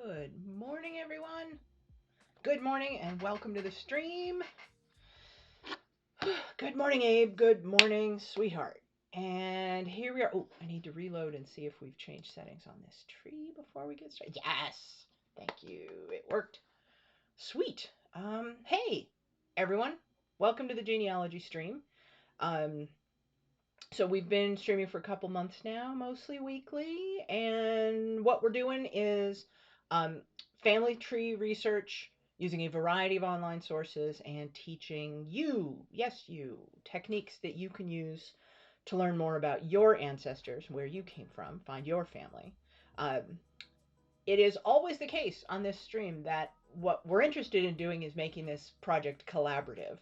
Good morning, everyone. Good morning, and welcome to the stream. Good morning, Abe. Good morning, sweetheart. And here we are. Oh, I need to reload and see if we've changed settings on this tree before we get started. Yes, thank you. It worked. Sweet. Hey, everyone. Welcome to the genealogy stream. Um, so we've been streaming for a couple months now, mostly weekly, and what we're doing is um, family tree research using a variety of online sources and teaching you, yes, you, techniques that you can use to learn more about your ancestors, where you came from, find your family. Um, it is always the case on this stream that what we're interested in doing is making this project collaborative.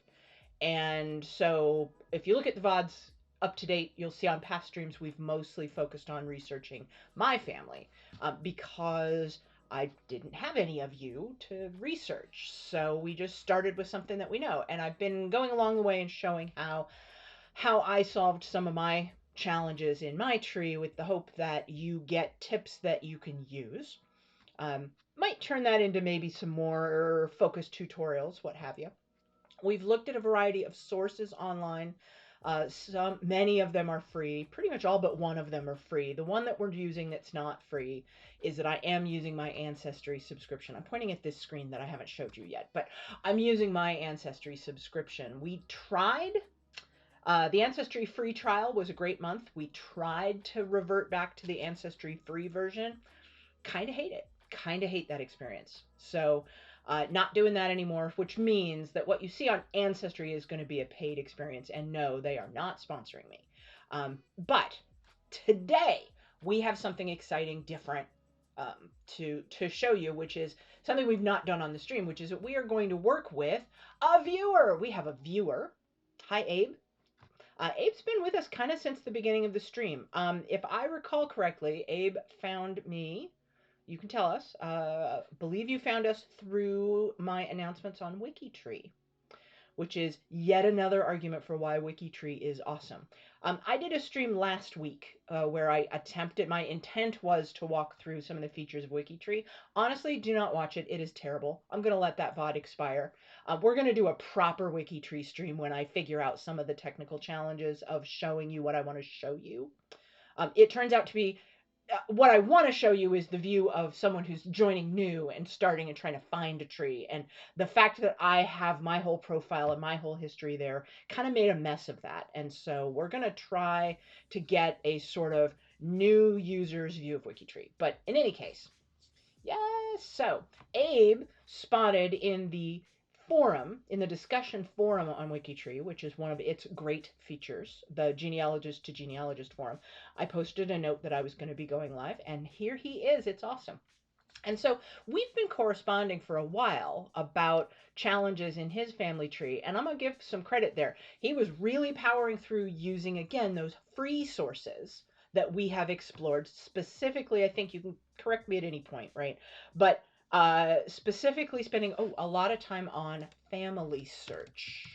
And so if you look at the VODs up to date, you'll see on past streams we've mostly focused on researching my family because I didn't have any of you to research. So we just started with something that we know. And I've been going along the way and showing how I solved some of my challenges in my tree with the hope that you get tips that you can use. Might turn that into maybe some more focused tutorials, what have you. We've looked at a variety of sources online. Many of them are free. Pretty much all but one of them are free. The one that we're using that's not free is that I am using my Ancestry subscription. I'm pointing at this screen that I haven't showed you yet, but I'm using my Ancestry subscription. We tried. The Ancestry free trial was a great month. We tried to revert back to the Ancestry free version. Kind of hate it. Kind of hate that experience. So not doing that anymore, which means that what you see on Ancestry is going to be a paid experience. And no, they are not sponsoring me. But today we have something exciting, different to show you, which is something we've not done on the stream, which is that we are going to work with a viewer. We have a viewer. Hi, Abe. Abe's been with us kind of since the beginning of the stream. If I recall correctly, Abe found me. You can tell us. Believe you found us through my announcements on WikiTree, which is yet another argument for why WikiTree is awesome. I did a stream last week where I attempted, my intent was to walk through some of the features of WikiTree. Honestly, do not watch it. It is terrible. I'm going to let that VOD expire. We're going to do a proper WikiTree stream when I figure out some of the technical challenges of showing you what I want to show you. It turns out to be what I want to show you is the view of someone who's joining new and starting and trying to find a tree. And the fact that I have my whole profile and my whole history there kind of made a mess of that. And so we're going to try to get a sort of new user's view of WikiTree. But in any case, yes. So Abe spotted in the forum, in the discussion forum on WikiTree, which is one of its great features, the genealogist to genealogist forum, I posted a note that I was going to be going live, and here he is. It's awesome. And so we've been corresponding for a while about challenges in his family tree, and I'm going to give some credit there. He was really powering through using, again, those free sources that we have explored. Specifically, I think you can correct me at any point, right? But specifically spending a lot of time on family search.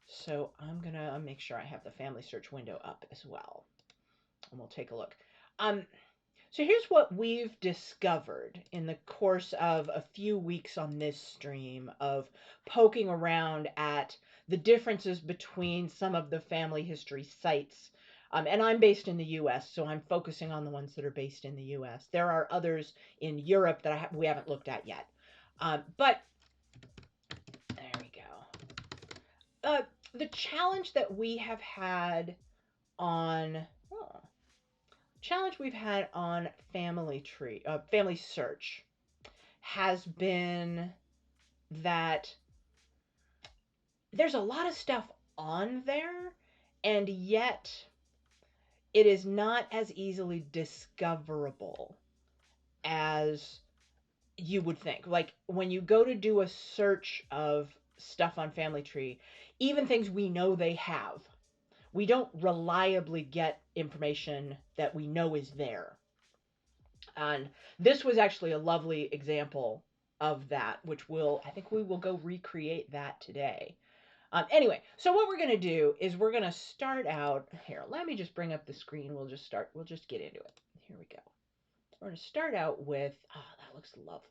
So I'm going to make sure I have the family search window up as well, and we'll take a look. So here's what we've discovered in the course of a few weeks on this stream of poking around at the differences between some of the family history sites. And I'm based in the US, so I'm focusing on the ones that are based in the US. There are others in Europe that we haven't looked at yet. But there we go. The challenge that we have had on... Oh, challenge we've had on family search has been that there's a lot of stuff on there, and yet it is not as easily discoverable as you would think. Like when you go to do a search of stuff on Family Tree, even things we know they have, we don't reliably get information that we know is there. And this was actually a lovely example of that, which I think we will go recreate that today. Anyway, so what we're going to do is we're going to start out here. Let me just bring up the screen. We'll just get into it. Here we go. we're going to start out with, oh, that looks lovely.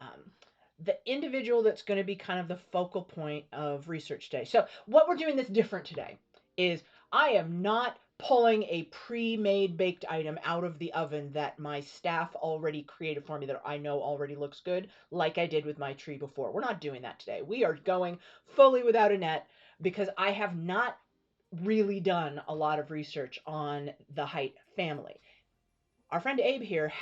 Um, the individual that's going to be kind of the focal point of research today. So what we're doing that's different today is I am not pulling a pre-made baked item out of the oven that my staff already created for me that I know already looks good, like I did with my tree before. We're not doing that today. We are going fully without a net because I have not really done a lot of research on the Height family. Our friend Abe here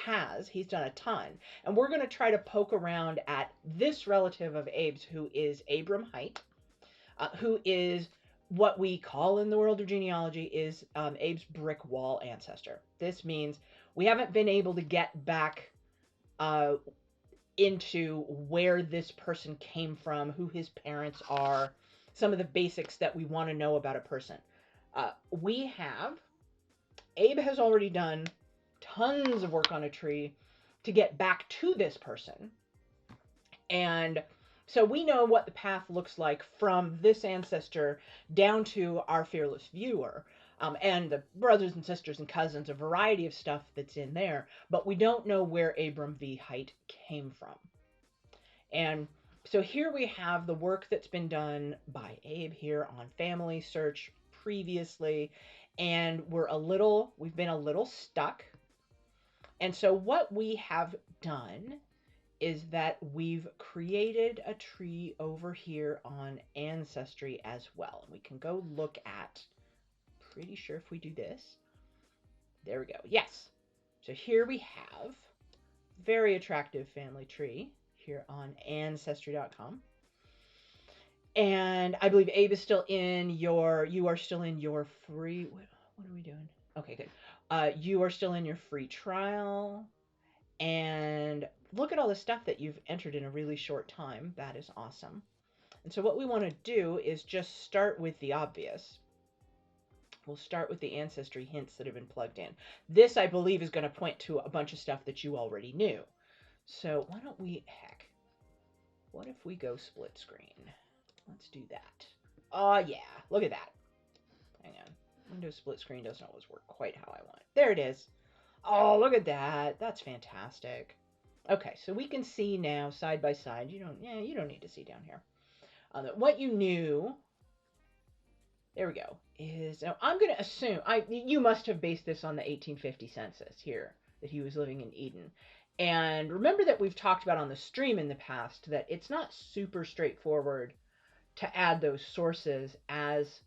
he's done a ton, and we're going to try to poke around at this relative of Abe's who is Abram Height, who is what we call in the world of genealogy is Abe's brick wall ancestor. This means we haven't been able to get back into where this person came from, who his parents are, some of the basics that we want to know about a person. Abe has already done tons of work on a tree to get back to this person. And so we know what the path looks like from this ancestor down to our fearless viewer. And the brothers and sisters and cousins, a variety of stuff that's in there, but we don't know where Abram V. Height came from. And so here we have the work that's been done by Abe here on Family Search previously, and we've been a little stuck. And so what we have done is that we've created a tree over here on Ancestry as well. And we can go look at, pretty sure if we do this, there we go. Yes. So here we have very attractive family tree here on Ancestry.com. And I believe Abe is still in you are still in your free, what are we doing? Okay, good. You are still in your free trial. And look at all the stuff that you've entered in a really short time. That is awesome. And so what we want to do is just start with the obvious. We'll start with the ancestry hints that have been plugged in. This, I believe, is going to point to a bunch of stuff that you already knew. So why don't we, what if we go split screen? Let's do that. Oh, yeah. Look at that. Hang on. Windows split screen doesn't always work quite how I want. There it is. Oh, look at that. That's fantastic. Okay, so we can see now side by side. You don't need to see down here. What you knew, there we go, is, now I'm going to assume, you must have based this on the 1850 census here, that he was living in Eden. And remember that we've talked about on the stream in the past that it's not super straightforward to add those sources as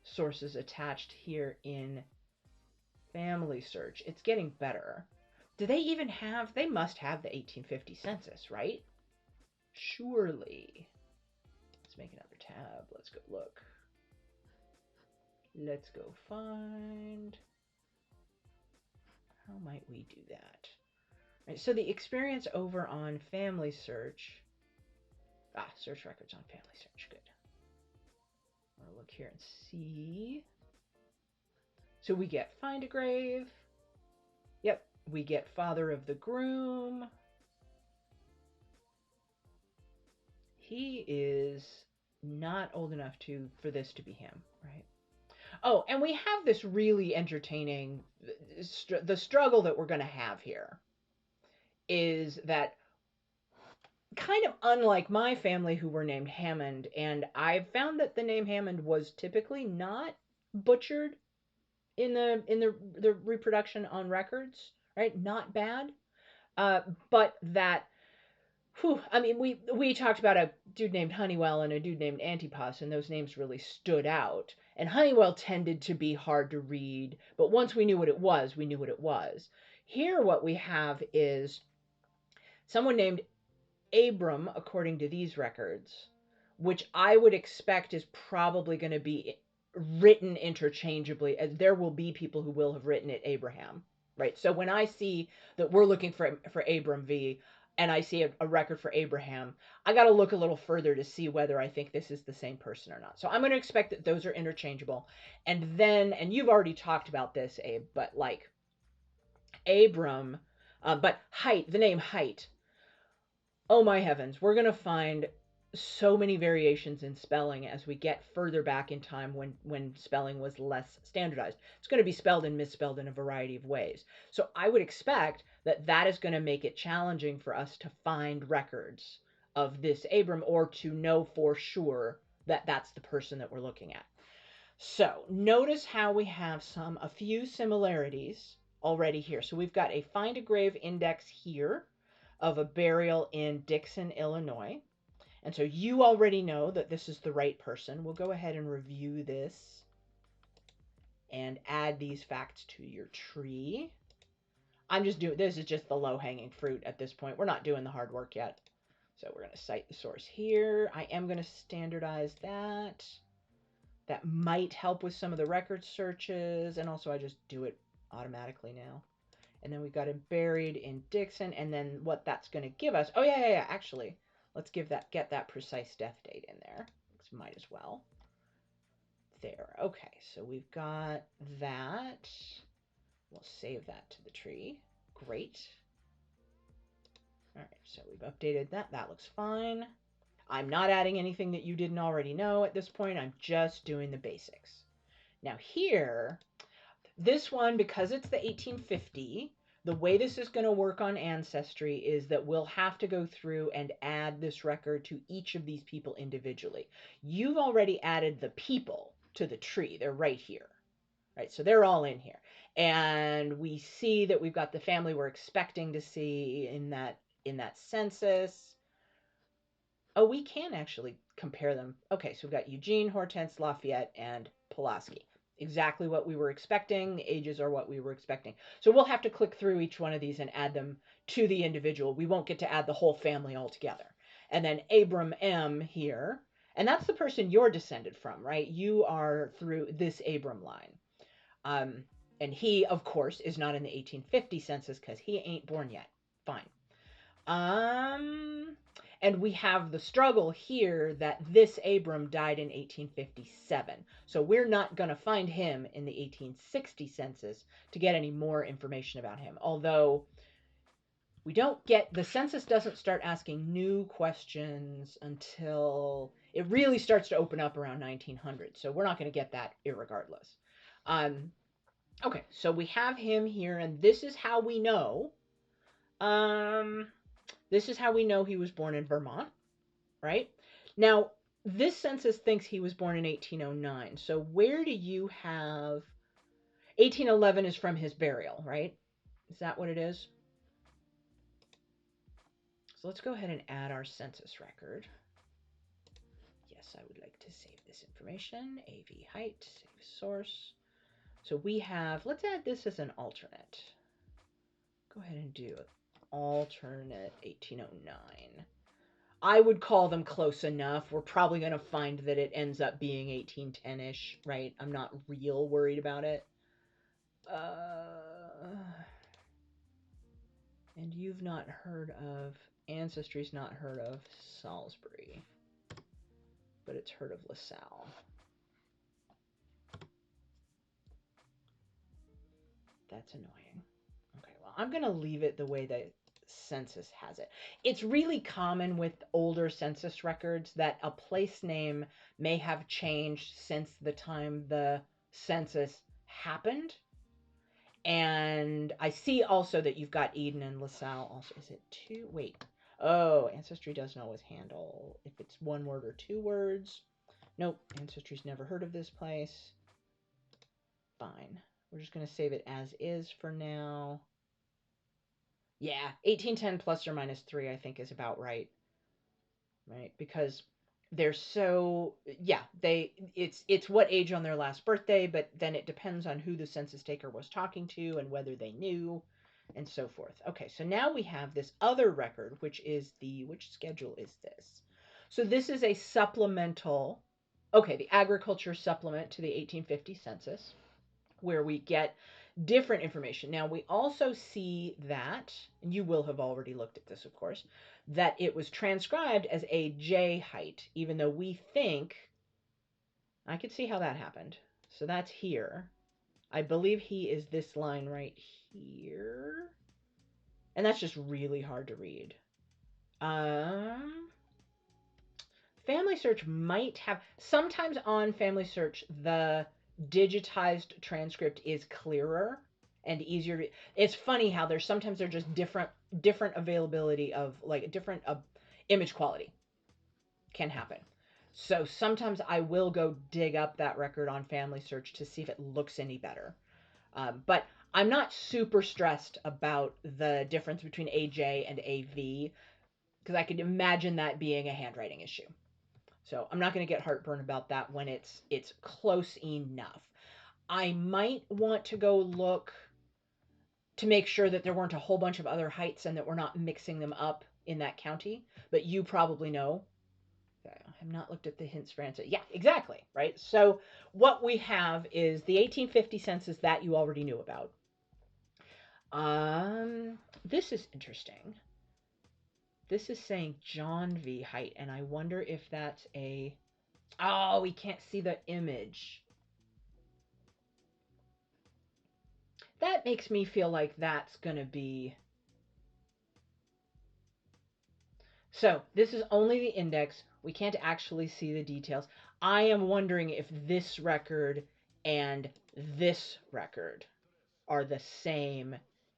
sources attached here in Family Search. It's getting better. Do they even have, they must have the 1850 census, right? Surely. Let's make another tab. Let's go look. Let's go find. How might we do that? Right, so the experience over on Family Search. Search records on Family Search. Good. I'm going to look here and see. So we get find a grave. Yep, we get father of the groom. He is not old enough for this to be him, right? Oh, and we have this really entertaining, the struggle that we're going to have here is that, kind of unlike my family who were named Hammond, and I found that the name Hammond was typically not butchered in the reproduction on records, right? Not bad. But that, I mean, we talked about a dude named Honeywell and a dude named Antipas, and those names really stood out. And Honeywell tended to be hard to read, but once we knew what it was, we knew what it was. Here, what we have is someone named Abram, according to these records, which I would expect is probably going to be written interchangeably, as there will be people who will have written it Abraham, right? So when I see that we're looking for Abram V, and I see a record for Abraham, I got to look a little further to see whether I think this is the same person or not. So I'm going to expect that those are interchangeable. And then, and you've already talked about this, Abe, but like Abram, but Height, the name Height, oh my heavens, we're going to find so many variations in spelling as we get further back in time when spelling was less standardized. It's going to be spelled and misspelled in a variety of ways. So I would expect that that is going to make it challenging for us to find records of this Abram or to know for sure that that's the person that we're looking at. So notice how we have a few similarities already here. So we've got a find a grave index here of a burial in Dixon, Illinois. And so you already know that this is the right person. We'll go ahead and review this and add these facts to your tree. I'm just doing, this is just the low-hanging fruit at this point. We're not doing the hard work yet. So we're going to cite the source here. I am going to standardize that. That might help with some of the record searches. And also I just do it automatically now. And then we've got it buried in Dixon. And then what that's going to give us. Oh, yeah. Actually, let's get that precise death date in there. Might as well. There. Okay, so we've got that. We'll save that to the tree. Great. All right, so we've updated that. That looks fine. I'm not adding anything that you didn't already know at this point. I'm just doing the basics. Now here, this one, because it's the 1850, the way this is going to work on Ancestry is that we'll have to go through and add this record to each of these people individually. You've already added the people to the tree. They're right here. Right, so they're all in here. And we see that we've got the family we're expecting to see in that census. Oh, we can actually compare them. Okay, so we've got Eugene, Hortense, Lafayette, and Pulaski. Exactly what we were expecting. The ages are what we were expecting. So we'll have to click through each one of these and add them to the individual. We won't get to add the whole family all together. And then Abram M here. And that's the person you're descended from, right? You are through this Abram line. And he, of course, is not in the 1850 census because he ain't born yet. Fine. And we have the struggle here that this Abram died in 1857. So we're not going to find him in the 1860 census to get any more information about him. Although we don't get, the census doesn't start asking new questions until it really starts to open up around 1900. So we're not going to get that irregardless. Okay, so we have him here, and this is how we know. This is how we know he was born in Vermont, right? Now, this census thinks he was born in 1809. So where do you have 1811 is from his burial, right? Is that what it is? So let's go ahead and add our census record. Yes, I would like to save this information. AV height, save source. So we have, let's add this as an alternate. Go ahead and do alternate 1809. I would call them close enough. We're probably going to find that it ends up being 1810-ish, right? I'm not real worried about it. And you've not heard of, Ancestry's not heard of Salisbury, but it's heard of LaSalle. That's annoying. Okay, well, I'm going to leave it the way that census has it. It's really common with older census records that a place name may have changed since the time the census happened. And I see also that you've got Eden and LaSalle also. Is it two? Wait. Oh, Ancestry doesn't always handle if it's one word or two words. Nope, Ancestry's never heard of this place. Fine. We're just going to save it as is for now. Yeah, 1810 plus or minus 3, I think, is about right. Right? Because they're so, yeah, it's what age on their last birthday, but then it depends on who the census taker was talking to and whether they knew and so forth. Okay, so now we have this other record, which schedule is this? So this is a supplemental, okay, the agriculture supplement to the 1850 census, where we get different information. Now, we also see that, and you will have already looked at this, of course, that it was transcribed as a J height, even though we think, I could see how that happened. So that's here. I believe he is this line right here. And that's just really hard to read. Family Search might have, sometimes on Family Search, the digitized transcript is clearer and easier to, it's funny how there's sometimes they're just different availability of like different image quality can happen. So sometimes I will go dig up that record on Family Search to see if it looks any better. But I'm not super stressed about the difference between AJ and AV because I could imagine that being a handwriting issue. So I'm not going to get heartburn about that when it's close enough. I might want to go look to make sure that there weren't a whole bunch of other heights and that we're not mixing them up in that county. But you probably know. I have not looked at the hints for answer. Yeah, exactly. Right. So what we have is the 1850 census that you already knew about. This is interesting. This is saying John V. Height, and I wonder if that's a. Oh, we can't see the image. That makes me feel like that's going to be. So this is only the index. We can't actually see the details. I am wondering if this record and this record are the same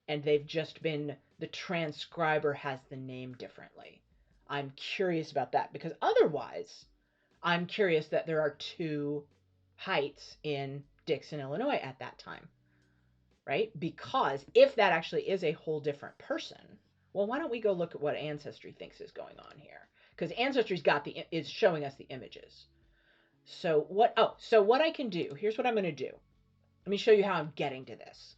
and they've just been, the transcriber has the name differently. I'm curious about that because otherwise I'm curious that there are two heights in Dixon, Illinois at that time, right? Because if that actually is a whole different person, well, why don't we go look at what Ancestry thinks is going on here? Because Ancestry's is showing us the images. So what I can do, here's what I'm going to do. Let me show you how I'm getting to this.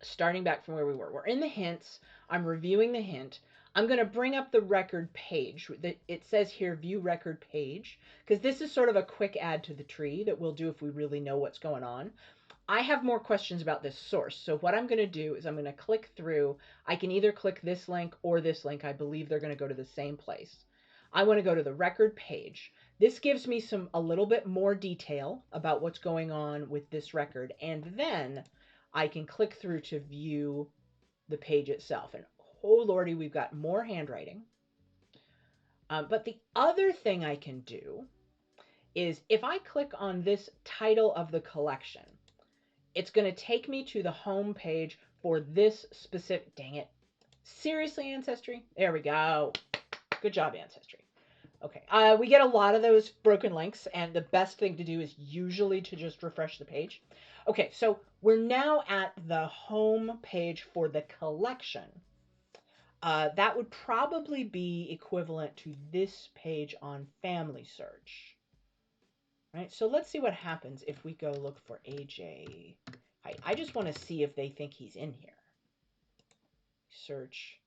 Starting back from where we were. We're in the hints. I'm reviewing the hint. I'm going to bring up the record page. It says here, view record page, because this is sort of a quick add to the tree that we'll do if we really know what's going on. I have more questions about this source. So what I'm going to do is I'm going to click through. I can either click this link or this link. I believe they're going to go to the same place. I want to go to the record page. This gives me a little bit more detail about what's going on with this record. And then I can click through to view the page itself. And oh lordy, we've got more handwriting. But the other thing I can do is if I click on this title of the collection, it's going to take me to the home page for this specific, dang it. Seriously, Ancestry? There we go. Good job, Ancestry. Okay, we get a lot of those broken links, and the best thing to do is usually to just refresh the page. Okay, so we're now at the home page for the collection. That would probably be equivalent to this page on Family Search. Right, so let's see what happens if we go look for AJ Height. I just want to see if they think he's in here. Search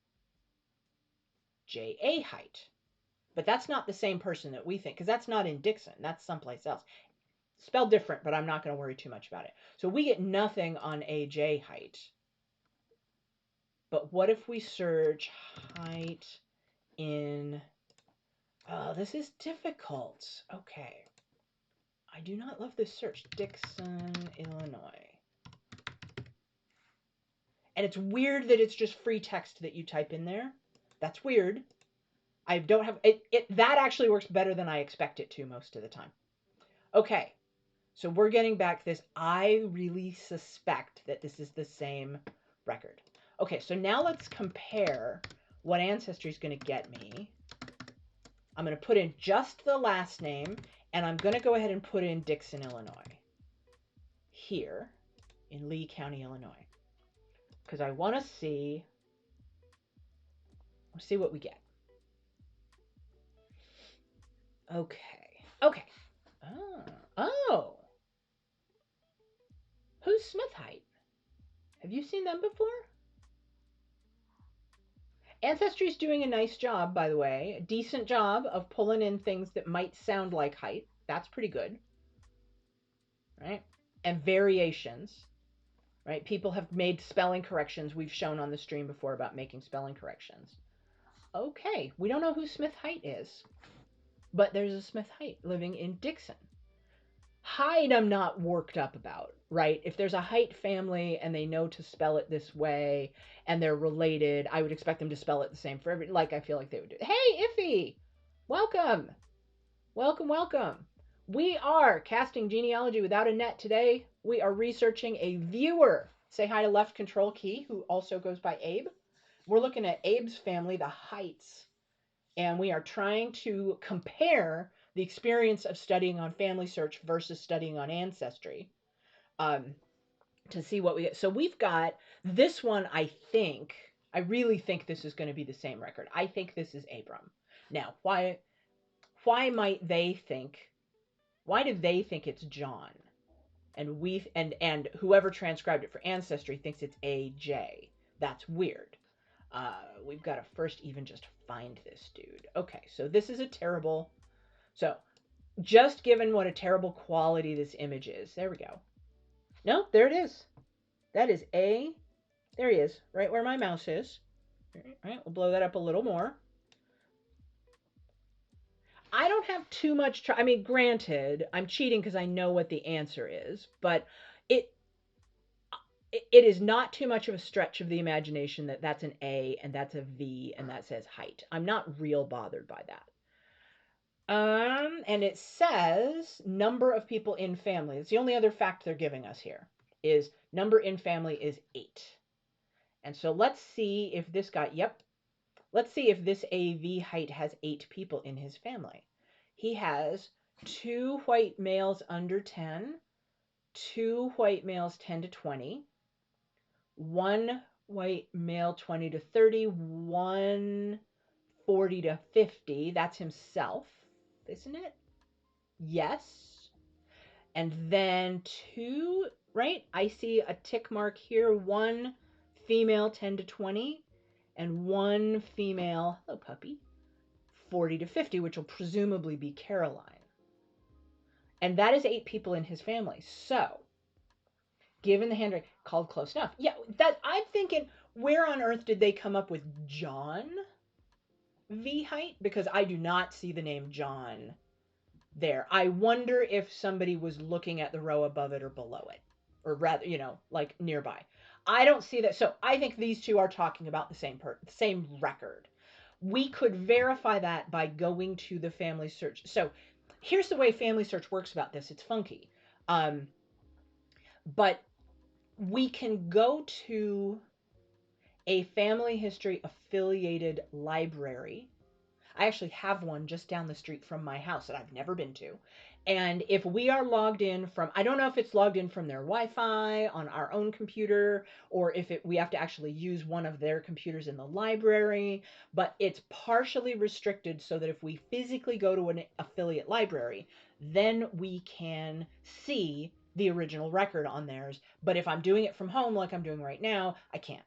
J.A. Height. But that's not the same person that we think, because that's not in Dixon. That's someplace else. Spelled different, but I'm not going to worry too much about it. So we get nothing on AJ Height. But what if we search Height in... Oh, this is difficult. Okay. I do not love this search. Dixon, Illinois. And it's weird that it's just free text that you type in there. That's weird. I don't have... That actually works better than I expect it to most of the time. Okay. So we're getting back this. I really suspect that this is the same record. Okay, so now let's compare what Ancestry is going to get me. I'm going to put in just the last name, and I'm going to go ahead and put in Dixon, Illinois. Here in Lee County, Illinois. Because I want to see what we get. Okay. Okay. Oh. Who's Smith Height? Have you seen them before? Ancestry's doing a nice job, by the way. A decent job of pulling in things that might sound like height. That's pretty good. Right? And variations. Right? People have made spelling corrections. We've shown on the stream before about making spelling corrections. Okay. We don't know who Smith Height is. But there's a Smith Height living in Dixon. Height I'm not worked up about, right? If there's a Height family and they know to spell it this way and they're related, I would expect them to spell it the same for every, like I feel like they would do. Hey, Iffy! Welcome. Welcome, welcome. We are casting genealogy without a net today. We are researching a viewer. Say hi to Left Control Key, who also goes by Abe. We're looking at Abe's family, the Heights, and we are trying to compare the experience of studying on Family Search versus studying on Ancestry um, to see what we get. So we've got this one, I really think this is going to be the same record. I think this is Abram. Now, why might they think, why do they think it's John? And whoever transcribed it for Ancestry thinks it's AJ. That's weird. We've got to first even just find this dude. Okay, so this is a terrible. So just given what a terrible quality this image is, there we go. No, there it is. That is A. There he is, right where my mouse is. All right, we'll blow that up a little more. I don't have too much. I mean, granted, I'm cheating because I know what the answer is, but it it is not too much of a stretch of the imagination that that's an A and that's a V and that says height. I'm not real bothered by that. And it says number of people in family. It's the only other fact they're giving us here is number in family is 8. And so let's see if this guy, yep, let's see if this AV height has 8 people in his family. He has 2 white males under 10, 2 white males 10 to 20, 1 white male 20 to 30, 1 40 to 50. That's himself, isn't it? Yes. And then 2, right? I see a tick mark here. 1 female 10 to 20 and 1 female, hello puppy, 40 to 50, which will presumably be Caroline. And that is 8 people in his family. So, given the handwriting, called close enough. Yeah, that I'm thinking, where on earth did they come up with John V. Height? Because I do not see the name John there. I wonder if somebody was looking at the row above it or below it, or rather, like nearby. I don't see that. So I think these two are talking about the same record. We could verify that by going to the Family Search. So here's the way Family Search works about this. It's funky. But we can go to a family history affiliated library. I actually have one just down the street from my house that I've never been to. And if we are logged in from, I don't know if it's logged in from their Wi-Fi on our own computer, or if we have to actually use one of their computers in the library, but it's partially restricted so that if we physically go to an affiliate library, then we can see the original record on theirs. But if I'm doing it from home like I'm doing right now, I can't.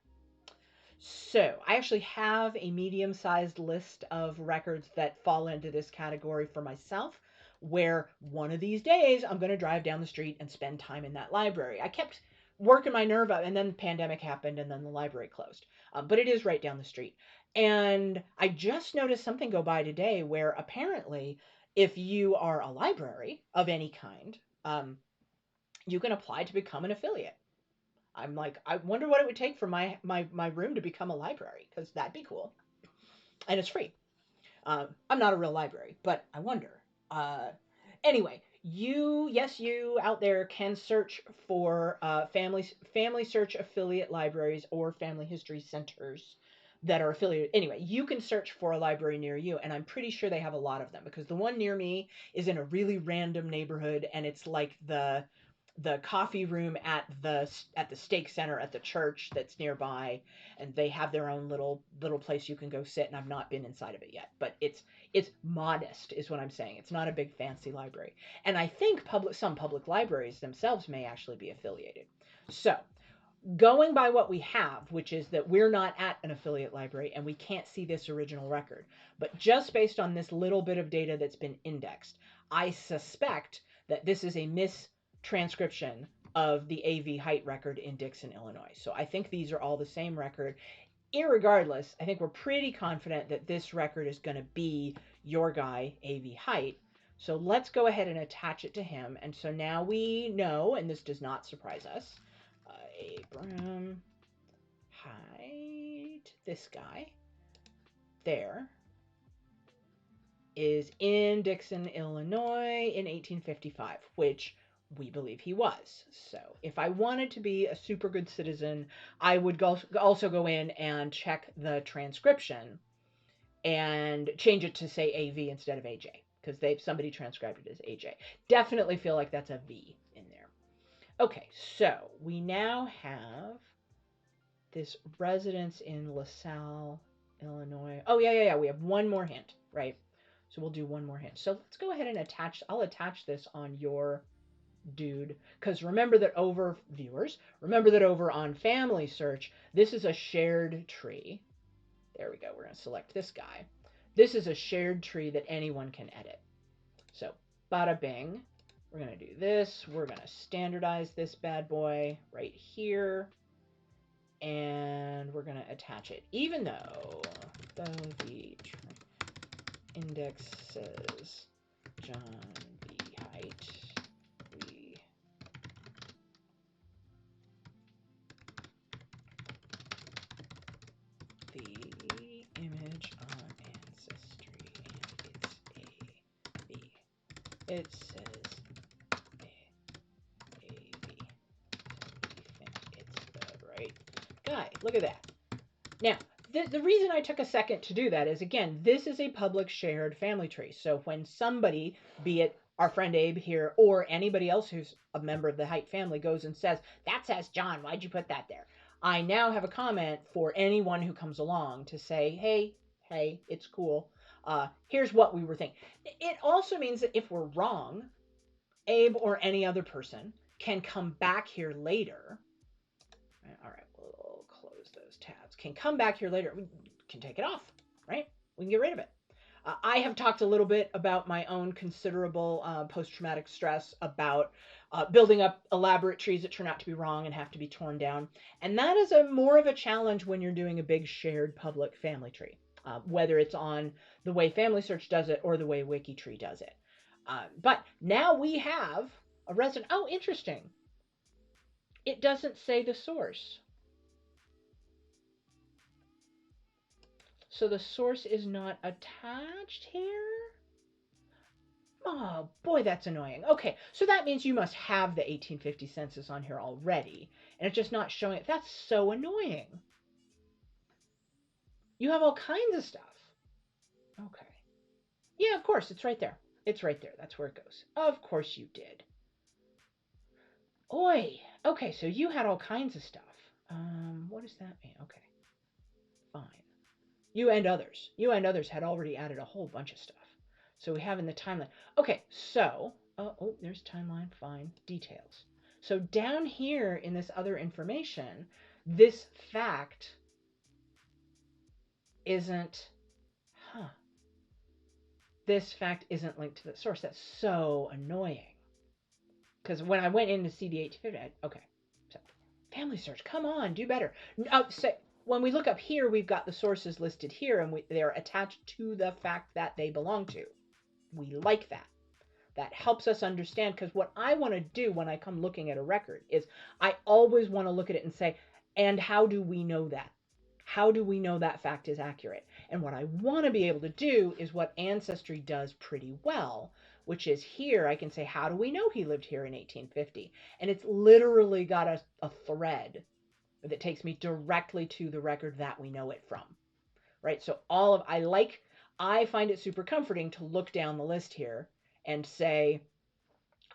So I actually have a medium-sized list of records that fall into this category for myself, where one of these days I'm going to drive down the street and spend time in that library. I kept working my nerve up, and then the pandemic happened, and then the library closed. But it is right down the street. And I just noticed something go by today where apparently, if you are a library of any kind, you can apply to become an affiliate. I'm like, I wonder what it would take for my room to become a library, because that'd be cool. And it's free. I'm not a real library, but I wonder. Anyway, you out there can search for family search affiliate libraries or family history centers that are affiliated. Anyway, you can search for a library near you, and I'm pretty sure they have a lot of them, because the one near me is in a really random neighborhood, and it's like the coffee room at the stake center at the church that's nearby, and they have their own little place you can go sit, and I've not been inside of it yet, but it's modest is what I'm saying. It's not a big fancy library. And I think some public libraries themselves may actually be affiliated. So going by what we have, which is that we're not at an affiliate library and we can't see this original record, but just based on this little bit of data that's been indexed, I suspect that this is a mistranscription of the AV height record in Dixon, Illinois. So I think these are all the same record. Irregardless, I think we're pretty confident that this record is going to be your guy, AV height. So let's go ahead and attach it to him. And so now we know, and this does not surprise us, Abram height, this guy there, is in Dixon, Illinois in 1855, which we believe he was. So if I wanted to be a super good citizen, I would also go in and check the transcription and change it to say AV instead of AJ, because somebody transcribed it as AJ. Definitely feel like that's a V in there. Okay, so we now have this residence in LaSalle, Illinois. Oh, yeah. We have one more hint, right? So we'll do one more hint. So let's go ahead and I'll attach this on your dude, because remember that over, viewers, remember that over on Family Search, this is a shared tree. There we go. We're going to select this guy. This is a shared tree that anyone can edit. So bada bing. We're going to do this. We're going to standardize this bad boy right here. And we're going to attach it, even though the index says John B. Height. The image on Ancestry, and it's a B. It says A B. So we think it's the right guy. Look at that. Now, the reason I took a second to do that is, again, this is a public shared family tree. So when somebody, be it our friend Abe here or anybody else who's a member of the Height family, goes and says, that says John, why'd you put that there? I now have a comment for anyone who comes along to say, hey, it's cool. Here's what we were thinking. It also means that if we're wrong, Abe or any other person can come back here later. All right, we'll close those tabs. Can come back here later. We can take it off, right? We can get rid of it. I have talked a little bit about my own considerable post-traumatic stress about building up elaborate trees that turn out to be wrong and have to be torn down. And that is more of a challenge when you're doing a big shared public family tree, whether it's on the way Family Search does it or the way WikiTree does it. But now we have a resident. Oh, interesting. It doesn't say the source. So the source is not attached here? Oh, boy, that's annoying. Okay, so that means you must have the 1850 census on here already, and it's just not showing it. That's so annoying. You have all kinds of stuff. Okay. Yeah, of course, it's right there. It's right there. That's where it goes. Of course you did. Oi. Okay, so you had all kinds of stuff. What does that mean? Okay. Fine. You and others had already added a whole bunch of stuff. So we have in the timeline. Okay, so, oh, there's timeline, fine, details. So down here in this other information, this fact isn't, this fact isn't linked to the source. That's so annoying. Because when I went into CD850, okay, so Family Search, come on, do better. So when we look up here, we've got the sources listed here, and they're attached to the fact that they belong to. We like that. That helps us understand, because what I want to do when I come looking at a record is I always want to look at it and say, and how do we know that? How do we know that fact is accurate? And what I want to be able to do is what Ancestry does pretty well, which is here I can say, how do we know he lived here in 1850? And it's literally got a thread that takes me directly to the record that we know it from, right? So I find it super comforting to look down the list here and say,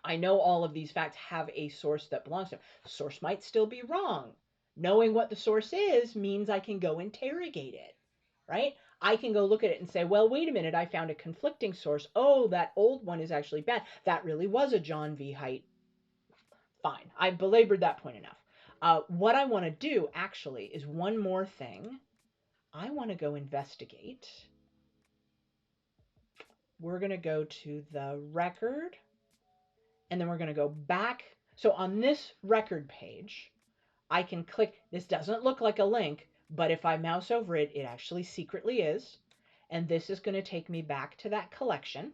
I know all of these facts have a source that belongs to them. The source might still be wrong. Knowing what the source is means I can go interrogate it, right? I can go look at it and say, well, wait a minute, I found a conflicting source. Oh, that old one is actually bad. That really was a John V. Height. Fine, I've belabored that point enough. What I want to do, actually, is one more thing. I want to go investigate. We're going to go to the record, and then we're going to go back. So on this record page, I can click. This doesn't look like a link, but if I mouse over it, it actually secretly is. And this is going to take me back to that collection.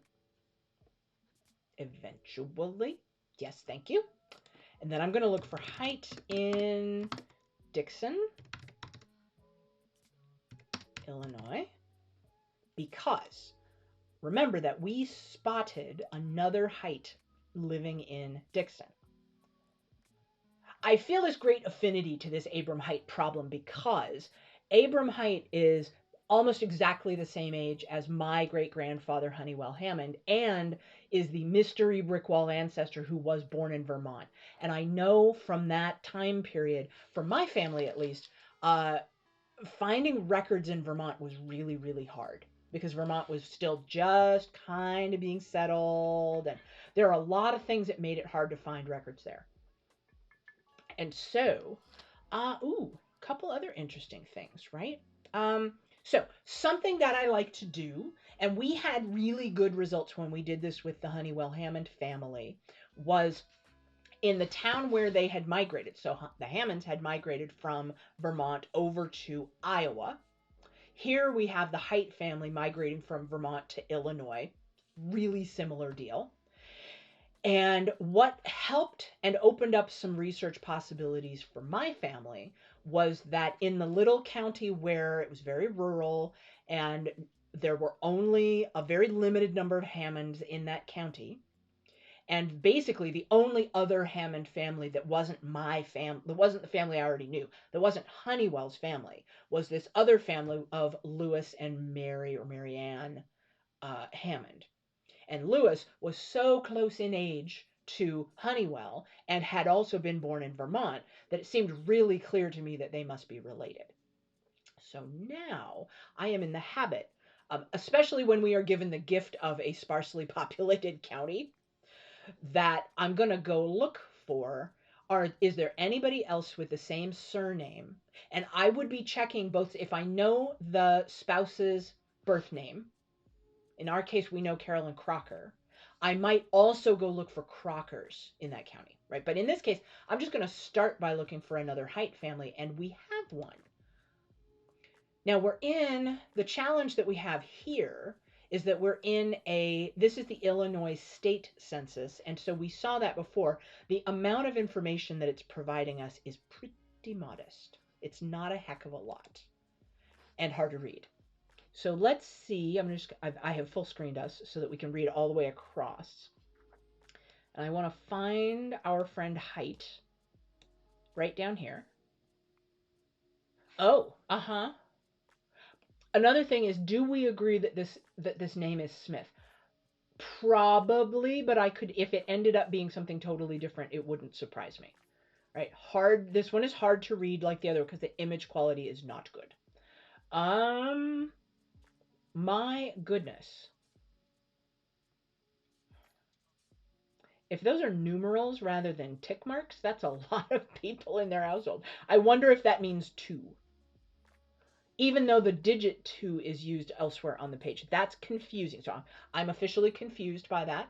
Eventually. Yes, thank you. And then I'm going to look for Height in Dixon, Illinois, because remember that we spotted another Haight living in Dixon. I feel this great affinity to this Abram Haight problem because Abram Haight is almost exactly the same age as my great-grandfather Honeywell Hammond, and is the mystery brick wall ancestor who was born in Vermont. And I know from that time period, for my family at least, finding records in Vermont was really, really hard because Vermont was still just kind of being settled, and there are a lot of things that made it hard to find records there. And so, couple other interesting things, right? So something that I like to do, and we had really good results when we did this with the Honeywell Hammond family, was in the town where they had migrated. So the Hammonds had migrated from Vermont over to Iowa. Here we have the Haight family migrating from Vermont to Illinois. Really similar deal. And what helped and opened up some research possibilities for my family was that in the little county where it was very rural and there were only a very limited number of Hammonds in that county, and basically the only other Hammond family that wasn't my family, that wasn't the family I already knew, that wasn't Honeywell's family, was this other family of Lewis and Mary or Marianne Hammond. And Lewis was so close in age to Honeywell and had also been born in Vermont that it seemed really clear to me that they must be related. So now I am in the habit, especially when we are given the gift of a sparsely populated county, that I'm going to go look for is there anybody else with the same surname? And I would be checking both if I know the spouse's birth name. In our case, we know Carolyn Crocker. I might also go look for Crockers in that county, right? But in this case, I'm just going to start by looking for another Haight family, and we have one. Now the challenge that we have here is that this is the Illinois state census, and so we saw that before. The amount of information that it's providing us is pretty modest. It's not a heck of a lot and hard to read. So let's see, I have full screened us so that we can read all the way across. And I want to find our friend Haight right down here. Oh, Another thing is, do we agree that this name is Smith? Probably, but if it ended up being something totally different, it wouldn't surprise me. Right? This one is hard to read like the other because the image quality is not good. My goodness. If those are numerals rather than tick marks, that's a lot of people in their household. I wonder if that means 2. Even though the digit 2 is used elsewhere on the page. That's confusing. So I'm officially confused by that.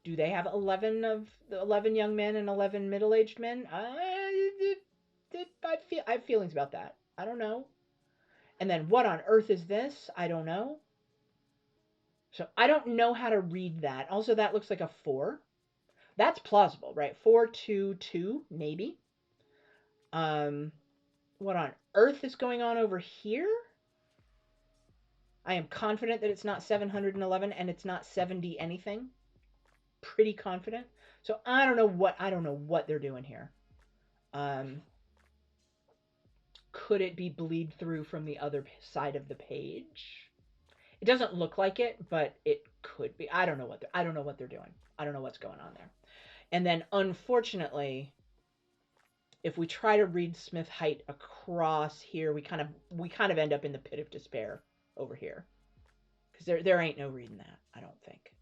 Do they have 11 young men and 11 middle-aged men? I have feelings about that. I don't know. And then what on earth is this? I don't know. So I don't know how to read that. Also, that looks like a 4. That's plausible, right? 4, 2, 2, maybe. What on earth is going on over here? I am confident that it's not 711 and it's not 70 anything. Pretty confident. So I don't know what they're doing here. Could it be bleed through from the other side of the page? It doesn't look like it, but it could be. I don't know what they're doing. I don't know what's going on there. And then unfortunately, if we try to read Smith Haight across here, we kind of end up in the pit of despair over here, because there ain't no reading that, I don't think.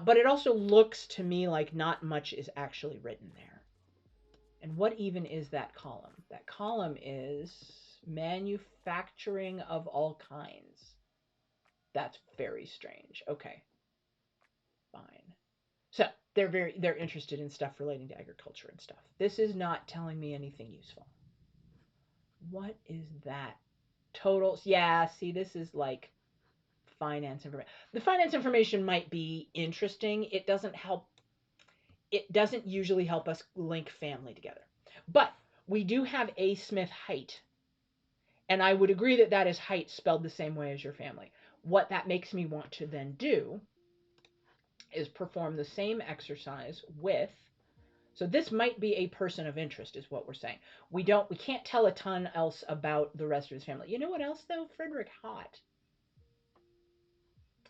But it also looks to me like not much is actually written there. And what even is that column? That column is manufacturing of all kinds. That's very strange. Okay. Fine. So they're interested in stuff relating to agriculture and stuff. This is not telling me anything useful. What is that? Totals. Yeah, see, this is like finance information. The finance information might be interesting. It doesn't usually help us link family together. But we do have A. Smith Haight. And I would agree that is Haight spelled the same way as your family. what that makes me want to then do is perform the same exercise with, so this might be a person of interest is what we're saying. We can't tell a ton else about the rest of his family. You know what else though? Frederick Hott.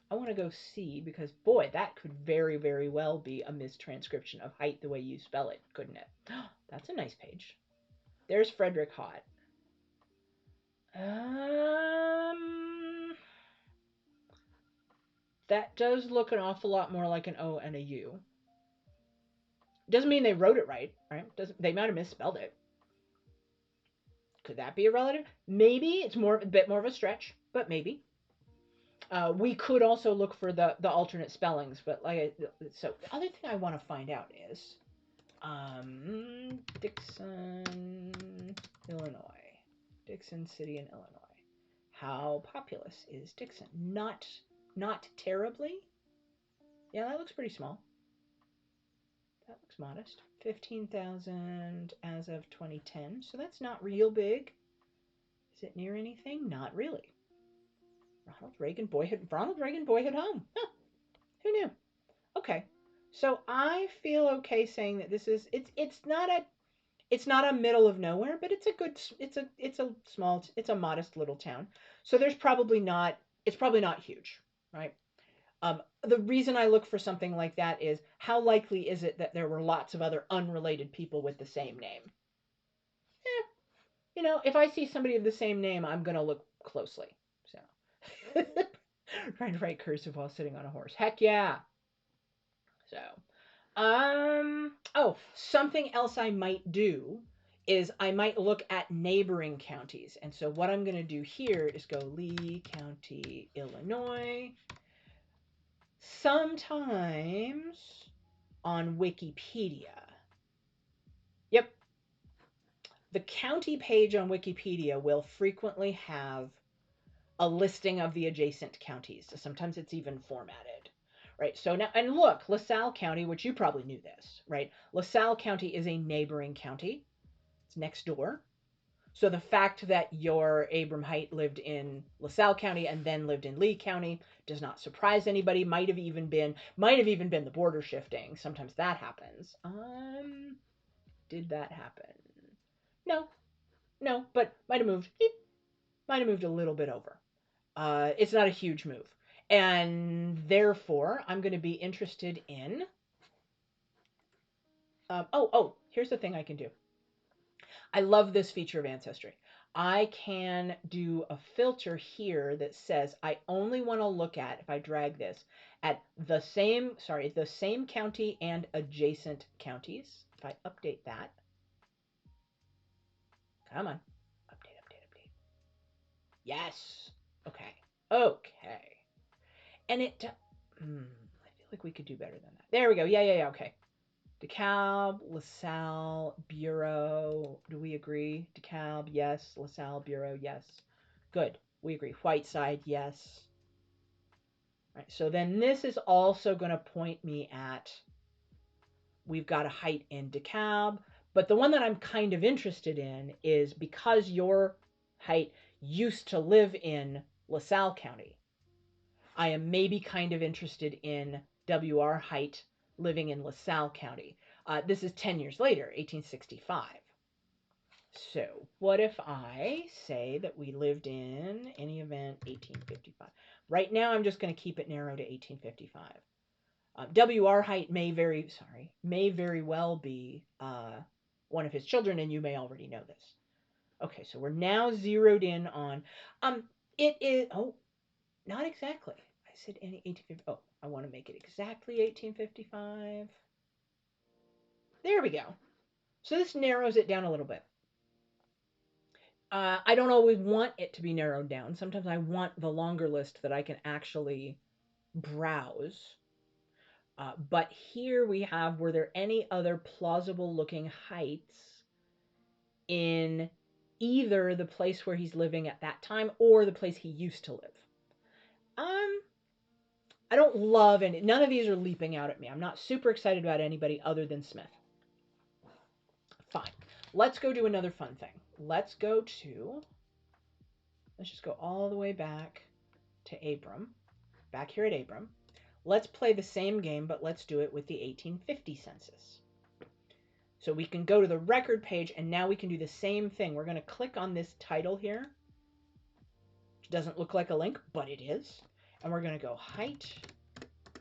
I want to go see, because boy, that could very, very well be a mistranscription of height the way you spell it, couldn't it? That's a nice page. There's Frederick Hott. That does look an awful lot more like an O and a U. Doesn't mean they wrote it right? They might have misspelled it. Could that be a relative? Maybe. It's a bit more of a stretch, but maybe. We could also look for the alternate spellings, but so the other thing I want to find out is Dixon, Illinois. Dixon City in Illinois. How populous is Dixon? Not terribly. Yeah, that looks pretty small. That looks modest. 15,000 as of 2010. So that's not real big. Is it near anything? Not really. Ronald Reagan boyhood home. Huh. Who knew? Okay. So I feel okay saying that this is it's not a middle of nowhere, but it's a modest little town. So it's probably not huge, right? The reason I look for something like that is how likely is it that there were lots of other unrelated people with the same name? If I see somebody of the same name, I'm going to look closely. So, trying to write cursive while sitting on a horse. Heck yeah. So, something else I might do is I might look at neighboring counties. And so what I'm going to do here is go Lee County, Illinois. Sometimes on Wikipedia. Yep. The county page on Wikipedia will frequently have a listing of the adjacent counties. So sometimes it's even formatted, right? So now, and look, LaSalle County, which you probably knew this, right? LaSalle County is a neighboring county. It's next door. So the fact that your Abram Height lived in LaSalle County and then lived in Lee County does not surprise anybody. Might have even been the border shifting. Sometimes that happens. Did that happen? No, but might have moved. Might have moved a little bit over. It's not a huge move. And therefore, I'm going to be interested in... here's the thing I can do. I love this feature of Ancestry. I can do a filter here that says I only want to look at, if I drag this, at the same county and adjacent counties. If I update that. Come on. Update. Yes. Okay. And I feel like we could do better than that. There we go. Yeah. Okay. DeKalb, LaSalle, Bureau. Do we agree? DeKalb, yes. LaSalle, Bureau, yes. Good. We agree. Whiteside, yes. Right. So then this is also going to point me at, we've got a height in DeKalb, but the one that I'm kind of interested in is because your height used to live in LaSalle County, I am maybe kind of interested in W.R. Height living in LaSalle County. This is 10 years later, 1865. So what if I say that we lived in any event 1855? Right now, I'm just going to keep it narrow to 1855. W.R. Height may very well be one of his children, and you may already know this. Okay, so we're now zeroed in on, it is, not exactly. I said any 1850. Oh, I want to make it exactly 1855. There we go. So this narrows it down a little bit. I don't always want it to be narrowed down. Sometimes I want the longer list that I can actually browse. But here we have, were there any other plausible looking heights in either the place where he's living at that time or the place he used to live? I don't love any, none of these are leaping out at me. I'm not super excited about anybody other than Smith. Fine. Let's go do another fun thing. Let's just go all the way back to Abram, back here at Abram. Let's play the same game, but let's do it with the 1850 census. So we can go to the record page, and now we can do the same thing. We're going to click on this title here. It doesn't look like a link, but it is. And we're going to go height,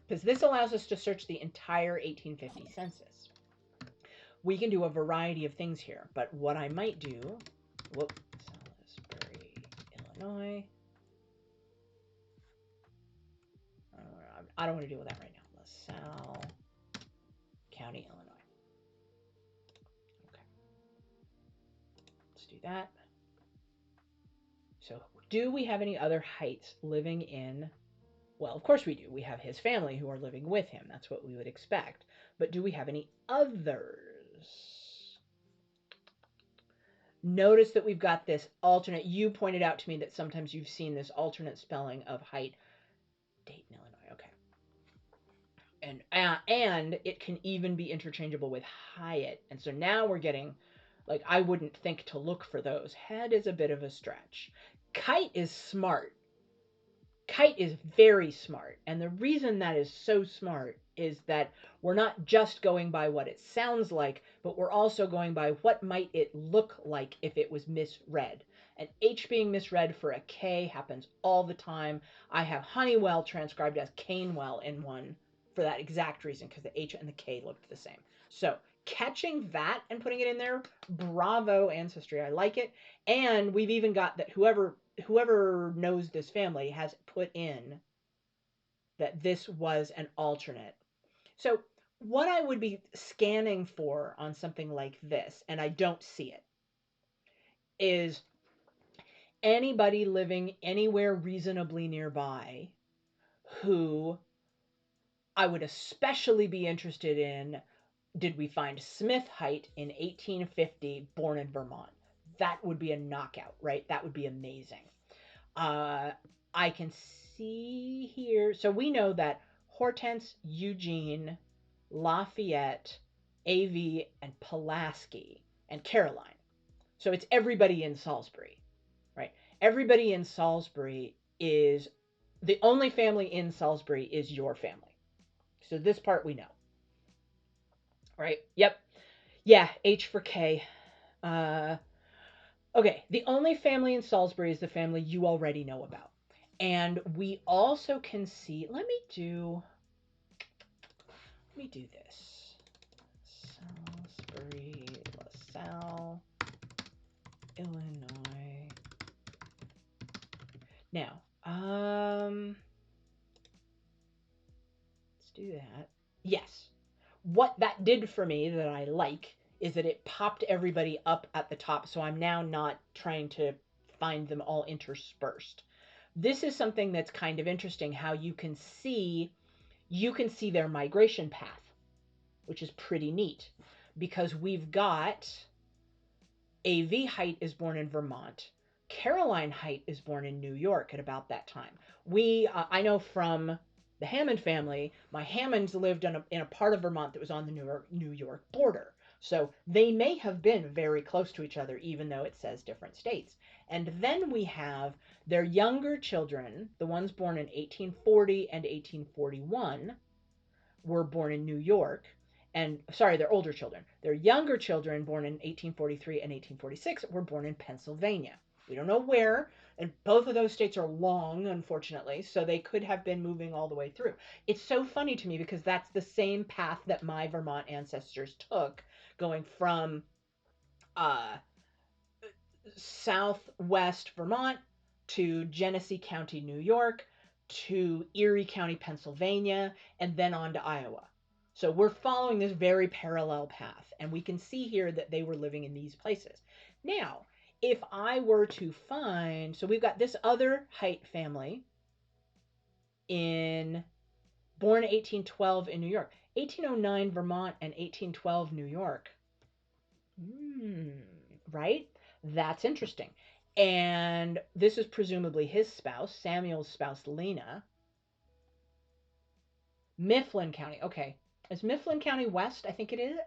because this allows us to search the entire 1850 census. We can do a variety of things here, but what I might do, Salisbury, Illinois. I don't want to deal with that right now. LaSalle County, Illinois. Okay. Let's do that. So do we have any other Heights living in? Well, of course we do. We have his family who are living with him. That's what we would expect. But do we have any others? Notice that we've got this alternate. You pointed out to me that sometimes you've seen this alternate spelling of height. Dayton, Illinois. Okay. And it can even be interchangeable with Hyatt. And so now we're getting, like, I wouldn't think to look for those. Head is a bit of a stretch. Kite is smart. Kite is very smart. And the reason that is so smart is that we're not just going by what it sounds like, but we're also going by what might it look like if it was misread. An H being misread for a K happens all the time. I have Honeywell transcribed as Canewell in one for that exact reason, because the H and the K looked the same. So catching that and putting it in there, bravo, Ancestry. I like it. And we've even got that whoever knows this family has put in that this was an alternate. So what I would be scanning for on something like this, and I don't see it, is anybody living anywhere reasonably nearby who I would especially be interested in. Did we find Smith Height in 1850, born in Vermont? That would be a knockout, right? That would be amazing. I can see here. So we know that Hortense, Eugene, Lafayette, AV, and Pulaski, and Caroline. So it's everybody in Salisbury, right? Everybody in Salisbury is, the only family in Salisbury is your family. So this part we know. Right? Yep. Yeah, H for K. Okay, the only family in Salisbury is the family you already know about. And we also can see, let me do this. Salisbury, LaSalle, Illinois. Now, let's do that. Yes. What that did for me that I like is that it popped everybody up at the top, so I'm now not trying to find them all interspersed. This is something that's kind of interesting, how you can see their migration path, which is pretty neat, because we've got AV Height is born in Vermont. Caroline Height is born in New York at about that time. I know from the Hammond family, my Hammonds lived in a part of Vermont that was on the New York border. So they may have been very close to each other, even though it says different states. And then we have their younger children, the ones born in 1840 and 1841, were born in New York. And sorry, their older children. Their younger children, born in 1843 and 1846, were born in Pennsylvania. We don't know where, and both of those states are long, unfortunately, so they could have been moving all the way through. It's so funny to me because that's the same path that my Vermont ancestors took, going from southwest Vermont to Genesee County, New York, to Erie County, Pennsylvania, and then on to Iowa. So we're following this very parallel path, and we can see here that they were living in these places. Now, if I were to find, so we've got this other Height family born 1812 in New York, 1809 Vermont and 1812 New York. Right? That's interesting. And this is presumably his spouse, Samuel's spouse, Lena. Mifflin County. Okay. Is Mifflin County west? I think it is.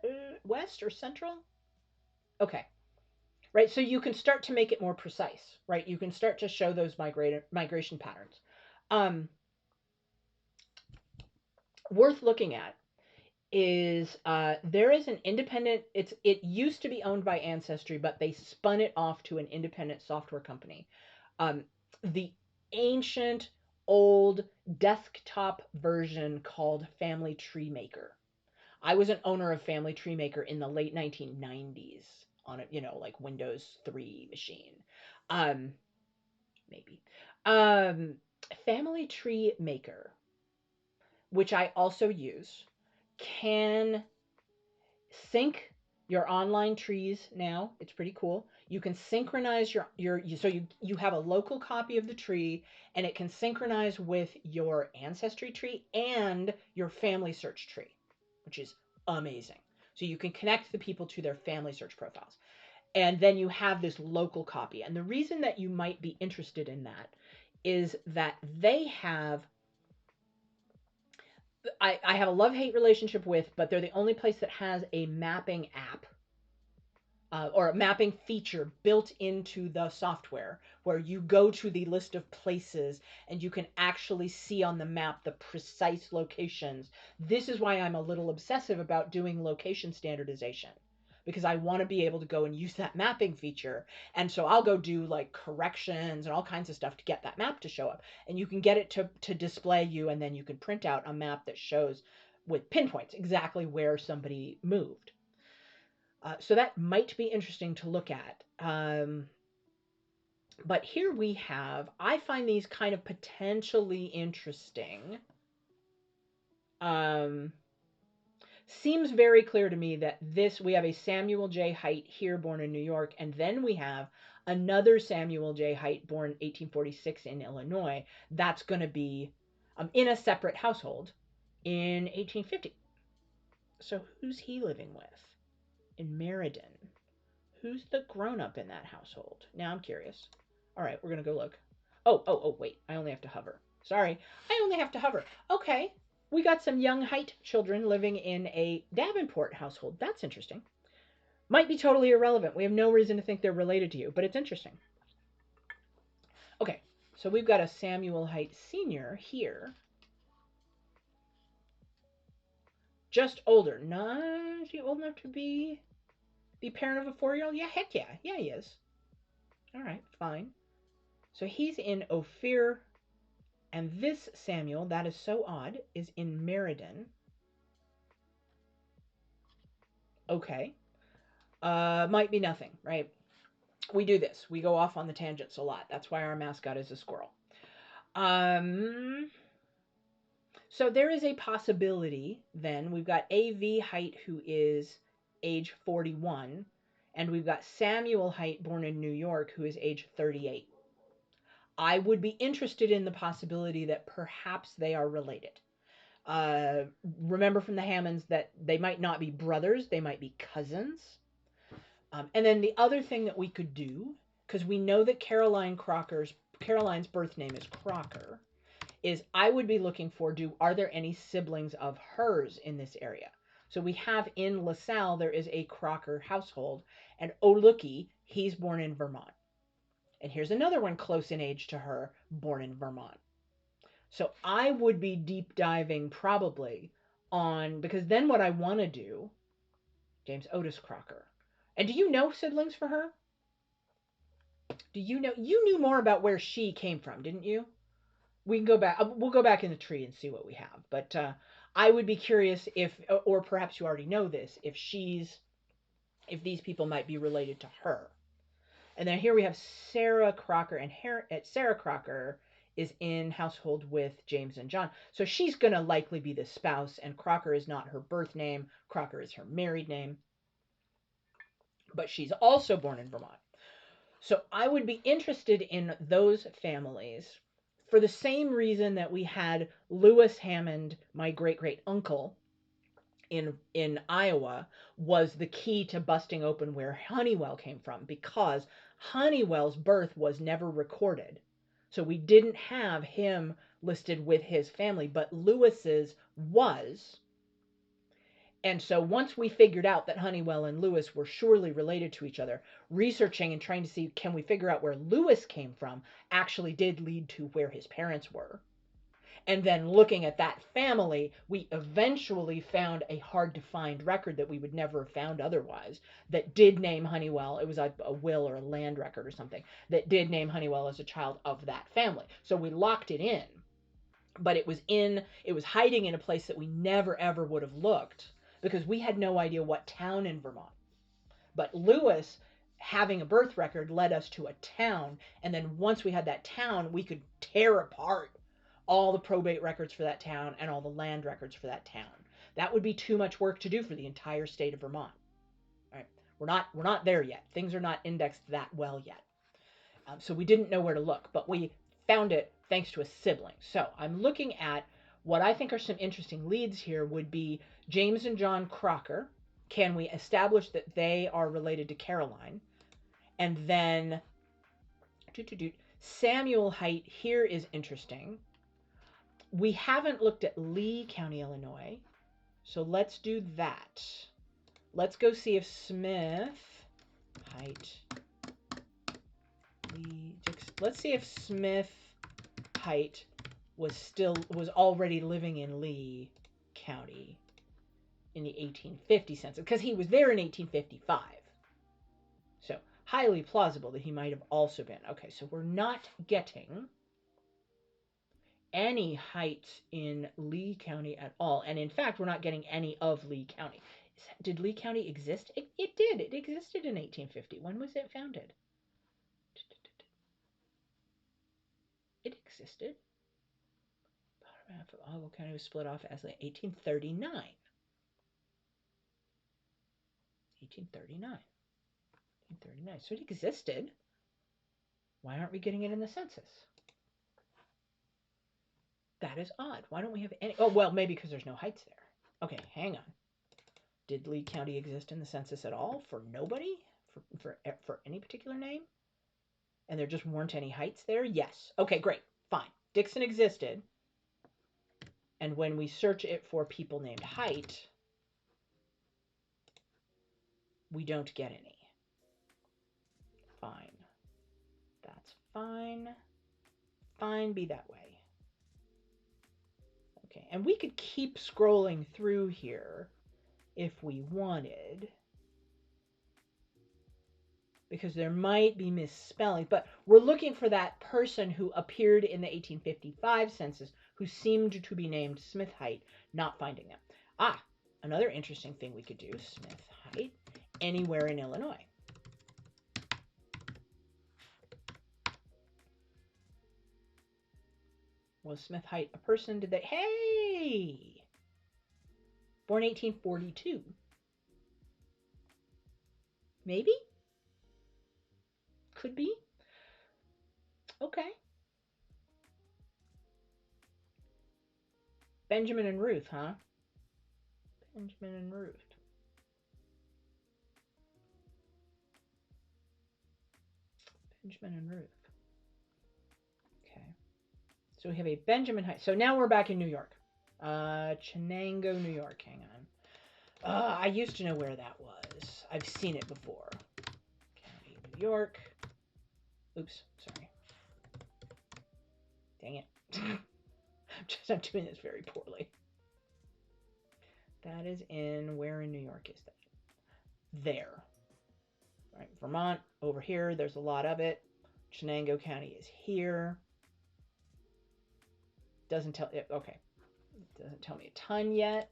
West or central? Okay. Right. So you can start to make it more precise, right? You can start to show those migration patterns. Um, Worth looking at is there is an independent. It used to be owned by Ancestry, but they spun it off to an independent software company. Um, the ancient old desktop version called Family Tree Maker. I was an owner of Family Tree Maker in the late 1990s on a, like Windows 3 machine. Um, maybe. Um, Family Tree Maker, which I also use, can sync your online trees now. It's pretty cool. You can synchronize so you have a local copy of the tree, and it can synchronize with your ancestry tree and your family search tree, which is amazing. So you can connect the people to their family search profiles. And then you have this local copy. And the reason that you might be interested in that is that they have I have a love-hate relationship with, but they're the only place that has a mapping app or a mapping feature built into the software where you go to the list of places and you can actually see on the map the precise locations. This is why I'm a little obsessive about doing location standardization, because I want to be able to go and use that mapping feature. And so I'll go do like corrections and all kinds of stuff to get that map to show up. And you can get it to display you, and then you can print out a map that shows with pinpoints exactly where somebody moved. So that might be interesting to look at. But here we have, I find these kind of potentially interesting. Seems very clear to me that we have a Samuel J. Haight here, born in New York, and then we have another Samuel J. Haight, born 1846 in Illinois. That's going to be in a separate household in 1850. So who's he living with? In Meriden. Who's the grown-up in that household? Now I'm curious. All right, we're going to go look. Oh, wait. I only have to hover. Sorry. I only have to hover. Okay. We got some young Haight children living in a Davenport household. That's interesting. Might be totally irrelevant. We have no reason to think they're related to you, but it's interesting. Okay, so we've got a Samuel Haight Sr. here. Just older. Not is he old enough to be parent of a 4-year-old? Yeah, heck yeah. Yeah, he is. All right, fine. So he's in Ophir, and this Samuel, that is so odd, is in Meriden. Okay. Might be nothing, right? We do this. We go off on the tangents a lot. That's why our mascot is a squirrel. So there is a possibility then. We've got A.V. Haight, who is age 41, and we've got Samuel Haight, born in New York, who is age 38. I would be interested in the possibility that perhaps they are related. Remember from the Hammonds that they might not be brothers, they might be cousins. And then the other thing that we could do, because we know that Caroline's birth name is Crocker, is I would be looking for, are there any siblings of hers in this area? So we have in LaSalle, there is a Crocker household, and oh looky, he's born in Vermont. And here's another one close in age to her, born in Vermont. So I would be deep diving probably on, because then what I want to do, James Otis Crocker. And do you know siblings for her? Do you know, you knew more about where she came from, didn't you? We can go back, we'll go back in the tree and see what we have. But I would be curious if, or perhaps you already know this, if these people might be related to her. And then here we have Sarah Crocker, and Sarah Crocker is in household with James and John. So she's going to likely be the spouse, and Crocker is not her birth name. Crocker is her married name. But she's also born in Vermont. So I would be interested in those families for the same reason that we had Lewis Hammond, my great-great-uncle, in Iowa, was the key to busting open where Honeywell came from, because Honeywell's birth was never recorded. So we didn't have him listed with his family, but Lewis's was. And so once we figured out that Honeywell and Lewis were surely related to each other, researching and trying to see, can we figure out where Lewis came from, actually did lead to where his parents were. And then looking at that family, we eventually found a hard to find record that we would never have found otherwise that did name Honeywell. It was a will or a land record or something that did name Honeywell as a child of that family. So we locked it in, but it was hiding in a place that we never ever would have looked because we had no idea what town in Vermont. But Lewis having a birth record led us to a town, and then once we had that town, we could tear apart all the probate records for that town and all the land records for that town. That would be too much work to do for the entire state of Vermont. All right, we're not there yet. Things are not indexed that well yet, so we didn't know where to look, but we found it thanks to a sibling. So I'm looking at what I think are some interesting leads here would be James and John Crocker. Can we establish that they are related to Caroline? And then Samuel Haight here is interesting. We haven't looked at Lee County, Illinois, so let's do that. Let's go see if Smith Haight Lee. Let's see if Smith Haight was already living in Lee County in the 1850 census, because he was there in 1855. So highly plausible that he might have also been. Okay, so we're not getting any Heights in Lee County at all. And in fact, we're not getting any of Lee County. Did Lee County exist? It did. It existed in 1850. When was it founded? It existed. Bottom half of Ogle County was split off as 1839. 1839. 1839. So it existed. Why aren't we getting it in the census? That is odd. Why don't we have any? Oh, well, maybe because there's no Heights there. Okay, hang on. Did Lee County exist in the census at all for nobody? For any particular name? And there just weren't any Heights there? Yes. Okay, great. Fine. Dixon existed. And when we search it for people named Height, we don't get any. Fine. That's fine. Fine, be that way. Okay, and we could keep scrolling through here if we wanted, because there might be misspelling, but we're looking for that person who appeared in the 1855 census who seemed to be named Smith Haight, not finding them. Ah, another interesting thing we could do, Smith Haight, anywhere in Illinois. Was Smith Haight a person? Did they? Hey! Born 1842. Maybe? Could be. Okay. Benjamin and Ruth, huh? Benjamin and Ruth. Benjamin and Ruth. Okay. So we have a Benjamin Haight. So now we're back in New York. Chenango, New York. Hang on. I used to know where that was. I've seen it before. County, New York. Oops, sorry. Dang it. I'm doing this very poorly. That is in, where in New York is that? There. Right, Vermont, over here, there's a lot of it. Chenango County is here. Doesn't tell, okay. Doesn't tell me a ton yet.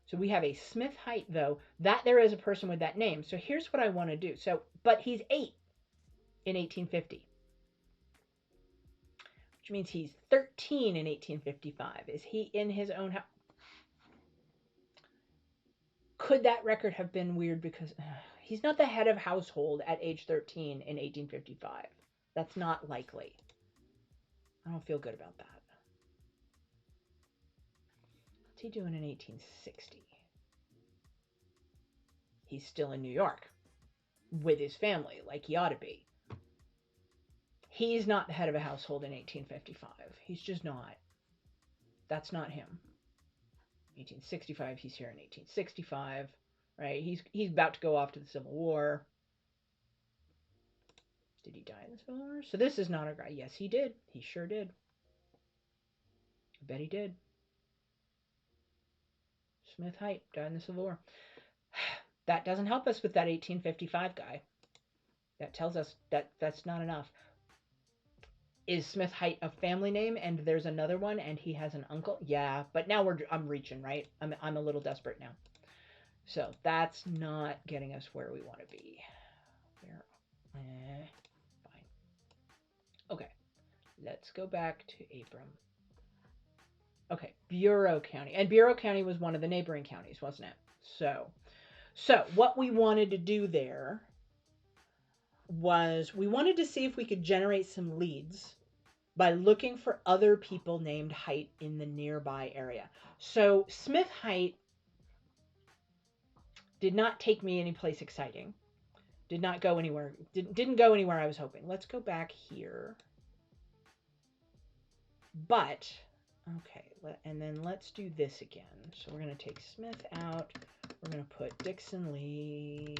So we have a Smith Haight, though. That there is a person with that name. So here's what I want to do. So, but he's 8 in 1850. Which means he's 13 in 1855. Is he in his own house? Could that record have been weird because he's not the head of household at age 13 in 1855. That's not likely. I don't feel good about that. What's he doing in 1860? He's still in New York with his family, like he ought to be. He's not the head of a household in 1855. He's just not. That's not him. 1865, he's here in 1865, right? He's about to go off to the Civil War. Did he die in the Civil War? So this is not a guy. Yes, he did. He sure did. I bet he did. Smith Height died in the Civil War. That doesn't help us with that 1855 guy. That tells us that that's not enough. Is Smith Height a family name and there's another one and he has an uncle? Yeah, but now I'm reaching, right? I'm a little desperate now. So that's not getting us where we want to be. Fine. Okay, let's go back to Abram. Okay, Bureau County. And Bureau County was one of the neighboring counties, wasn't it? So what we wanted to do there was we wanted to see if we could generate some leads by looking for other people named Height in the nearby area. So Smith Height did not take me anyplace exciting. Did not go anywhere. Didn't go anywhere I was hoping. Let's go back here. But, okay, and then let's do this again. So we're going to take Smith out. We're going to put Dixon Lee.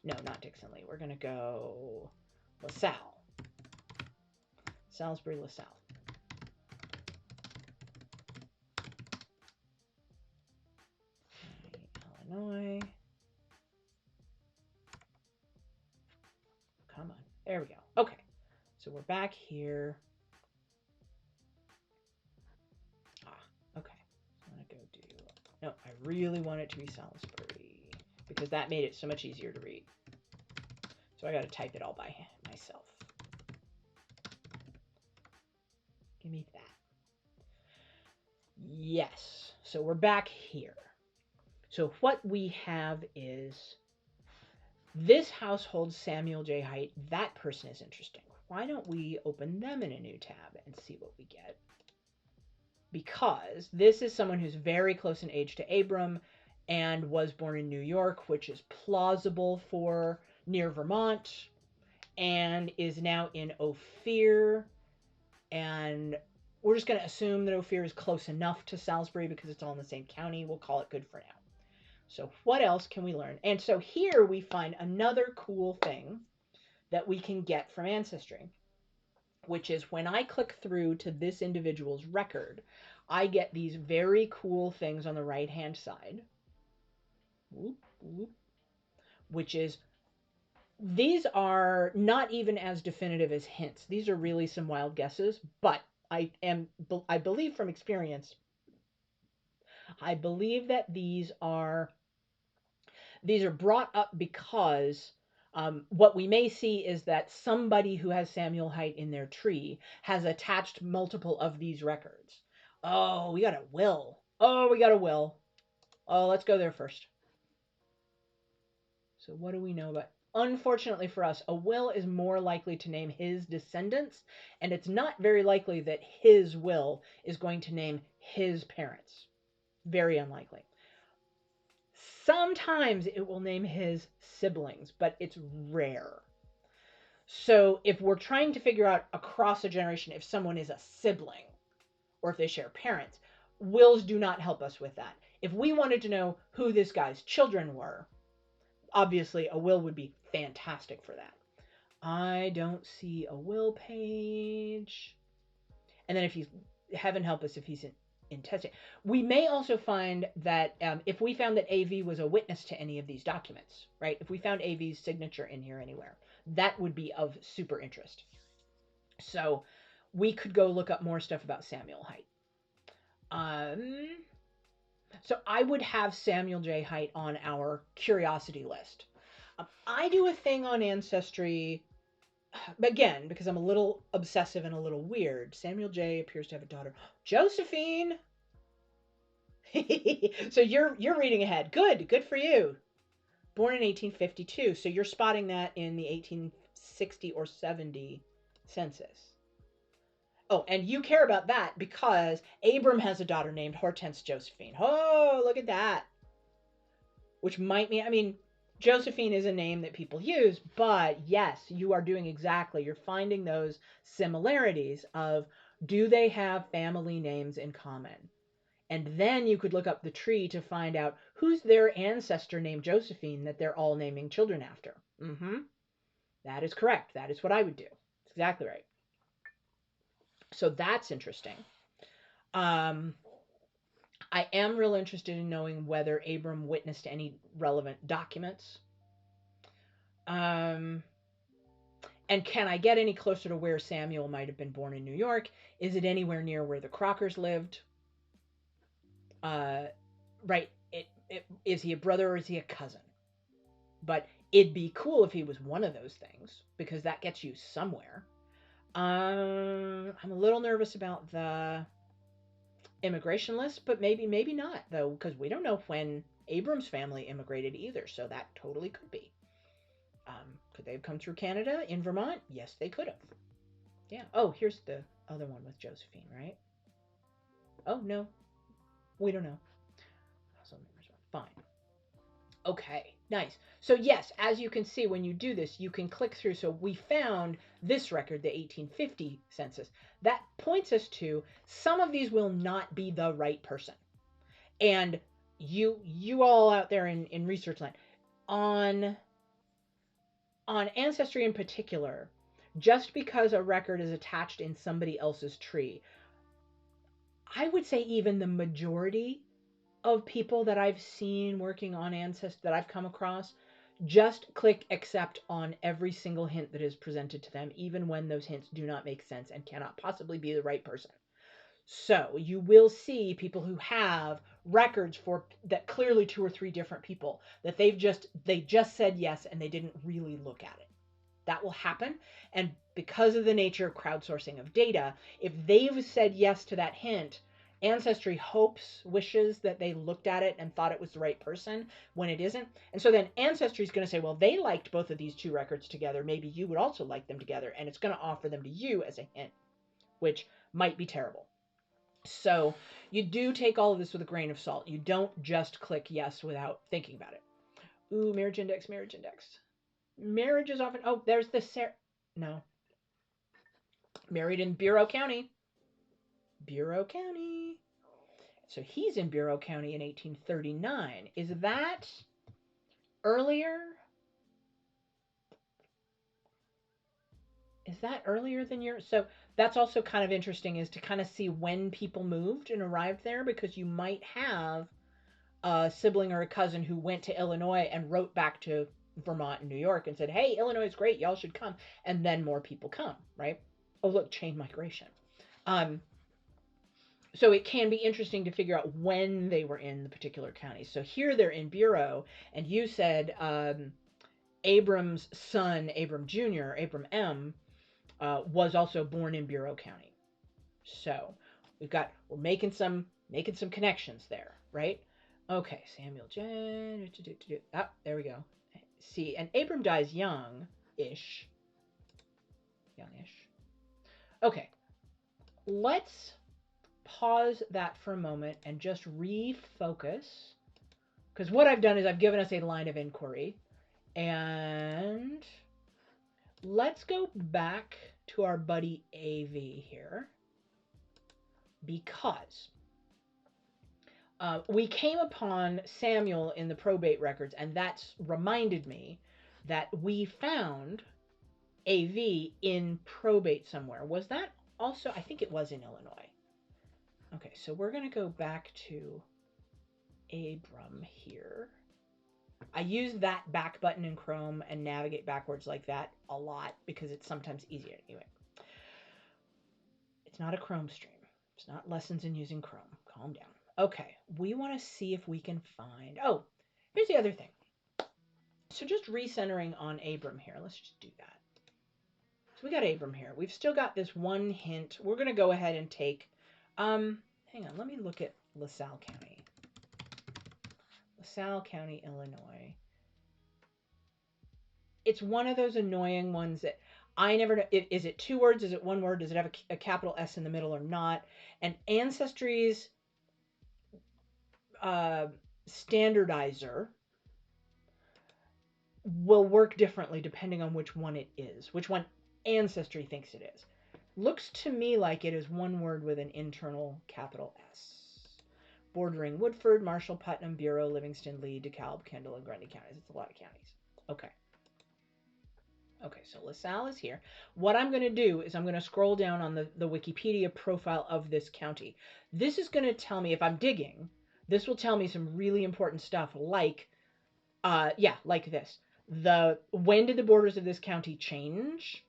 No, not Dixon Lee. We're going to go LaSalle. Salisbury, LaSalle. Illinois. Come on. There we go. Okay. So we're back here. Okay. I'm going to go do... No, I really want it to be Salisbury because that made it so much easier to read. So I got to type it all by myself. Give me that. Yes. So we're back here. So what we have is this household, Samuel J. Height. That person is interesting. Why don't we open them in a new tab and see what we get? Because this is someone who's very close in age to Abram and was born in New York, which is plausible for near Vermont, and is now in Ophir. And we're just going to assume that Ophir is close enough to Salisbury because it's all in the same county. We'll call it good for now. So what else can we learn? And so here we find another cool thing that we can get from Ancestry, which is when I click through to this individual's record, I get these very cool things on the right-hand side, which is, these are not even as definitive as hints. These are really some wild guesses, but I believe from experience, I believe that these are brought up because what we may see is that somebody who has Samuel Height in their tree has attached multiple of these records. Oh, we got a will. Oh, we got a will. Oh, let's go there first. So what do we know about? Unfortunately for us, a will is more likely to name his descendants, and it's not very likely that his will is going to name his parents. Very unlikely. Sometimes it will name his siblings, but it's rare. So if we're trying to figure out across a generation if someone is a sibling or if they share parents, wills do not help us with that. If we wanted to know who this guy's children were, obviously a will would be fantastic for that. I don't see a will page. And then if he's, heaven help us if he's in testing. We may also find that if we found that AV was a witness to any of these documents, right? If we found AV's signature in here anywhere, that would be of super interest. So we could go look up more stuff about Samuel Height. So I would have Samuel J. Height on our curiosity list. I do a thing on Ancestry, again, because I'm a little obsessive and a little weird. Samuel J. appears to have a daughter. Josephine! So you're reading ahead. Good for you. Born in 1852. So you're spotting that in the 1860 or 70 census. Oh, and you care about that because Abram has a daughter named Hortense Josephine. Oh, look at that. Which might mean, I mean, Josephine is a name that people use, but yes, you are doing exactly. You're finding those similarities of, do they have family names in common? And then you could look up the tree to find out who's their ancestor named Josephine that they're all naming children after. That is correct. That is what I would do. That's exactly right. So that's interesting. Um, I am real interested in knowing whether Abram witnessed any relevant documents. Um, and can I get any closer to where Samuel might have been born in New York? Is it anywhere near where the Crockers lived? Right. Is he a brother or is he a cousin? But it'd be cool if he was one of those things because that gets you somewhere. I'm a little nervous about the immigration list, but maybe not though, because we don't know when Abram's family immigrated either, so that totally could be. Could they have come through Canada in Vermont? Yes, they could have. Yeah. Oh, here's the other one with Josephine, right? Oh no, we don't know. Fine. Okay, nice. So yes, as you can see, when you do this, you can click through. So we found this record, the 1850 census. That points us to some of these will not be the right person. And you all out there in research land, on Ancestry in particular, just because a record is attached in somebody else's tree, I would say even the majority of people that I've seen working on Ancestry that I've come across just click accept on every single hint that is presented to them, even when those hints do not make sense and cannot possibly be the right person. So you will see people who have records for that clearly 2 or 3 different people that they just said yes and they didn't really look at it. That will happen. And because of the nature of crowdsourcing of data, if they've said yes to that hint, Ancestry hopes, wishes that they looked at it and thought it was the right person when it isn't. And so then Ancestry is going to say, well, they liked both of these 2 records together. Maybe you would also like them together. And it's going to offer them to you as a hint, which might be terrible. So you do take all of this with a grain of salt. You don't just click yes without thinking about it. Ooh, marriage index, marriage index. Marriage is often, oh, there's the, no. Married in Bureau County. Bureau County. So he's in Bureau County in 1839. Is that earlier? Is that earlier than yours? So that's also kind of interesting, is to kind of see when people moved and arrived there, because you might have a sibling or a cousin who went to Illinois and wrote back to Vermont and New York and said, hey, Illinois is great, y'all should come. And then more people come, right? Oh, look, chain migration. So it can be interesting to figure out when they were in the particular county. So here they're in Bureau, and you said Abram's son, Abram Jr., Abram M., was also born in Bureau County. So we're making some connections there, right? Okay, Samuel Jen. Ah, there we go. See, and Abram dies young-ish. Youngish. Okay, let's pause that for a moment and just refocus. Because what I've done is I've given us a line of inquiry. And let's go back to our buddy AV here. Because we came upon Samuel in the probate records, and that's reminded me that we found AV in probate somewhere. Was that also? I think it was in Illinois. Okay, so we're going to go back to Abram here. I use that back button in Chrome and navigate backwards like that a lot because it's sometimes easier. Anyway, it's not a Chrome stream. It's not lessons in using Chrome. Calm down. Okay, we want to see if we can find... Oh, here's the other thing. So just recentering on Abram here. Let's just do that. So we got Abram here. We've still got this one hint. We're going to go ahead and take... hang on, let me look at LaSalle County. LaSalle County, Illinois. It's one of those annoying ones that I never know. Is it 2 words? Is it 1 word? Does it have a capital S in the middle or not? And Ancestry's standardizer will work differently depending on which one it is, which one Ancestry thinks it is. Looks to me like it is 1 word with an internal capital S. Bordering Woodford, Marshall, Putnam, Bureau, Livingston, Lee, DeKalb, Kendall, and Grundy counties. It's a lot of counties. Okay. Okay, so LaSalle is here. What I'm going to do is I'm going to scroll down on the Wikipedia profile of this county. This is going to tell me, if I'm digging, this will tell me some really important stuff like, yeah, like this. When did the borders of this county change?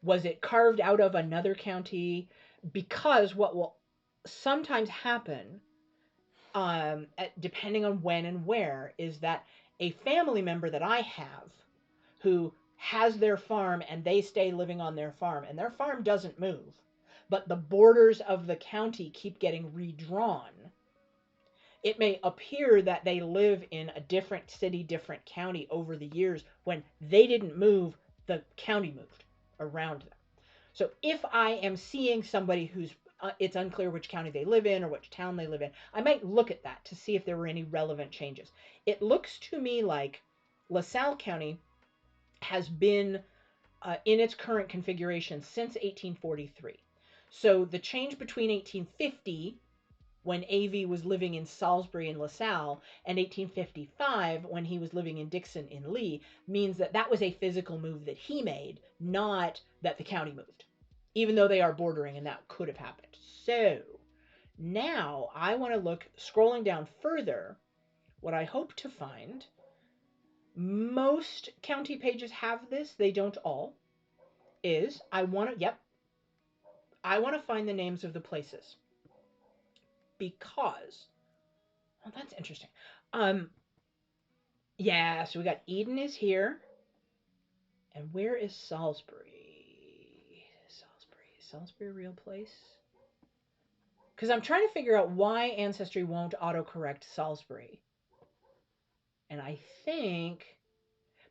Was it carved out of another county? Because what will sometimes happen, depending on when and where, is that a family member that I have who has their farm and they stay living on their farm and their farm doesn't move, but the borders of the county keep getting redrawn. It may appear that they live in a different city, different county over the years when they didn't move, the county moved around them. So if I am seeing somebody who's it's unclear which county they live in or which town they live in, I might look at that to see if there were any relevant changes. It looks to me like LaSalle County has been in its current configuration since 1843. So the change between 1850, when A.V. was living in Salisbury and LaSalle, and 1855, when he was living in Dixon in Lee, means that that was a physical move that he made, not that the county moved, even though they are bordering and that could have happened. So now I want to look, scrolling down further, what I hope to find. Most county pages have this, they don't all. I want to find the names of the places because, oh, that's interesting. Yeah, so we got Eden is here, and where is Salisbury? Is Salisbury a real place? Because I'm trying to figure out why Ancestry won't autocorrect Salisbury, and I think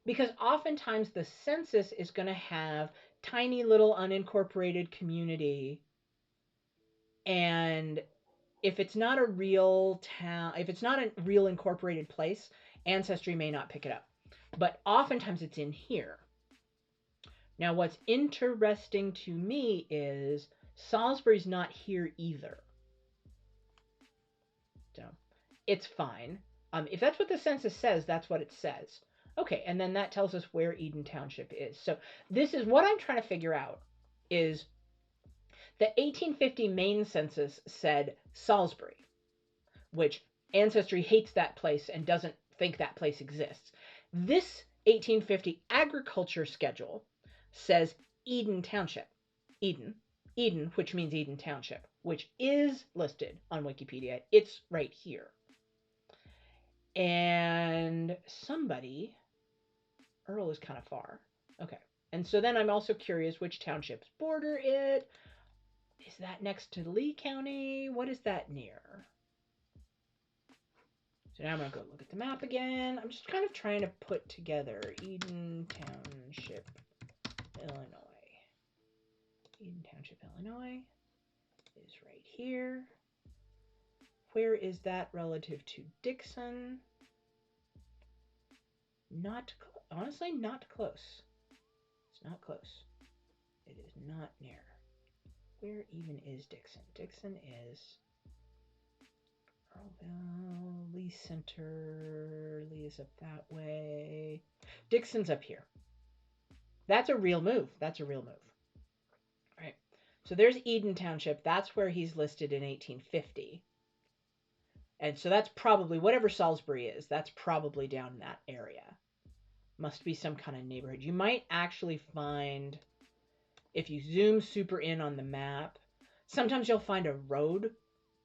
because oftentimes the census is going to have tiny little unincorporated community, and if it's not a real town, if it's not a real incorporated place, Ancestry may not pick it up. But oftentimes it's in here. Now, what's interesting to me is Salisbury's not here either. So it's fine. If that's what the census says, that's what it says. Okay, and then that tells us where Eden Township is. So this is what I'm trying to figure out is the 1850 Maine census said Salisbury, which Ancestry hates that place and doesn't think that place exists. This 1850 agriculture schedule says Eden Township. Eden, which means Eden Township, which is listed on Wikipedia. It's right here. And Earl is kind of far. Okay. And so then I'm also curious which townships border it. Is that next to Lee County? What is that near? So now I'm going to go look at the map again. I'm just kind of trying to put together Eden Township, Illinois. Eden Township, Illinois is right here. Where is that relative to Dixon? Honestly, not close. It's not close. It is not near. Where even is Dixon? Dixon is Earlville, Lee Center. Lee is up that way. Dixon's up here. That's a real move. That's a real move. All right. So there's Eden Township. That's where he's listed in 1850. And so that's probably, whatever Salisbury is, that's probably down in that area. Must be some kind of neighborhood. You might actually find, if you zoom super in on the map, sometimes you'll find a road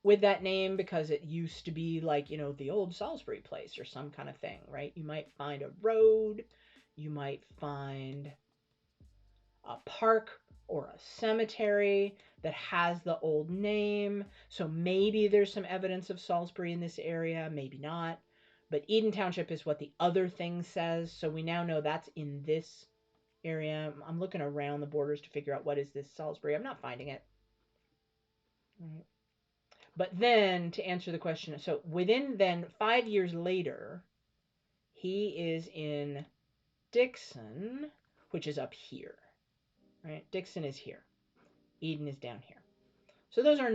with that name because it used to be like, the old Salisbury place or some kind of thing, right? You might find a road. You might find a park or a cemetery that has the old name. So maybe there's some evidence of Salisbury in this area, maybe not. But Eden Township is what the other thing says. So we now know that's in this area. I'm looking around the borders to figure out what is this Salisbury. I'm not finding it. Right. But then to answer the question, so within then 5 years later, he is in Dixon, which is up here. Right? Dixon is here. Eden is down here. So those are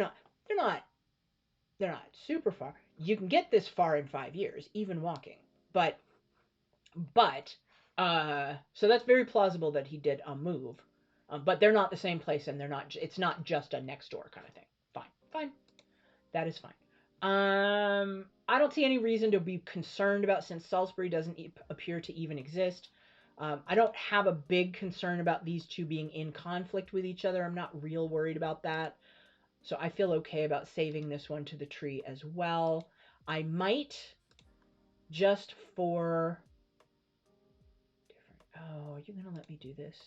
they're not super far. You can get this far in 5 years, even walking. But So that's very plausible that he did a move, but they're not the same place, and they're not. It's not just a next door kind of thing. Fine, fine, that is fine. I don't see any reason to be concerned about since Salisbury doesn't appear to even exist. I don't have a big concern about these two being in conflict with each other. I'm not real worried about that. So I feel okay about saving this one to the tree as well. I might just for different. Oh, are you gonna let me do this?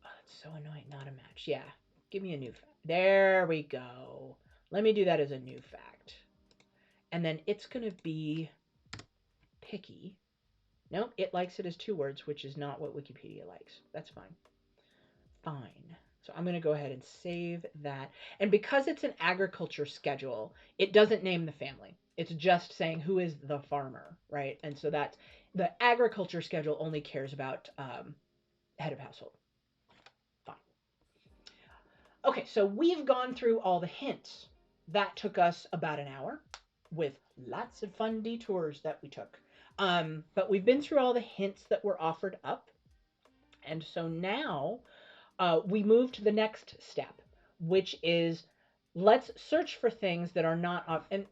Oh, that's so annoying. Not a match. Yeah, give me a new fact. There we go. Let me do that as a new fact. And then it's gonna be picky. Nope, it likes it as 2 words, which is not what Wikipedia likes. That's fine. Fine. So I'm going to go ahead and save that. And because it's an agriculture schedule, it doesn't name the family. It's just saying who is the farmer, right? And so that's the agriculture schedule only cares about head of household. Fine. Okay, so we've gone through all the hints. That took us about an hour with lots of fun detours that we took. But we've been through all the hints that were offered up. And so now we move to the next step, which is let's search for things that are not and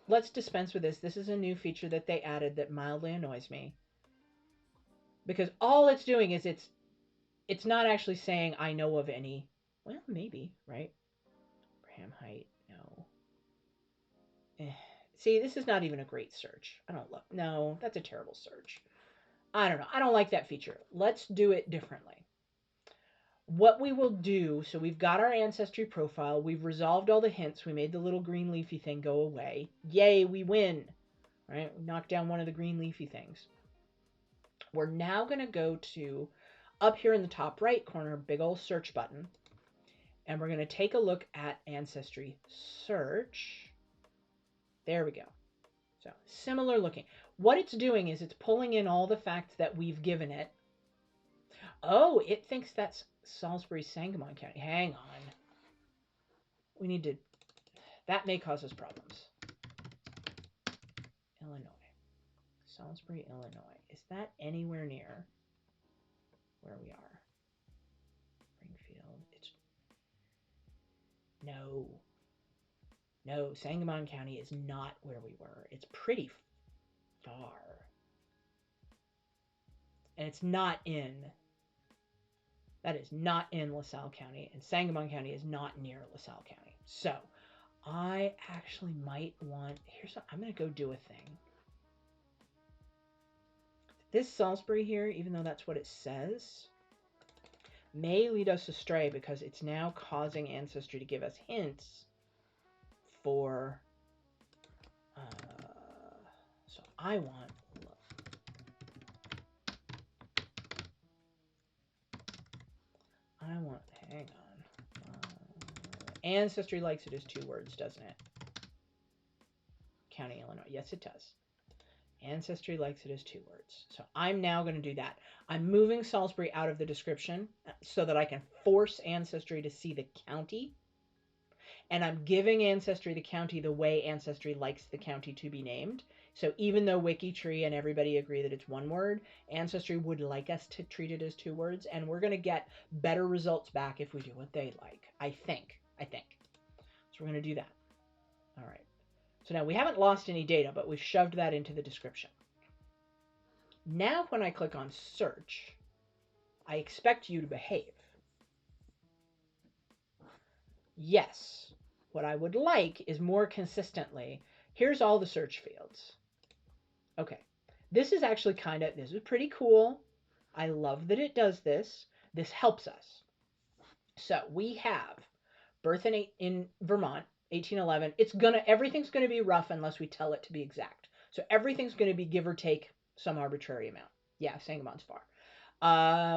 let's dispense with this. This is a new feature that they added that mildly annoys me, because all it's doing is it's not actually saying I know of any. Well, maybe, right? Abraham Height, no. See, this is not even a great search. I don't love. No, that's a terrible search. I don't know. I don't like that feature. Let's do it differently. What we will do, so we've got our ancestry profile, we've resolved all the hints, we made the little green leafy thing go away. Yay, we win. Right? We knocked down one of the green leafy things. We're now going to go to up here in the top right corner, big old search button, and we're going to take a look at ancestry search. There we go. So similar looking. What it's doing is it's pulling in all the facts that we've given it. Oh, it thinks that's Salisbury, Sangamon County. Hang on. We need to... That may cause us problems. Illinois. Salisbury, Illinois. Is that anywhere near where we are? Springfield. It's... No. No, Sangamon County is not where we were. It's pretty far. And it's not in... That is not in LaSalle County, and Sangamon County is not near LaSalle County. So, I actually might want... Here's what... I'm going to go do a thing. This Salisbury here, even though that's what it says, may lead us astray because it's now causing Ancestry to give us hints for... so, I want... hang on. Ancestry likes it as 2 words, doesn't it? County, Illinois. Yes, it does. Ancestry likes it as 2 words. So I'm now going to do that. I'm moving Salisbury out of the description so that I can force Ancestry to see the county. And I'm giving Ancestry the county the way Ancestry likes the county to be named. So even though WikiTree and everybody agree that it's 1 word, Ancestry would like us to treat it as 2 words, and we're going to get better results back if we do what they like. I think. So we're going to do that. All right. So now we haven't lost any data, but we've shoved that into the description. Now when I click on search, I expect you to behave. Yes. What I would like is more consistently, here's all the search fields. Okay, this is actually this is pretty cool. I love that it does this. This helps us. So we have birth in Vermont, 1811. Everything's gonna be rough unless we tell it to be exact. So everything's gonna be give or take some arbitrary amount. Yeah, Sangamon's far.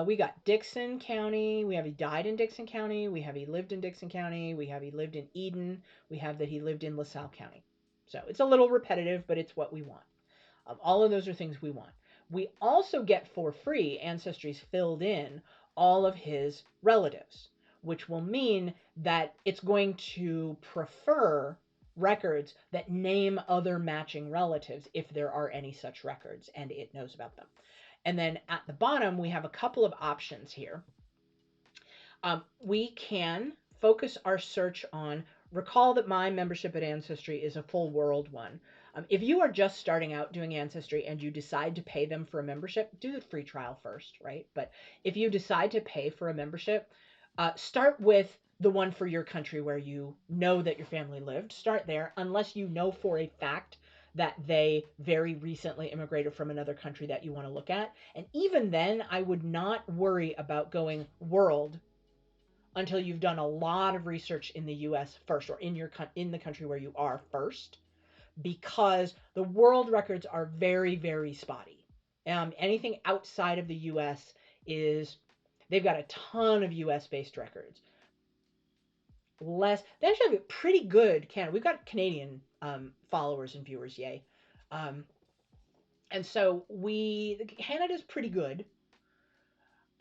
We got Dixon County. We have he died in Dixon County. We have he lived in Dixon County. We have he lived in Eden. We have that he lived in LaSalle County. So it's a little repetitive, but it's what we want. All of those are things we want. We also get for free Ancestry's filled in all of his relatives, which will mean that it's going to prefer records that name other matching relatives if there are any such records, and it knows about them. And then at the bottom, we have a couple of options here. We can focus our search on, recall that my membership at Ancestry is a full world one. If you are just starting out doing Ancestry and you decide to pay them for a membership, do the free trial first, right? But if you decide to pay for a membership, start with the one for your country where you know that your family lived. Start there, unless you know for a fact that they very recently immigrated from another country that you want to look at. And even then, I would not worry about going world until you've done a lot of research in the US first, or in the country where you are first, because the world records are very, very spotty. Anything outside of the US is, they've got a ton of US based records. They actually have a pretty good Canada. We've got Canadian followers and viewers, yay. And so Canada's pretty good.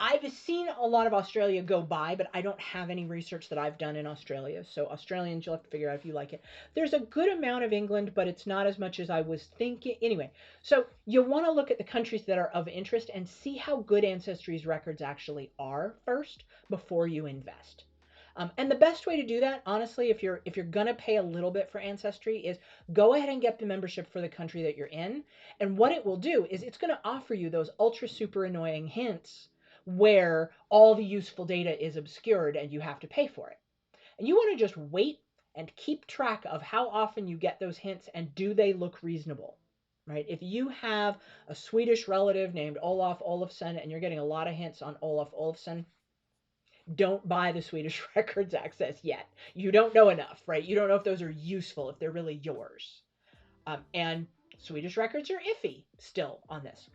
I've seen a lot of Australia go by, but I don't have any research that I've done in Australia. So Australians, you'll have to figure out if you like it. There's a good amount of England, but it's not as much as I was thinking. Anyway, so you want to look at the countries that are of interest and see how good Ancestry's records actually are first before you invest. And the best way to do that, honestly, if you're gonna pay a little bit for Ancestry, is go ahead and get the membership for the country that you're in. And what it will do is it's gonna offer you those ultra super annoying hints where all the useful data is obscured and you have to pay for it. And you want to just wait and keep track of how often you get those hints and do they look reasonable, right? If you have a Swedish relative named Olaf Olofsson and you're getting a lot of hints on Olaf Olofsson, don't buy the Swedish records access yet. You don't know enough, right? You don't know if those are useful, if they're really yours. And Swedish records are iffy still on this.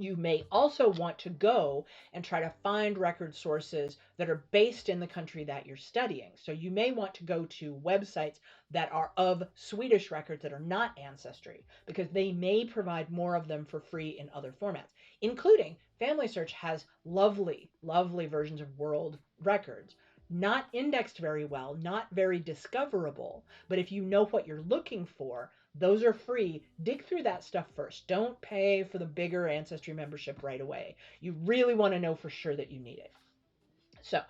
You may also want to go and try to find record sources that are based in the country that you're studying. So you may want to go to websites that are of Swedish records that are not Ancestry, because they may provide more of them for free in other formats, including Family Search has lovely, lovely versions of world records. Not indexed very well, not very discoverable, but if you know what you're looking for, those are free. Dig through that stuff first. Don't pay for the bigger Ancestry membership right away. You really want to know for sure that you need it. So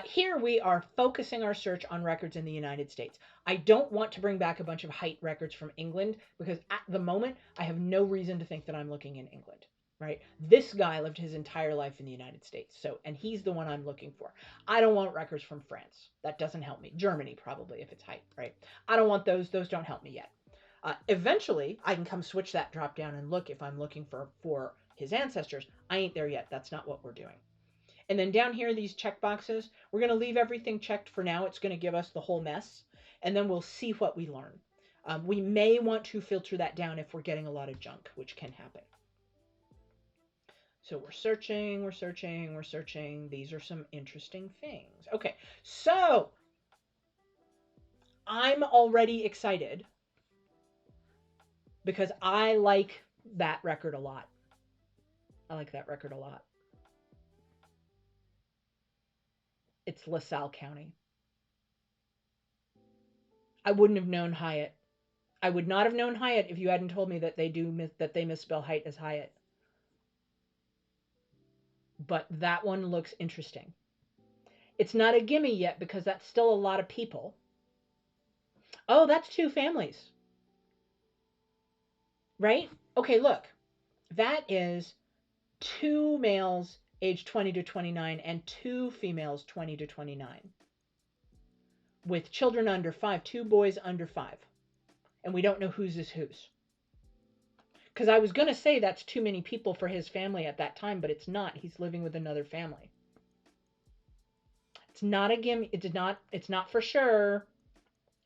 here we are focusing our search on records in the United States. I don't want to bring back a bunch of HAIGHT records from England, because at the moment I have no reason to think that I'm looking in England. Right? This guy lived his entire life in the United States. And he's the one I'm looking for. I don't want records from France. That doesn't help me. Germany, probably, if it's HAIGHT, right? I don't want those. Those don't help me yet. Eventually, I can come switch that drop down and look if I'm looking for his ancestors. I ain't there yet. That's not what we're doing. And then down here, these check boxes, we're going to leave everything checked for now. It's going to give us the whole mess. And then we'll see what we learn. We may want to filter that down if we're getting a lot of junk, which can happen. So we're searching, we're searching, we're searching. These are some interesting things. Okay, so I'm already excited because I like that record a lot. I like that record a lot. It's LaSalle County. I wouldn't have known Hyatt. I would not have known Hyatt if you hadn't told me that they misspell Haight as Hyatt. But that one looks interesting. It's not a gimme yet because that's still a lot of people. Oh, that's 2 families. Right? Okay, look. That is 2 males aged 20 to 29 and 2 females 20 to 29. With children under 5, 2 boys under 5. And we don't know whose is whose. Because I was going to say that's too many people for his family at that time, but it's not. He's living with another family. It's not a gimme. It's not for sure.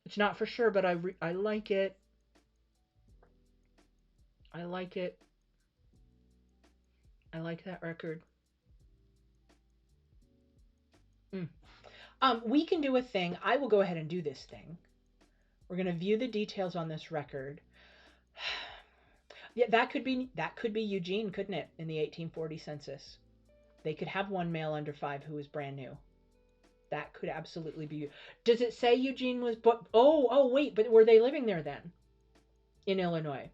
It's not for sure, but I like it. I like it. I like that record. We can do a thing. I will go ahead and do this thing. We're going to view the details on this record. Yeah, that could be Eugene, couldn't it? In the 1840 census. They could have 1 male under 5 who was brand new. That could absolutely be. Does it say Eugene was... Oh, wait, but were they living there then? In Illinois?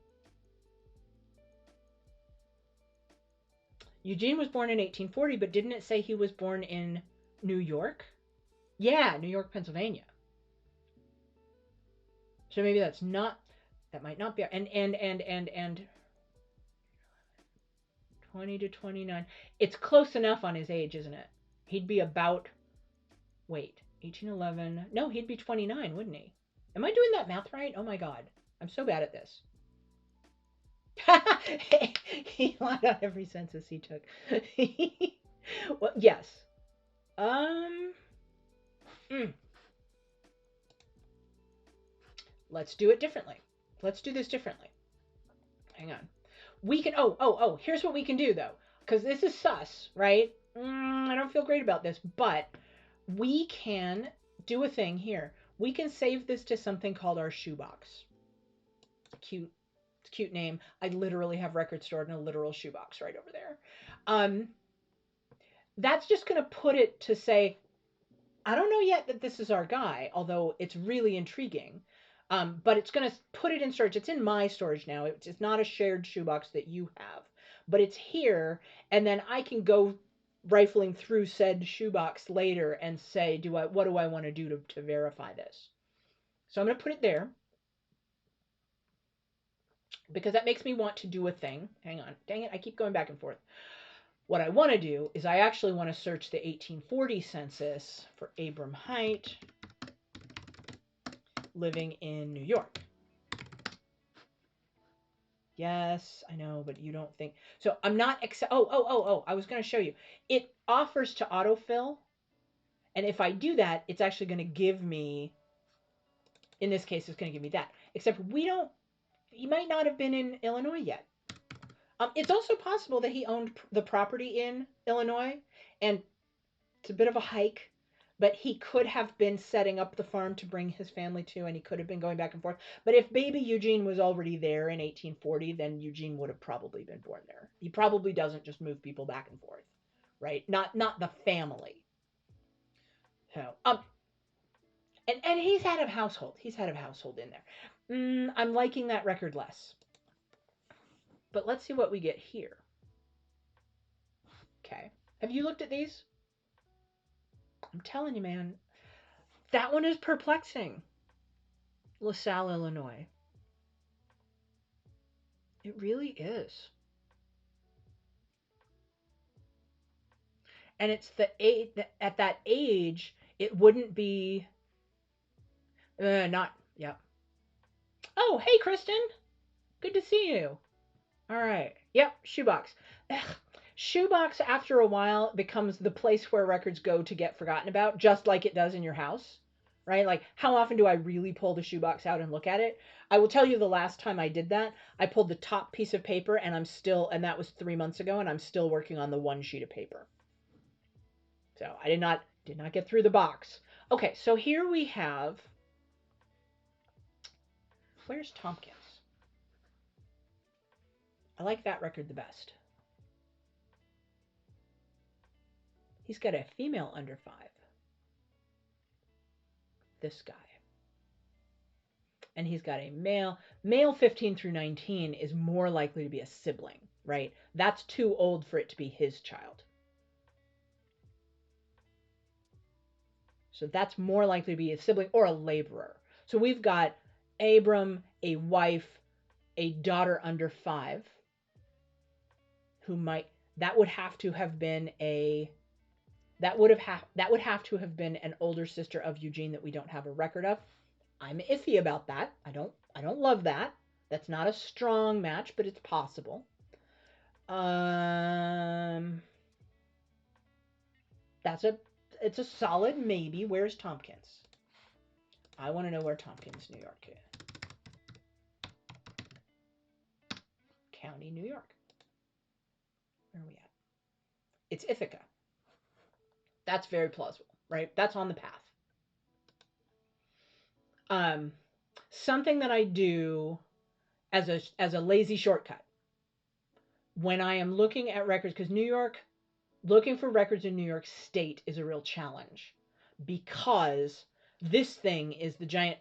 Eugene was born in 1840, but didn't it say he was born in New York? Yeah, New York, Pennsylvania. So maybe that's not, that might not be, and 20 to 29. It's close enough on his age, isn't it? He'd be about, wait, 1811. No, he'd be 29, wouldn't he? Am I doing that math right? Oh my God. I'm so bad at this. He lied on every census he took. Well, yes. Let's do it differently. Let's do this differently. Hang on. We can, here's what we can do though. Because this is sus, right? I don't feel great about this, but we can do a thing here. We can save this to something called our shoebox. Cute name. I literally have records stored in a literal shoebox right over there. That's just going to put it to say, I don't know yet that this is our guy, although it's really intriguing. But it's going to put it in storage. It's in my storage now. It's not a shared shoebox that you have, but it's here. And then I can go rifling through said shoebox later and say, what do I want to do to verify this? So I'm going to put it there because that makes me want to do a thing. Hang on. Dang it. I keep going back and forth. What I want to do is I actually want to search the 1840 census for Abram Height living in New York. Yes, I know, but you don't think. So I'm not, I was going to show you. It offers to autofill. And if I do that, it's actually going to give me, in this case, it's going to give me that. Except he might not have been in Illinois yet. It's also possible that he owned the property in Illinois, and it's a bit of a hike, but he could have been setting up the farm to bring his family to, and he could have been going back and forth. But if baby Eugene was already there in 1840, then Eugene would have probably been born there. He probably doesn't just move people back and forth, right? Not the family. So, and he's head of household. He's head of household in there. I'm liking that record less. But let's see what we get here. Okay. Have you looked at these? I'm telling you, man, that one is perplexing. LaSalle, Illinois. It really is. And it's at that age, it wouldn't be, yeah. Oh, hey, Kristen. Good to see you. All right. Yep, shoebox. Ugh. Shoebox, after a while, becomes the place where records go to get forgotten about, just like it does in your house, right? Like, how often do I really pull the shoebox out and look at it? I will tell you the last time I did that, I pulled the top piece of paper, and that was 3 months ago, and I'm still working on the one sheet of paper. So I did not get through the box. Okay, so here we have, where's Tompkins? I like that record the best. He's got a female under 5. This guy. And he's got a male. Male 15 through 19 is more likely to be a sibling, right? That's too old for it to be his child. So that's more likely to be a sibling or a laborer. So we've got Abram, a wife, a daughter under 5, who might, that would have to have been an older sister of Eugene that we don't have a record of. I'm iffy about that. I don't love that. That's not a strong match, but it's possible. It's a solid maybe. Where's Tompkins? I want to know where Tompkins, New York is. County, New York. Where are we at? It's Ithaca. That's very plausible, right? That's on the path. Something that I do as a lazy shortcut when I am looking at records, because looking for records in New York State is a real challenge, because this thing is the giant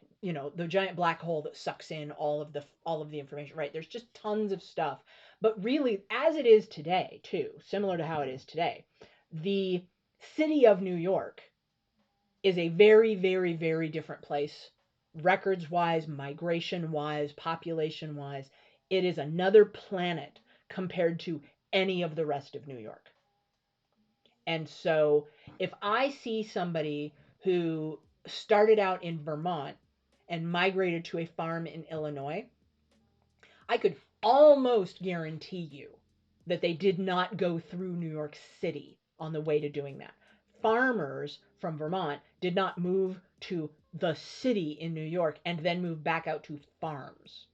black hole that sucks in all of the information, right? There's just tons of stuff. But really, as it is today, too, similar to how it is today, the city of New York is a very, very, very different place, records wise, migration wise, population wise. It is another planet compared to any of the rest of New York. And so if I see somebody who started out in Vermont and migrated to a farm in Illinois, I could almost guarantee you that they did not go through New York City on the way to doing that. Farmers from Vermont did not move to the city in New York and then move back out to farms.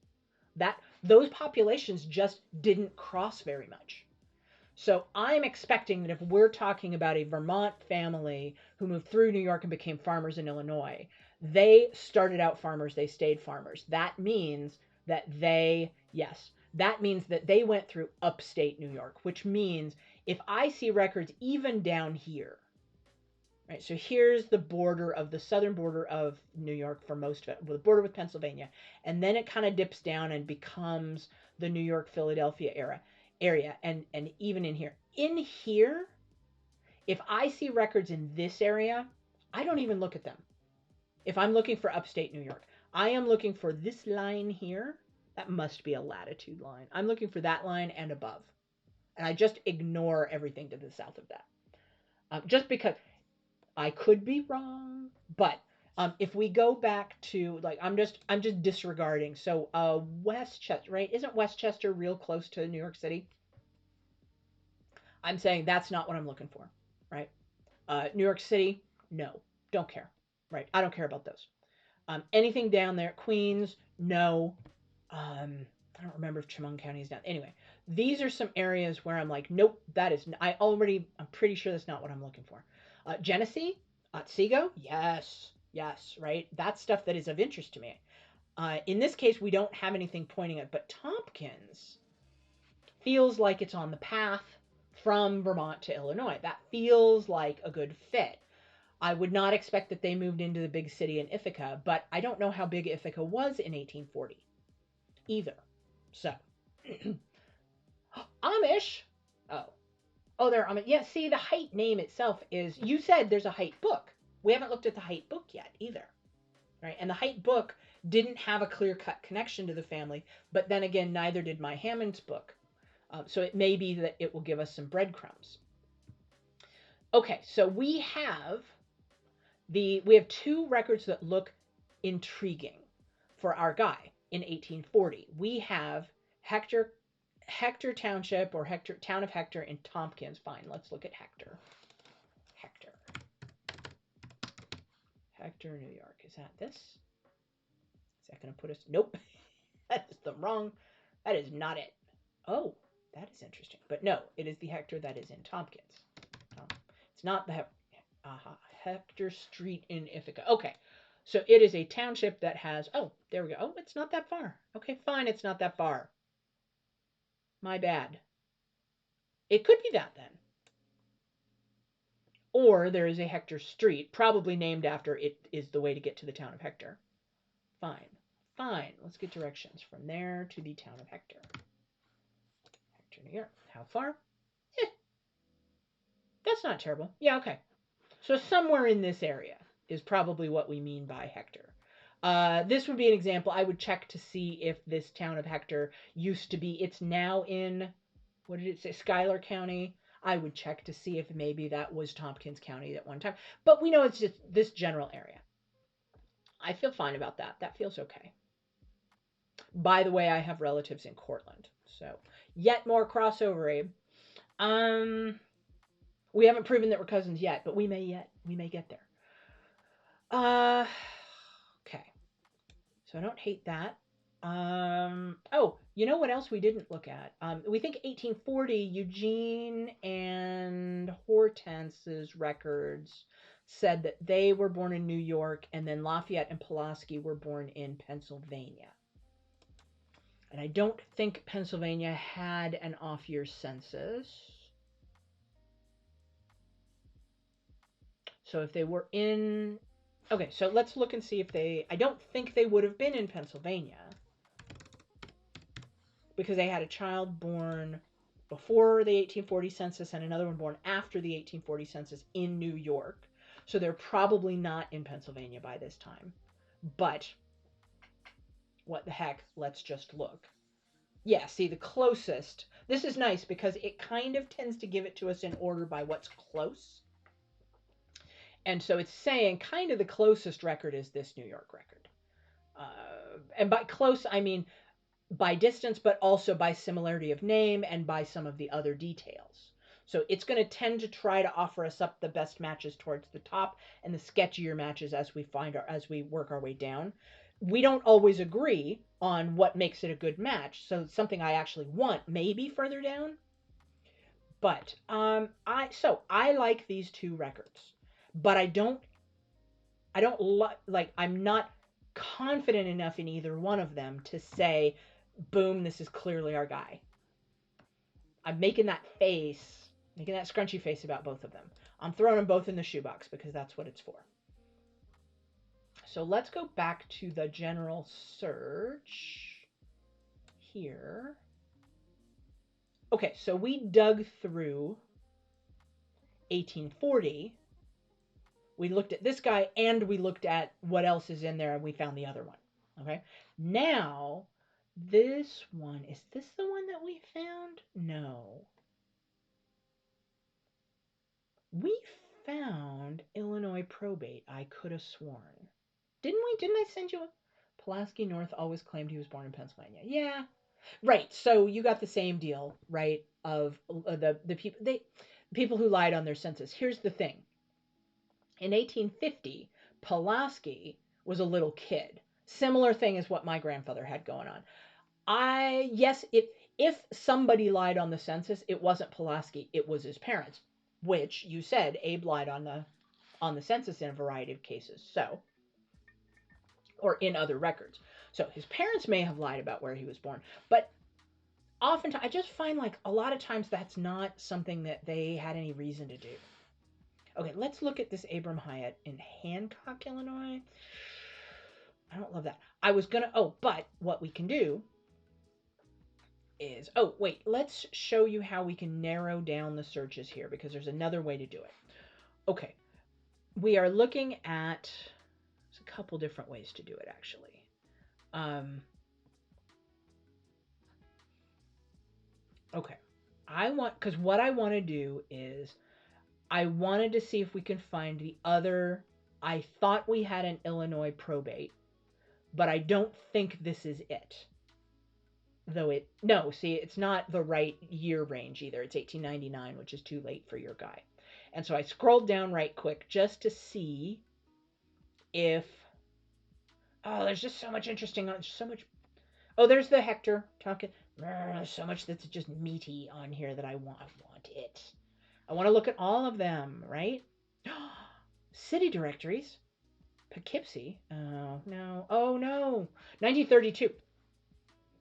Those populations just didn't cross very much. So I'm expecting that if we're talking about a Vermont family who moved through New York and became farmers in Illinois, they started out farmers, they stayed farmers. That means that that means that they went through upstate New York, which means if I see records even down here, right? So here's the border of the southern border of New York for most of it, the border with Pennsylvania, and then it kind of dips down and becomes the New York, Philadelphia area, and even in here, if I see records in this area, I don't even look at them. If I'm looking for upstate New York, I am looking for this line here. That must be a latitude line. I'm looking for that line and above, and I just ignore everything to the south of that, just because I could be wrong. But if we go back to, like, I'm just disregarding. So Westchester, right? Isn't Westchester real close to New York City? I'm saying that's not what I'm looking for, right? New York City, no, don't care, right? I don't care about those. Anything down there, Queens, no. I don't remember if Chemung County is down. Anyway, these are some areas where I'm like, nope, I'm pretty sure that's not what I'm looking for. Genesee, Otsego, yes, right? That's stuff that is of interest to me. In this case, we don't have anything pointing at, but Tompkins feels like it's on the path from Vermont to Illinois. That feels like a good fit. I would not expect that they moved into the big city in Ithaca, but I don't know how big Ithaca was in 1840 either. So, Amish. They're Amish. Yeah, see, the Height name itself is, you said there's a Height book. We haven't looked at the Height book yet either, right? And the Height book didn't have a clear-cut connection to the family, but then again, neither did my Hammond's book. So it may be that it will give us some breadcrumbs. Okay, so we have two records that look intriguing for our guy in 1840. We have Hector Township, or Town of Hector in Tompkins. Fine, let's look at Hector. Hector, New York. Is that this? Is that going to put us? Nope. That is that is not it. Oh, that is interesting. But no, it is the Hector that is in Tompkins. It's not the Hector Street in Ithaca. Okay, so it is a township that has, there we go. Oh, it's not that far. Okay, fine, it's not that far. My bad. It could be that then. Or there is a Hector Street, probably named after it is the way to get to the town of Hector. Fine. Let's get directions from there to the town of Hector. Hector, New York. How far? That's not terrible. Yeah, okay. So somewhere in this area is probably what we mean by Hector. This would be an example. I would check to see if this town of Hector used to be, it's now in, what did it say, Schuyler County. I would check to see if maybe that was Tompkins County at one time. But we know it's just this general area. I feel fine about that. That feels okay. By the way, I have relatives in Cortland. So, yet more crossover, Abe. We haven't proven that we're cousins yet, but we may get there. Okay. So I don't hate that. You know what else we didn't look at? We think 1840, Eugene and Hortense's records said that they were born in New York, and then Lafayette and Pulaski were born in Pennsylvania. And I don't think Pennsylvania had an off-year census. So if they were in... Okay, so let's look and see if I don't think they would have been in Pennsylvania, because they had a child born before the 1840 census and another one born after the 1840 census in New York. So they're probably not in Pennsylvania by this time. But what the heck? Let's just look. Yeah, see, the closest. This is nice because it kind of tends to give it to us in order by what's close. And so it's saying kind of the closest record is this New York record. And by close, I mean by distance, but also by similarity of name and by some of the other details. So it's going to tend to try to offer us up the best matches towards the top and the sketchier matches as we work our way down. We don't always agree on what makes it a good match. So something I actually want maybe further down. But I like these two records, but I don't like I'm not confident enough in either one of them to say, boom, this is clearly our guy. I'm making that scrunchy face about both of them. I'm throwing them both in the shoebox because that's what it's for. So let's go back to the general search here. Okay, so we dug through 1840. We looked at this guy and we looked at what else is in there and we found the other one. Okay, now this one, is this the one that we found? No. We found Illinois probate, I could have sworn. Didn't we? Didn't I send you a... Pulaski North always claimed he was born in Pennsylvania. Yeah. Right. So you got the same deal, right? Of the people who lied on their census. Here's the thing. In 1850, Pulaski was a little kid. Similar thing as what my grandfather had going on. If somebody lied on the census, it wasn't Pulaski, it was his parents, which you said Abe lied on the census in a variety of cases. So, or in other records. So his parents may have lied about where he was born, but oftentimes I just find like a lot of times that's not something that they had any reason to do. Okay, let's look at this Abram Hyatt in Hancock, Illinois. I don't love that. But what we can do is, let's show you how we can narrow down the searches here because there's another way to do it. Okay, we are looking at, there's a couple different ways to do it actually. Okay, because what I want to do is I wanted to see if we can find the other. I thought we had an Illinois probate, but I don't think this is it. It's not the right year range either. It's 1899, which is too late for your guy. And so I scrolled down right quick just to see if, there's just so much interesting, there's the Hector talking. There's so much that's just meaty on here that I want it. I want to look at all of them, right? City directories. Poughkeepsie. Oh, no. Oh, no. 1932.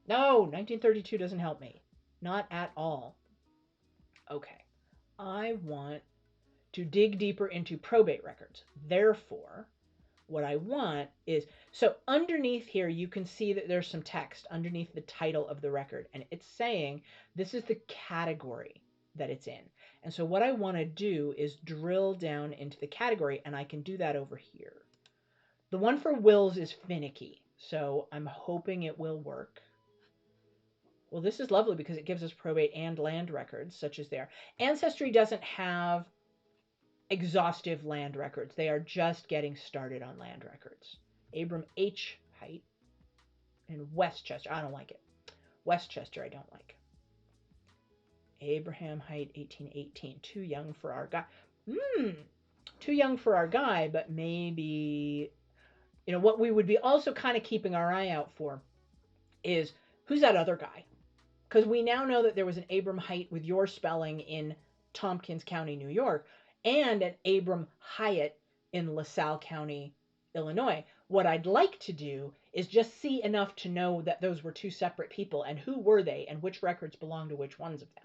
No, 1932 doesn't help me. Not at all. Okay. I want to dig deeper into probate records. Therefore, what I want is, so underneath here, you can see that there's some text underneath the title of the record, and it's saying this is the category that it's in. And so what I want to do is drill down into the category, and I can do that over here. The one for wills is finicky, so I'm hoping it will work. Well, this is lovely because it gives us probate and land records, such as there. Ancestry doesn't have exhaustive land records. They are just getting started on land records. Abram H. Height in Westchester. I don't like it. Westchester, I don't like. Abraham Height, 1818. Too young for our guy. Too young for our guy, but maybe, what we would be also kind of keeping our eye out for is, who's that other guy? Because we now know that there was an Abram Height with your spelling in Tompkins County, New York, and an Abram Hyatt in LaSalle County, Illinois. What I'd like to do is just see enough to know that those were two separate people and who were they and which records belong to which ones of them.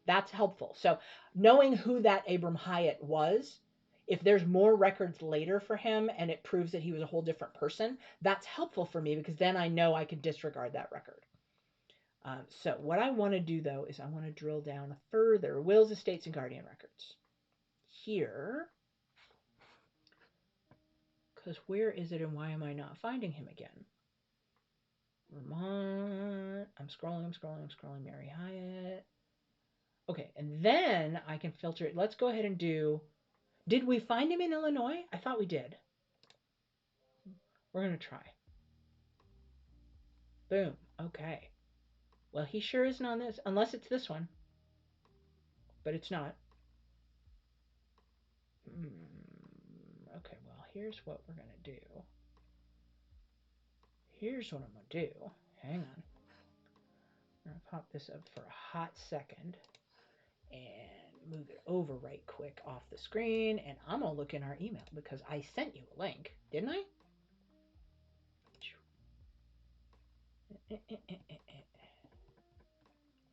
That's helpful. So knowing who that Abram Hyatt was, if there's more records later for him and it proves that he was a whole different person, that's helpful for me because then I know I can disregard that record. So what I want to do, though, is I want to drill down further. Wills, estates, and guardian records. Here. Because where is it and why am I not finding him again? Vermont. I'm scrolling. Mary Hyatt. Okay, and then I can filter it. Let's go ahead and do... Did we find him in Illinois? I thought we did. We're going to try. Boom. Okay. Well, he sure isn't on this, unless it's this one. But it's not. Okay, well, here's what we're going to do. Here's what I'm going to do. Hang on. I'm going to pop this up for a hot second and move it over right quick off the screen. And I'm going to look in our email because I sent you a link, didn't I?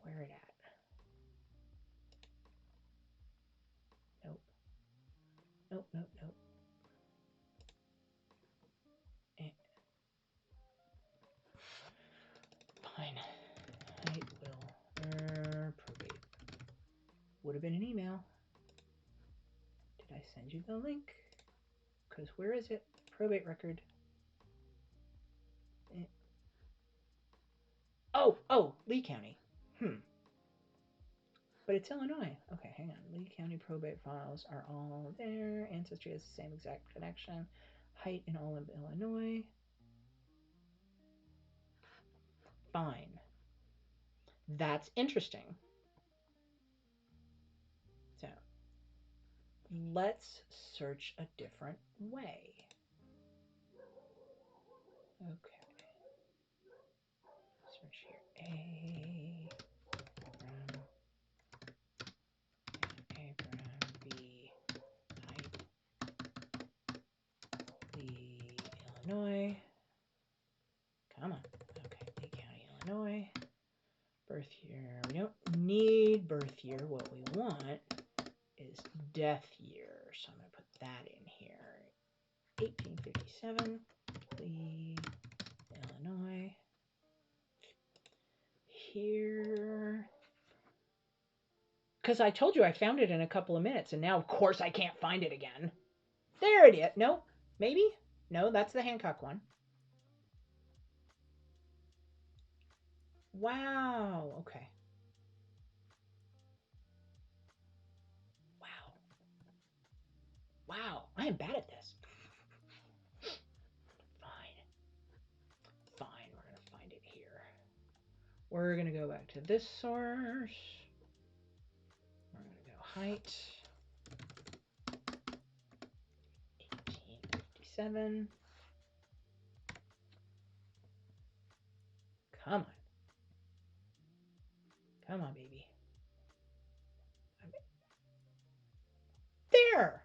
Where it at? Nope. Nope, nope, nope. Fine. Height will probate. Would have been an email. Did I send you the link? Because where is it? Probate record. Oh, Lee County. But it's Illinois. Okay, hang on. Lee County probate files are all there. Ancestry has the same exact connection. Height in all of Illinois. Fine. That's interesting. So, let's search a different way. Okay. Search here. Abram B. Height. Lee, Illinois. Come on. Okay, Lee County, Illinois. Birth year. We don't need birth year. What we want is death year. So I'm going to put that in here. 1857. Lee, Illinois. Here. Because I told you I found it in a couple of minutes, and now, of course, I can't find it again. There it is. No, maybe? No, that's the Hancock one. Wow. Okay. Wow. I am bad at this. Fine. We're going to find it here. We're going to go back to this source. We're going to go height. 1857. Come on. Come on, baby. There.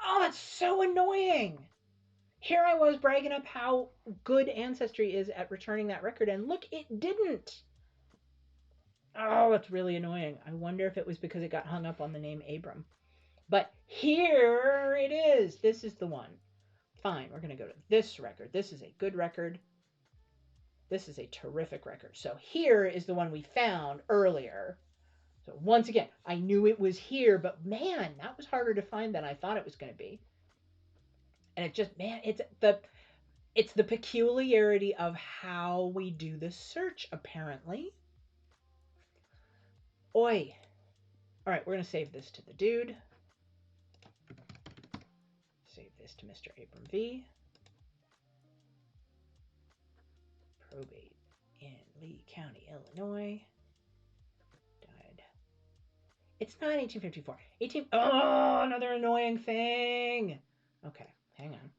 Oh, that's so annoying. Here I was bragging up how good Ancestry is at returning that record, and look, it didn't. Oh, it's really annoying. I wonder if it was because it got hung up on the name Abram. But here it is. This is the one. Fine, we're going to go to this record. This is a good record. This is a terrific record. So here is the one we found earlier. So once again, I knew it was here, but man, that was harder to find than I thought it was going to be. And it just, man, it's the peculiarity of how we do the search, apparently. Oi. All right, we're going to save this to the dude. Save this to Mr. Abram V. Probate in Lee County, Illinois. Died. It's not 1854. Oh, another annoying thing. Okay, hang on.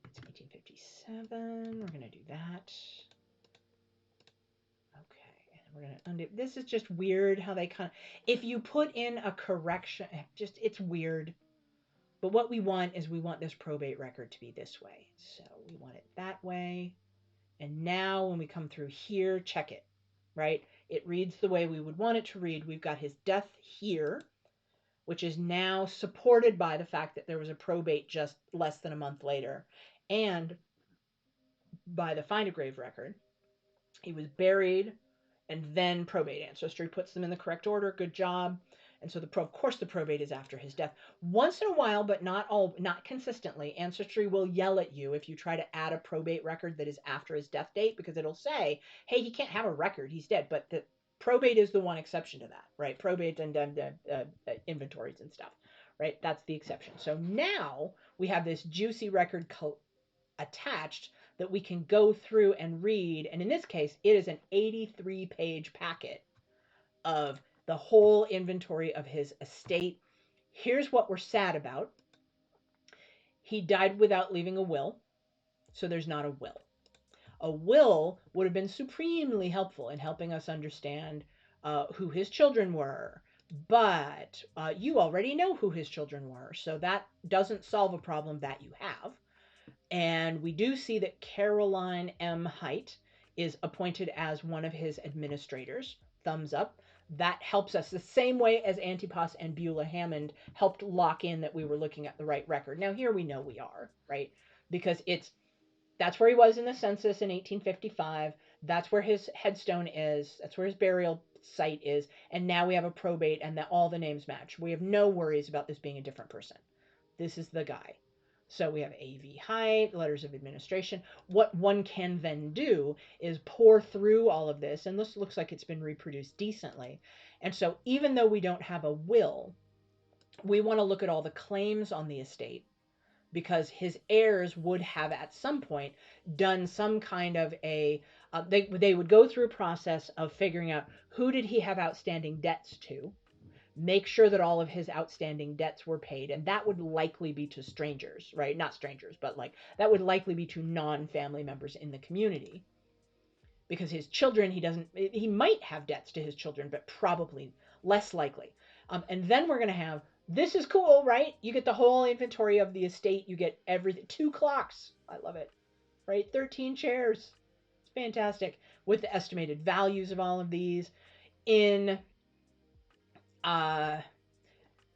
It's 1857. We're going to do that. Okay, and we're going to undo. This is just weird how they kind of... If you put in a correction, it's weird. But what we want is we want this probate record to be this way. So we want it that way. And now when we come through here, check it, right? It reads the way we would want it to read. We've got his death here, which is now supported by the fact that there was a probate just less than a month later, and by the Find a Grave record. He was buried and then probate. Ancestry puts them in the correct order. Good job. And so of course the probate is after his death. Once in a while, but not consistently, Ancestry will yell at you if you try to add a probate record that is after his death date, because it'll say, hey, he can't have a record, he's dead. But the probate is the one exception to that, right? Probate and inventories and stuff, right? That's the exception. So now we have this juicy record attached that we can go through and read. And in this case, it is an 83-page packet of the whole inventory of his estate. Here's what we're sad about. He died without leaving a will, so there's not a will. A will would have been supremely helpful in helping us understand who his children were, but you already know who his children were, so that doesn't solve a problem that you have. And we do see that Caroline M. Haight is appointed as one of his administrators. Thumbs up. That helps us the same way as Antipas and Beulah Hammond helped lock in that we were looking at the right record. Now here we know we are, right? Because that's where he was in the census in 1855. That's where his headstone is. That's where his burial site is. And now we have a probate and that all the names match. We have no worries about this being a different person. This is the guy. So we have A.V. Haight, letters of administration. What one can then do is pour through all of this, and this looks like it's been reproduced decently. And so even though we don't have a will, we want to look at all the claims on the estate, because his heirs would have at some point done some kind of they would go through a process of figuring out who did he have outstanding debts to, make sure that all of his outstanding debts were paid. And that would likely be to strangers, right? Not strangers, but like that would likely be to non-family members in the community, because his children, he might have debts to his children, but probably less likely. And then we're going to have, this is cool, right? You get the whole inventory of the estate. You get everything. 2 clocks. I love it, right? 13 chairs. It's fantastic, with the estimated values of all of these in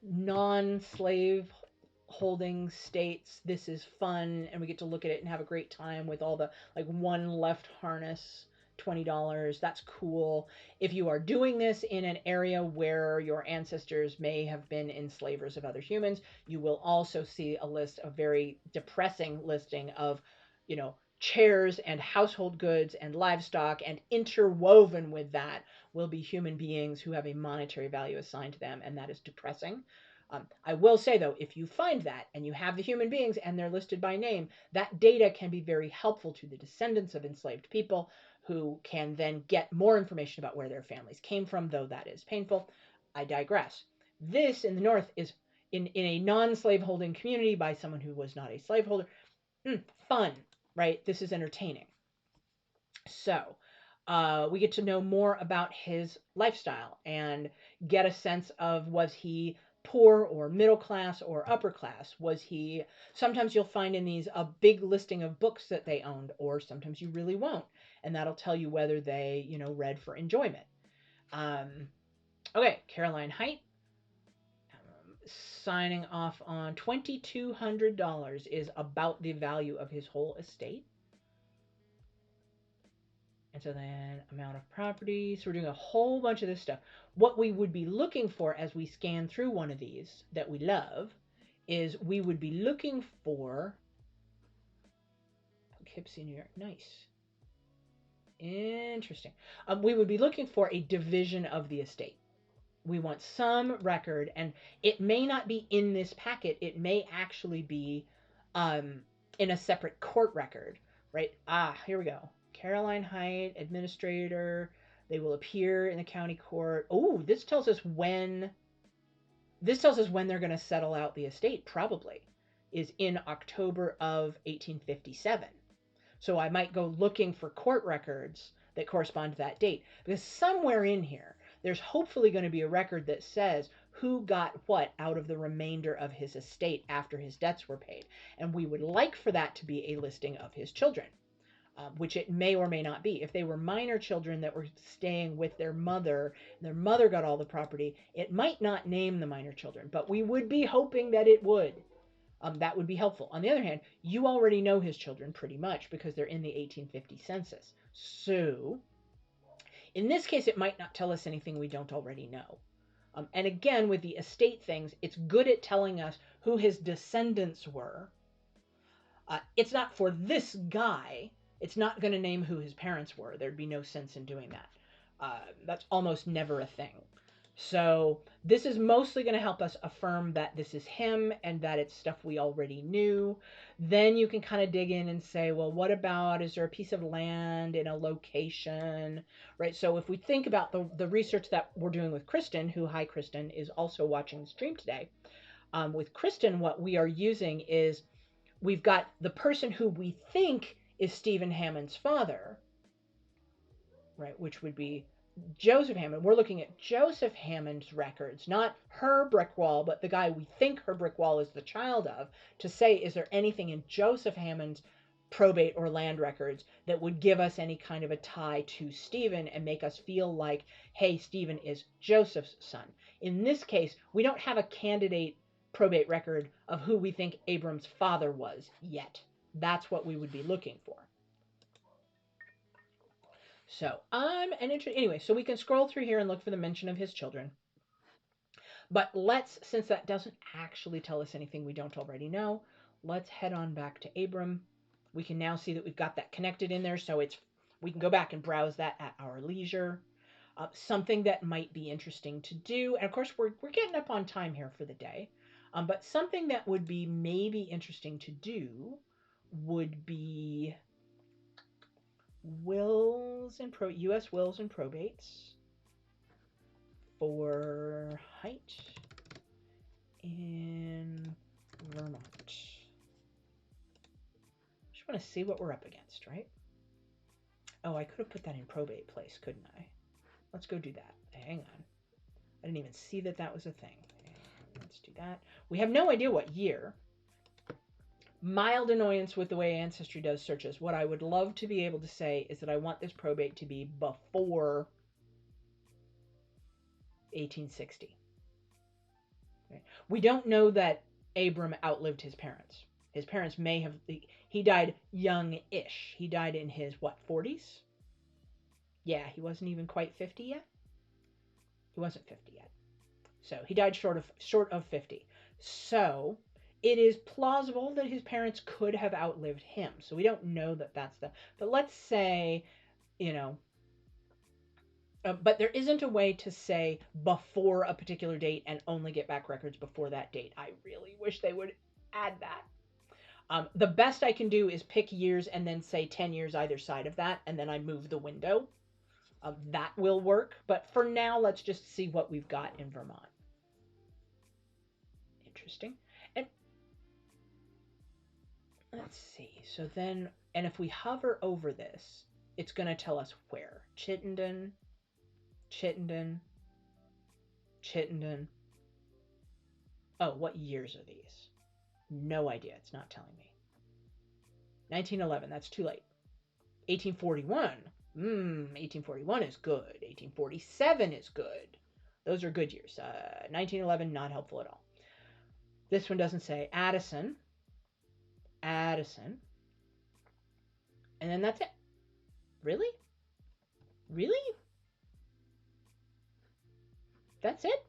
non-slave holding states. This is fun, and we get to look at it and have a great time with all the like one left harness, $20. That's cool. If you are doing this in an area where your ancestors may have been enslavers of other humans, you will also see a list, a very depressing listing of, chairs and household goods and livestock, and interwoven with that will be human beings who have a monetary value assigned to them, and that is depressing. I will say, though, if you find that and you have the human beings and they're listed by name, that data can be very helpful to the descendants of enslaved people, who can then get more information about where their families came from, though that is painful. I digress. This in the North is in a non-slave holding community by someone who was not a slaveholder. Fun, right? This is entertaining. So we get to know more about his lifestyle and get a sense of, was he poor or middle class or upper class? Was he, sometimes you'll find in these a big listing of books that they owned, or sometimes you really won't. And that'll tell you whether they, read for enjoyment. Okay, Caroline Haight. Signing off on $2,200 is about the value of his whole estate. And so then amount of property. So we're doing a whole bunch of this stuff. What we would be looking for as we scan through one of these that we love is we would be looking for Poughkeepsie, New York. Nice. Interesting. We would be looking for a division of the estate. We want some record, and it may not be in this packet. It may actually be in a separate court record, right? Here we go. Caroline Haight, administrator. They will appear in the county court. Oh, this tells us when they're going to settle out the estate, probably, is in October of 1857. So I might go looking for court records that correspond to that date, because somewhere in here, there's hopefully going to be a record that says who got what out of the remainder of his estate after his debts were paid. And we would like for that to be a listing of his children, which it may or may not be. If they were minor children that were staying with their mother, and their mother got all the property, it might not name the minor children, but we would be hoping that it would. That would be helpful. On the other hand, you already know his children pretty much because they're in the 1850 census. So In this case, it might not tell us anything we don't already know. And again, with the estate things, it's good at telling us who his descendants were. It's not for this guy. It's not going to name who his parents were. There'd be no sense in doing that. That's almost never a thing. So this is mostly going to help us affirm that this is him and that it's stuff we already knew. Then you can kind of dig in and say, well, what about, is there a piece of land in a location, right? So if we think about the research that we're doing with Kristen, who, hi, Kristen, is also watching the stream today. With Kristen, what we are using is we've got the person who we think is Stephen Hammond's father, right, which would be Joseph Hammond. We're looking at Joseph Hammond's records, not her brick wall, but the guy we think her brick wall is the child of, to say, is there anything in Joseph Hammond's probate or land records that would give us any kind of a tie to Stephen and make us feel like, hey, Stephen is Joseph's son. In this case, we don't have a candidate probate record of who we think Abram's father was yet. That's what we would be looking for. So anyway, so we can scroll through here and look for the mention of his children. But let's, since that doesn't actually tell us anything we don't already know, let's head on back to Abram. We can now see that we've got that connected in there, so we can go back and browse that at our leisure. Something that might be interesting to do, and of course we're getting up on time here for the day, but something that would be maybe interesting to do would be U.S. wills and probates for Height in Vermont. Just want to see what we're up against, right? Oh, I could have put that in probate place, couldn't I? Let's go do that. Hang on. I didn't even see that that was a thing. Let's do that. We have no idea what year. Mild annoyance with the way Ancestry does searches. What I would love to be able to say is that I want this probate to be before 1860. Okay. We don't know that Abram outlived his parents. His parents may have, he died young-ish. He died in his, what, 40s? Yeah, he wasn't even quite 50 yet. He wasn't 50 yet. So he died short of 50. So it is plausible that his parents could have outlived him. So we don't know that that's the, but let's say, but there isn't a way to say before a particular date and only get back records before that date. I really wish they would add that. The best I can do is pick years and then say 10 years either side of that, and then I move the window. That will work. But for now, let's just see what we've got in Vermont. Interesting. And let's see. So then, and if we hover over this, it's going to tell us where. Chittenden. Oh, what years are these? No idea. It's not telling me. 1911. That's too late. 1841. 1841 is good. 1847 is good. Those are good years. 1911, not helpful at all. This one doesn't say. Addison. And then that's it. Really? That's it?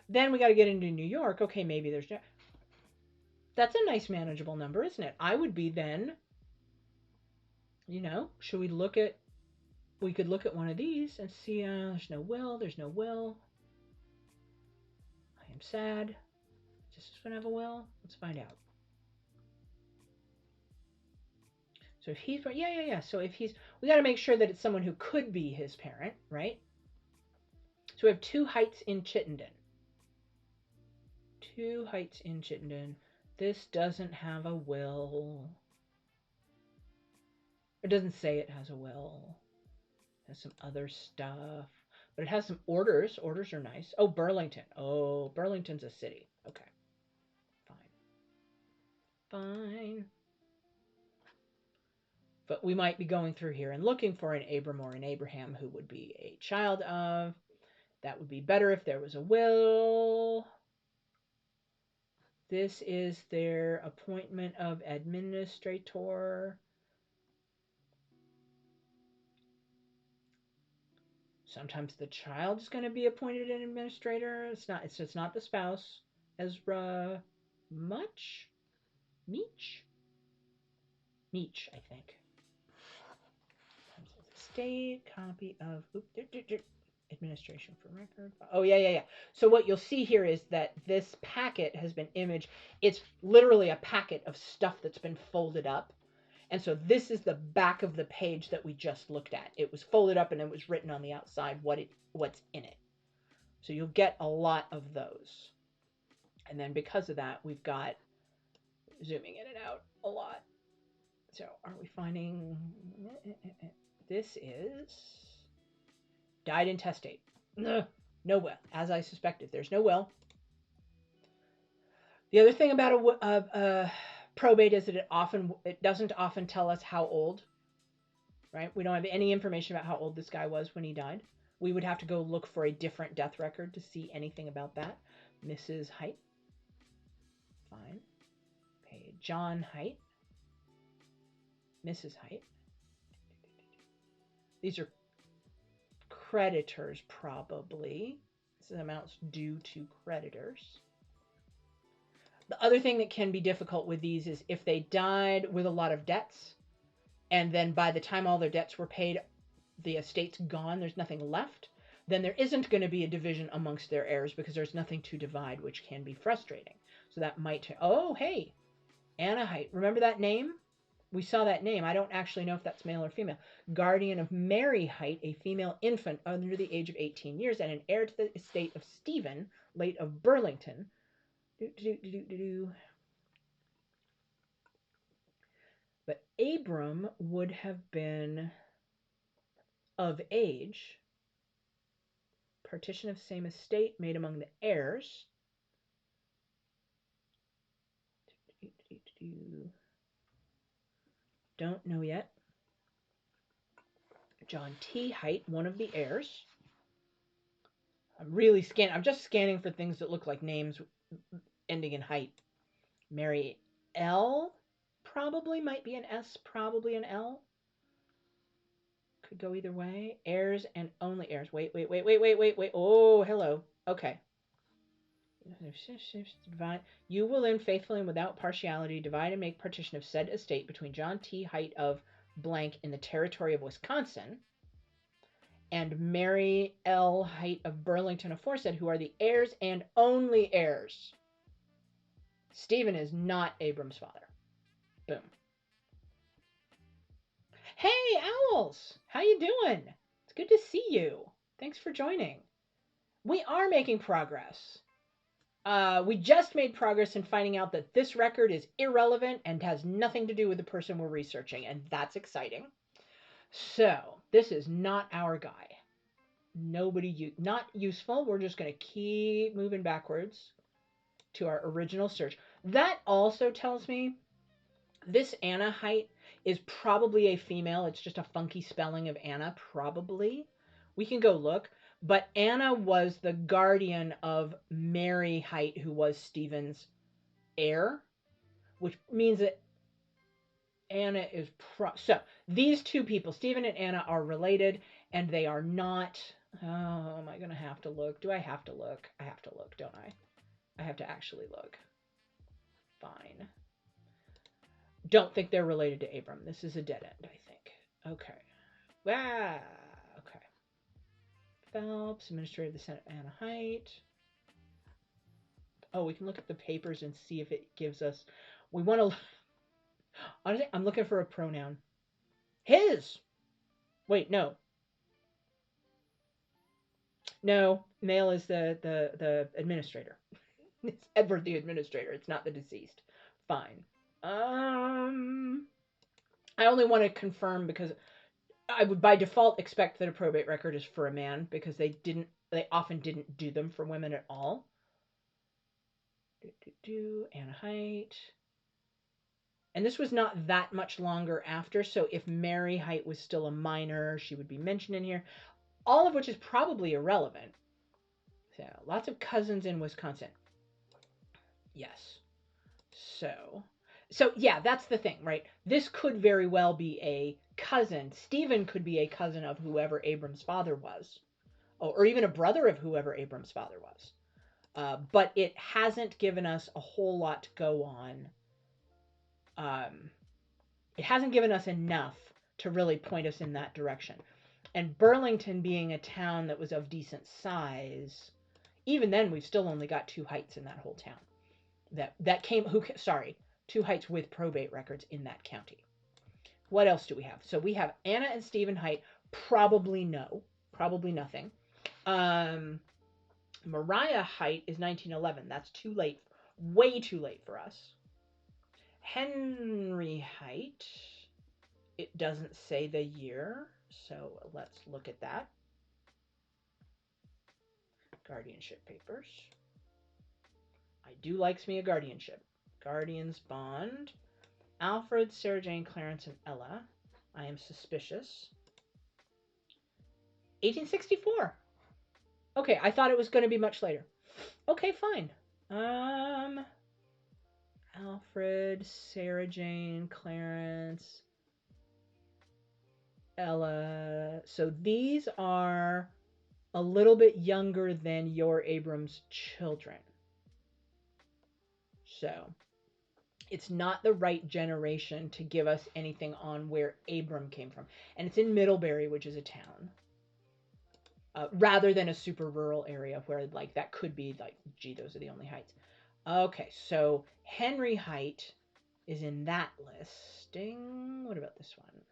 Then we got to get into New York. Okay, maybe there's... That's a nice manageable number, isn't it? I would be then... should we look at... We could look at one of these and see... there's no will. I am sad. Does this one have a will? Let's find out. So if he's... Yeah. So if he's... We got to make sure that it's someone who could be his parent, right? So we have 2 Heights in Chittenden. 2 Heights in Chittenden. This doesn't have a will. It doesn't say it has a will. It has some other stuff. But it has some orders. Orders are nice. Oh, Burlington. Oh, Burlington's a city. Okay. Fine. But we might be going through here and looking for an Abram or an Abraham who would be a child of. That would be better if there was a will. This is their appointment of administrator. Sometimes the child is going to be appointed an administrator. It's not the spouse. Ezra Meech, I think. State copy of administration for record. Oh, yeah. So what you'll see here is that this packet has been imaged. It's literally a packet of stuff that's been folded up. And so this is the back of the page that we just looked at. It was folded up and it was written on the outside what's in it. So you'll get a lot of those. And then because of that, we've got zooming in and out a lot. So are we finding... This is died intestate. No will, as I suspected. There's no will. The other thing about a probate is that it doesn't often tell us how old. Right? We don't have any information about how old this guy was when he died. We would have to go look for a different death record to see anything about that. Mrs. Height. Fine. Okay, John Height. Mrs. Height. These are creditors, probably. This is amounts due to creditors. The other thing that can be difficult with these is if they died with a lot of debts, and then by the time all their debts were paid, the estate's gone, there's nothing left, then there isn't going to be a division amongst their heirs because there's nothing to divide, which can be frustrating. So that might... Oh, hey, Anna Height. Remember that name? We saw that name. I don't actually know if that's male or female. Guardian of Mary Height, a female infant under the age of 18 years and an heir to the estate of Stephen, late of Burlington. But Abram would have been of age. Partition of same estate made among the heirs. Don't know yet. John T. Height, one of the heirs. I'm just scanning for things that look like names ending in Height. Mary L. Probably might be an S, probably an L. Could go either way. Heirs and only heirs. Wait. Oh, hello. Okay. You will then faithfully and without partiality divide and make partition of said estate between John T. Height of blank in the territory of Wisconsin and Mary L. Height of Burlington aforesaid, who are the heirs and only heirs. Stephen is not Abram's father. Boom. Hey, Owls! How you doing? It's good to see you. Thanks for joining. We are making progress. We just made progress in finding out that this record is irrelevant and has nothing to do with the person we're researching, and that's exciting. So, this is not our guy. Not useful. We're just going to keep moving backwards to our original search. That also tells me this Anna Height is probably a female. It's just a funky spelling of Anna, probably. We can go look. But Anna was the guardian of Mary Height, who was Stephen's heir, which means that Anna is... So, these two people, Stephen and Anna, are related, and they are not... Oh, am I going to have to look? Do I have to look? I have to look, don't I? I have to actually look. Fine. Don't think they're related to Abram. This is a dead end, I think. Okay. Okay. Phelps, Administrator of the Senate, Anna Height. Oh, we can look at the papers and see if it gives us... We want to... Honestly, I'm looking for a pronoun. His! Wait, no. No, male is the administrator. It's Edward the administrator. It's not the deceased. Fine. I only want to confirm because I would by default expect that a probate record is for a man because they often didn't do them for women at all. Anna Height. And this was not that much longer after, so if Mary Height was still a minor, she would be mentioned in here. All of which is probably irrelevant. So, lots of cousins in Wisconsin. Yes. So yeah, that's the thing, right? This could very well be a cousin. Stephen could be a cousin of whoever Abram's father was. or even a brother of whoever Abram's father was. But it hasn't given us a whole lot to go on. It hasn't given us enough to really point us in that direction. And Burlington being a town that was of decent size, even then we've still only got 2 Heights in that whole town. Two Heights with probate records in that county. What else do we have? So we have Anna and Stephen Height. Probably nothing. Mariah Height is 1911. That's too late. Way too late for us. Henry Height, it doesn't say the year, so let's look at that. Guardianship papers. I do likes me a guardianship. Guardians bond. Alfred, Sarah Jane, Clarence, and Ella. I am suspicious. 1864. Okay, I thought it was going to be much later. Okay, fine. Alfred, Sarah Jane, Clarence, Ella. So these are a little bit younger than your Abram's children. So it's not the right generation to give us anything on where Abram came from. And it's in Middlebury, which is a town. Rather than a super rural area where like that could be like, gee, those are the only Heights. Okay, so Henry Height is in that listing. What about this one?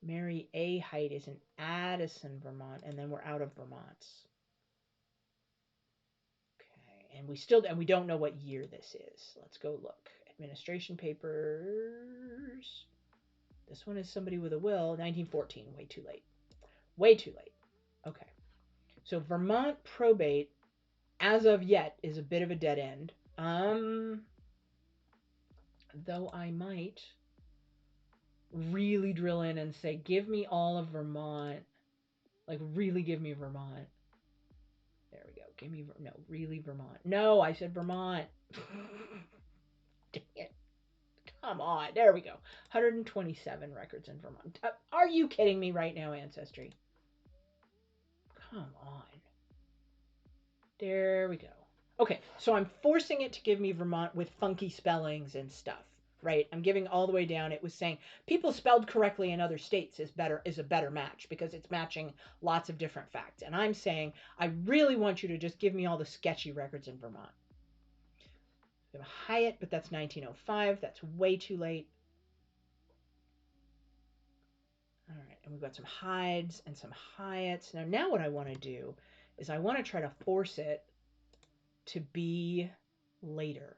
Mary A. Height is in Addison, Vermont, and then we're out of Vermont. Okay, and we don't know what year this is. Let's go look. Administration papers. This one is somebody with a will. 1914. Way too late. Way too late. Okay. So Vermont probate, as of yet, is a bit of a dead end. Though I might really drill in and say, give me all of Vermont. Like, really give me Vermont. There we go. Give me, no, really Vermont. No, I said Vermont. Dang it. Come on. There we go. 127 records in Vermont. Are you kidding me right now, Ancestry? Come on. There we go. Okay, so I'm forcing it to give me Vermont with funky spellings and stuff, right? I'm giving all the way down. It was saying people spelled correctly in other states is a better match because it's matching lots of different facts. And I'm saying I really want you to just give me all the sketchy records in Vermont. We have a Hyatt, but that's 1905. That's way too late. All right, and we've got some Hydes and some Hyatts. Now what I want to do is I want to try to force it to be later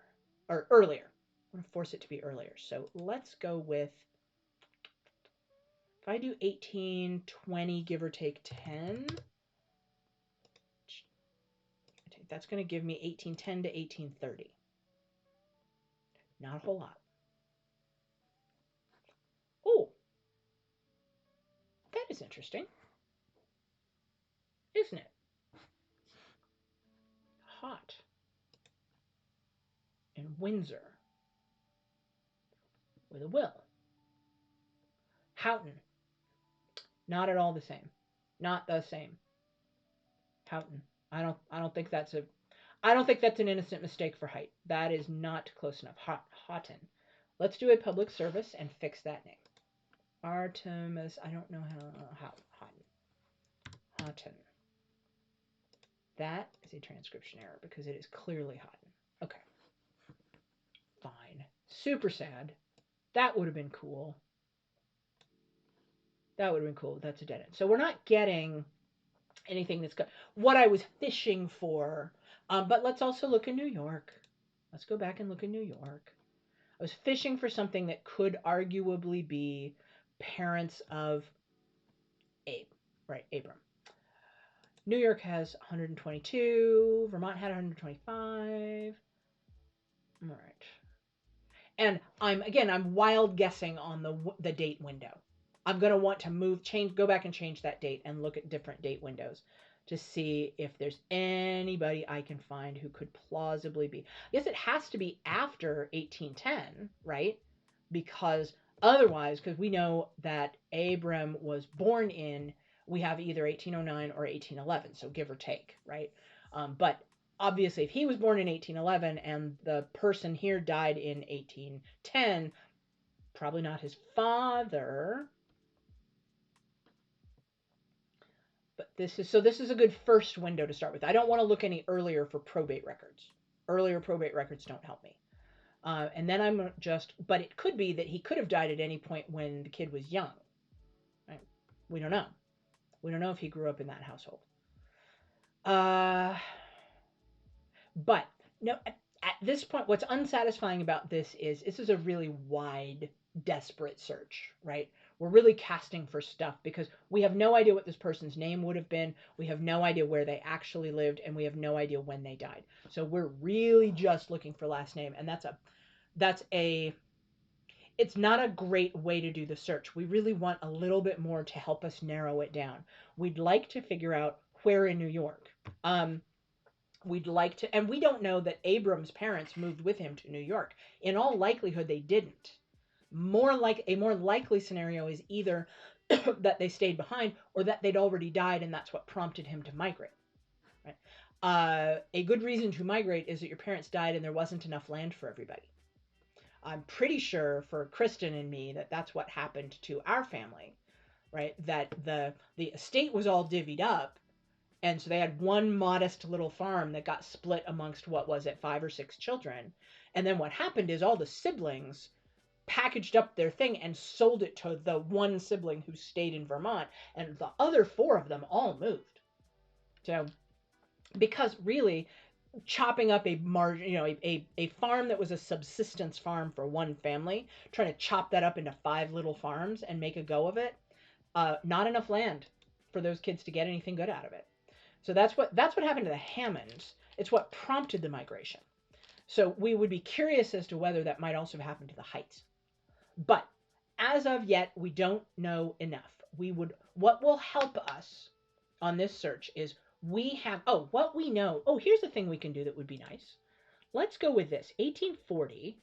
or earlier. I want to force it to be earlier. So let's go with, if I do 1820, give or take 10, that's going to give me 1810 to 1830. Not a whole lot. Oh, that is interesting, isn't it? Hot in Windsor with a will. Houghton, not at all the same. Not the same. Houghton. I don't think that's an innocent mistake for Height. That is not close enough. Houghton. Let's do a public service and fix that name. Artemis. I don't know how. Houghton. That is a transcription error because it is clearly Houghton. Okay. Fine. Super sad. That would have been cool. That would have been cool. That's a dead end. So we're not getting anything that's good. What I was fishing for. But let's also look in New York. Let's go back and look in New York. I was fishing for something that could arguably be parents of Abe, right? Abram. New York has 122. Vermont had 125. All right. And I'm wild guessing on the date window. I'm going to want to go back and change that date and look at different date windows to see if there's anybody I can find who could plausibly be. I guess it has to be after 1810, right? Because otherwise, because we know that Abram was born in we have either 1809 or 1811, so give or take, right? But obviously, if he was born in 1811 and the person here died in 1810, probably not his father. But this is a good first window to start with. I don't want to look any earlier for probate records. Earlier probate records don't help me. And then but it could be that he could have died at any point when the kid was young. Right? We don't know. We don't know if he grew up in that household. But no, at this point, what's unsatisfying about this is a really wide, desperate search, right? We're really casting for stuff because we have no idea what this person's name would have been. We have no idea where they actually lived, and we have no idea when they died. So we're really just looking for last name, and it's not a great way to do the search. We really want a little bit more to help us narrow it down. We'd like to figure out where in New York. We'd like to, and we don't know that Abram's parents moved with him to New York. In all likelihood, they didn't. A more likely scenario is either that they stayed behind or that they'd already died, and that's what prompted him to migrate. Right? A good reason to migrate is that your parents died and there wasn't enough land for everybody. I'm pretty sure for Kristen and me that that's what happened to our family, right? That the estate was all divvied up, and so they had one modest little farm that got split amongst, what was it, 5 or 6 children. And then what happened is all the siblings packaged up their thing and sold it to the one sibling who stayed in Vermont, and the other 4 of them all moved. So, because really, chopping up a farm that was a subsistence farm for one family, trying to chop that up into 5 little farms and make a go of it, not enough land for those kids to get anything good out of it. So that's what happened to the Hammonds. It's what prompted the migration. So we would be curious as to whether that might also have happened to the Heights. But as of yet, we don't know enough. What will help us on this search is what we know. Oh, here's the thing we can do that would be nice. Let's go with this. 1840.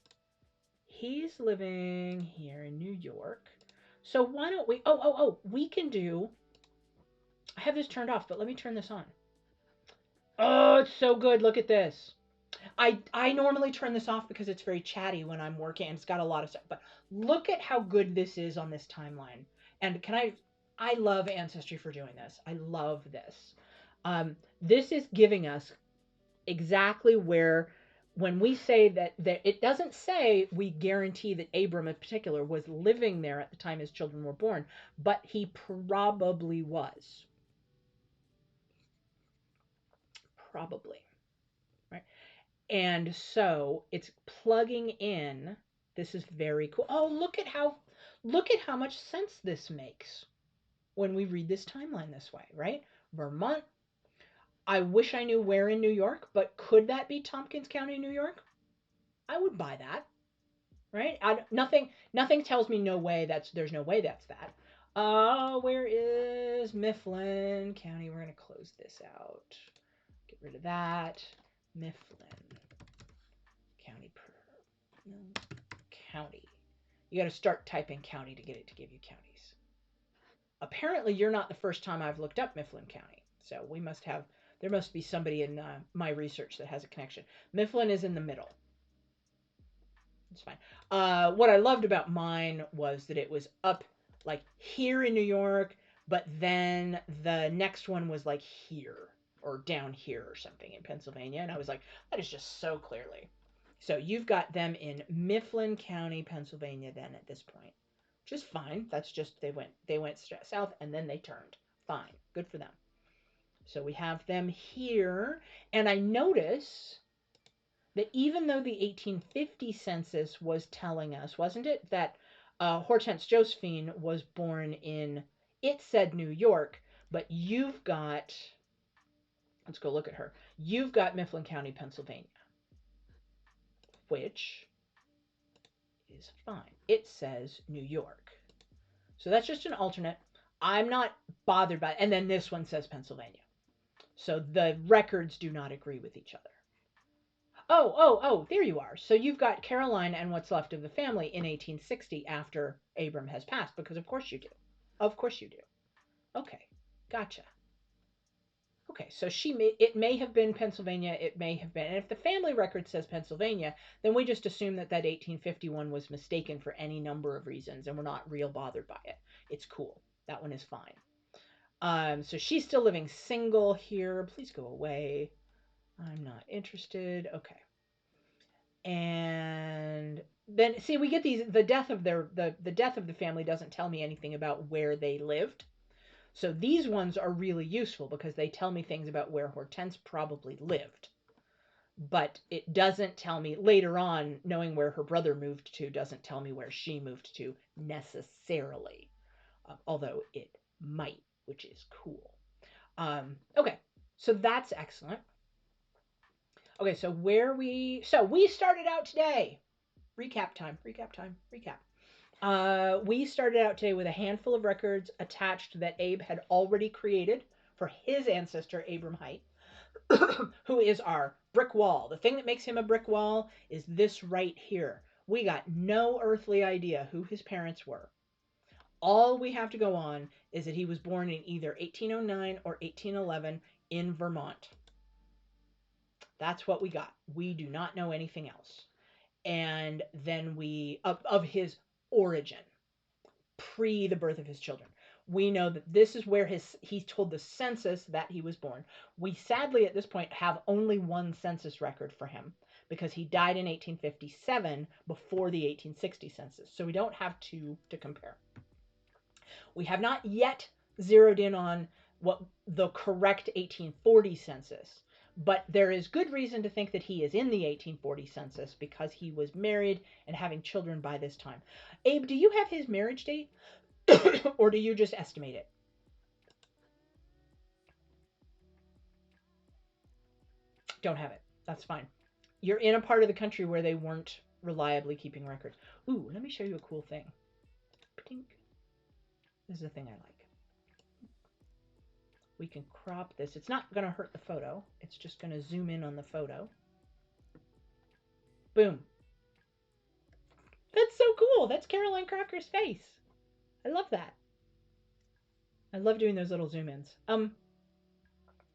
He's living here in New York. So why don't we, we can do, I have this turned off, but let me turn this on. Oh, it's so good. Look at this. I normally turn this off because it's very chatty when I'm working and it's got a lot of stuff. But look at how good this is on this timeline. And I love Ancestry for doing this. I love this. This is giving us exactly where, when we say that it doesn't say we guarantee that Abram in particular was living there at the time his children were born, but he probably was. Probably. Right? And so it's plugging in. This is very cool. Oh, look at how much sense this makes when we read this timeline this way, right? Vermont. I wish I knew where in New York, but could that be Tompkins County, New York? I would buy that, right? Nothing tells me there's no way that's that. Where is Mifflin County? We're going to close this out. Get rid of that. Mifflin County. You got to start typing county to get it to give you counties. Apparently, you're not the first time I've looked up Mifflin County. So there must be somebody in my research that has a connection. Mifflin is in the middle. It's fine. What I loved about mine was that it was up like here in New York, but then the next one was like here or down here or something in Pennsylvania. And I was like, that is just so clearly. So you've got them in Mifflin County, Pennsylvania then at this point. Which is fine. That's just they went south and then they turned. Fine. Good for them. So we have them here. And I notice that even though the 1850 census was telling us, wasn't it, that Hortense Josephine was born in, it said New York, but you've got, let's go look at her. You've got Mifflin County, Pennsylvania, which is fine. It says New York. So that's just an alternate. I'm not bothered by it. And then this one says Pennsylvania. So the records do not agree with each other. Oh, there you are. So you've got Caroline and what's left of the family in 1860 after Abram has passed, because of course you do. Of course you do. Okay. Gotcha. Okay, so it may have been Pennsylvania, it may have been, and if the family record says Pennsylvania, then we just assume that 1851 was mistaken for any number of reasons, and we're not real bothered by it. It's cool. That one is fine. So she's still living single here. Please go away. I'm not interested. Okay. And then see, we get these. The death of the death of the family doesn't tell me anything about where they lived. So these ones are really useful because they tell me things about where Hortense probably lived. But it doesn't tell me later on, knowing where her brother moved to doesn't tell me where she moved to necessarily. Although it might, which is cool. Okay, so that's excellent. Okay, so we started out today. Recap time, recap time, recap. We started out today with a handful of records attached that Abe had already created for his ancestor, Abram Height, who is our brick wall. The thing that makes him a brick wall is this right here. We got no earthly idea who his parents were. All we have to go on is that he was born in either 1809 or 1811 in Vermont. That's what we got. We do not know anything else. And then of his origin, pre the birth of his children. We know that this is where he told the census that he was born. We sadly at this point have only one census record for him because he died in 1857 before the 1860 census. So we don't have two to compare. We have not yet zeroed in on what the correct 1840 census, but there is good reason to think that he is in the 1840 census because he was married and having children by this time. Abe, do you have his marriage date? Or do you just estimate it? Don't have it. That's fine. You're in a part of the country where they weren't reliably keeping records. Ooh, let me show you a cool thing. Pink. This is a thing I like. We can crop this. It's not going to hurt the photo. It's just going to zoom in on the photo. Boom. That's so cool. That's Caroline Crocker's face. I love that. I love doing those little zoom ins.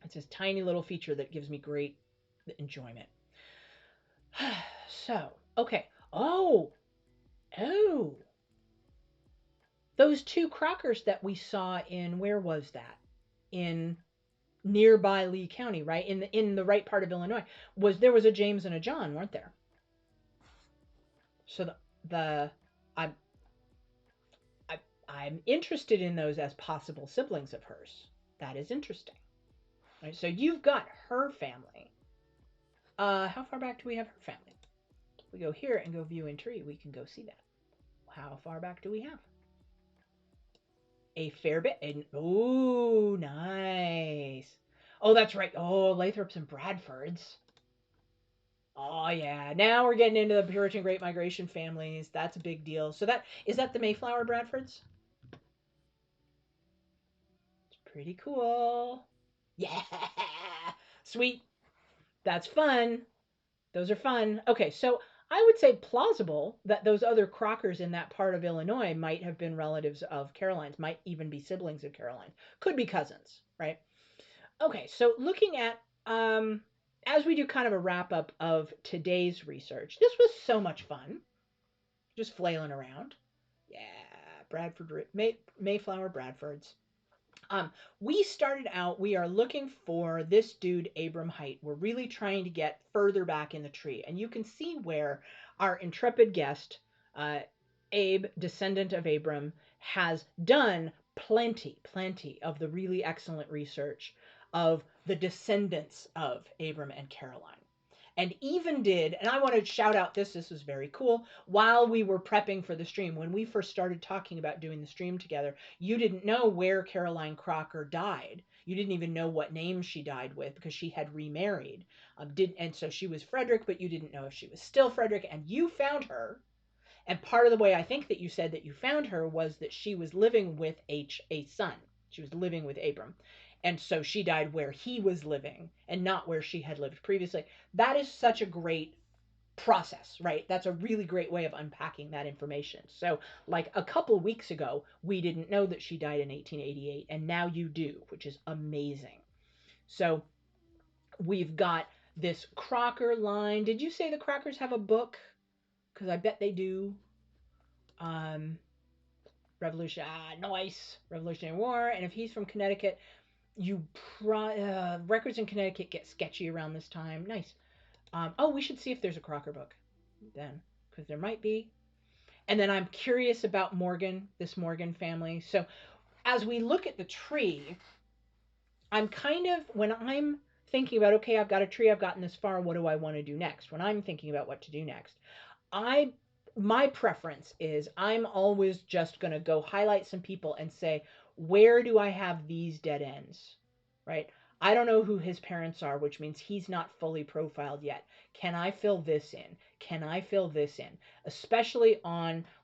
It's this tiny little feature that gives me great enjoyment. So, okay. Oh, those two Crockers that we saw in, where was that? In nearby Lee County, right? In the right part of Illinois. There was a James and a John, weren't there? So I'm I'm interested in those as possible siblings of hers. That is interesting. Right, so you've got her family. How far back do we have her family? We go here and go view in tree. We can go see that. How far back do we have? A fair bit. Oh, nice. Oh, that's right. Oh, Lathrops and Bradfords. Oh yeah. Now we're getting into the Puritan Great Migration families. That's a big deal. So is that the Mayflower Bradfords? It's pretty cool. Yeah. Sweet. That's fun. Those are fun. Okay, so I would say plausible that those other Crockers in that part of Illinois might have been relatives of Caroline's, might even be siblings of Caroline. Could be cousins, right? Okay, so looking at as we do kind of a wrap up of today's research, this was so much fun. Just flailing around. Yeah, Mayflower Bradfords. We started out, we are looking for this dude, Abram Height. We're really trying to get further back in the tree. And you can see where our intrepid guest, Abe, descendant of Abram, has done plenty of the really excellent research of the descendants of Abram and Caroline. And even did, and I want to shout out this was very cool, while we were prepping for the stream, when we first started talking about doing the stream together, you didn't know where Caroline Crocker died. You didn't even know what name she died with because she had remarried. And so she was Frederick, but you didn't know if she was still Frederick, and you found her. And part of the way I think that you said that you found her was that she was living with a son. She was living with Abram. And so she died where he was living and not where she had lived previously. That is such a great process, right? That's a really great way of unpacking that information. So, like a couple weeks ago, we didn't know that she died in 1888, and now you do, which is amazing. So, we've got this Crocker line. Did you say the Crockers have a book? Because I bet they do. Um, Nice, Revolutionary War. And if he's from Connecticut, records in Connecticut get sketchy around this time. Nice. Oh, we should see if there's a Crocker book then, because there might be. And then I'm curious about this Morgan family. So as we look at the tree, when I'm thinking about, okay, I've got a tree, I've gotten this far, what do I want to do next? When I'm thinking about what to do next, I my preference is I'm always just going to go highlight some people and say, where do I have these dead ends? Right? I don't know who his parents are, which means he's not fully profiled yet. Can I fill this in? Can I fill this in? Especially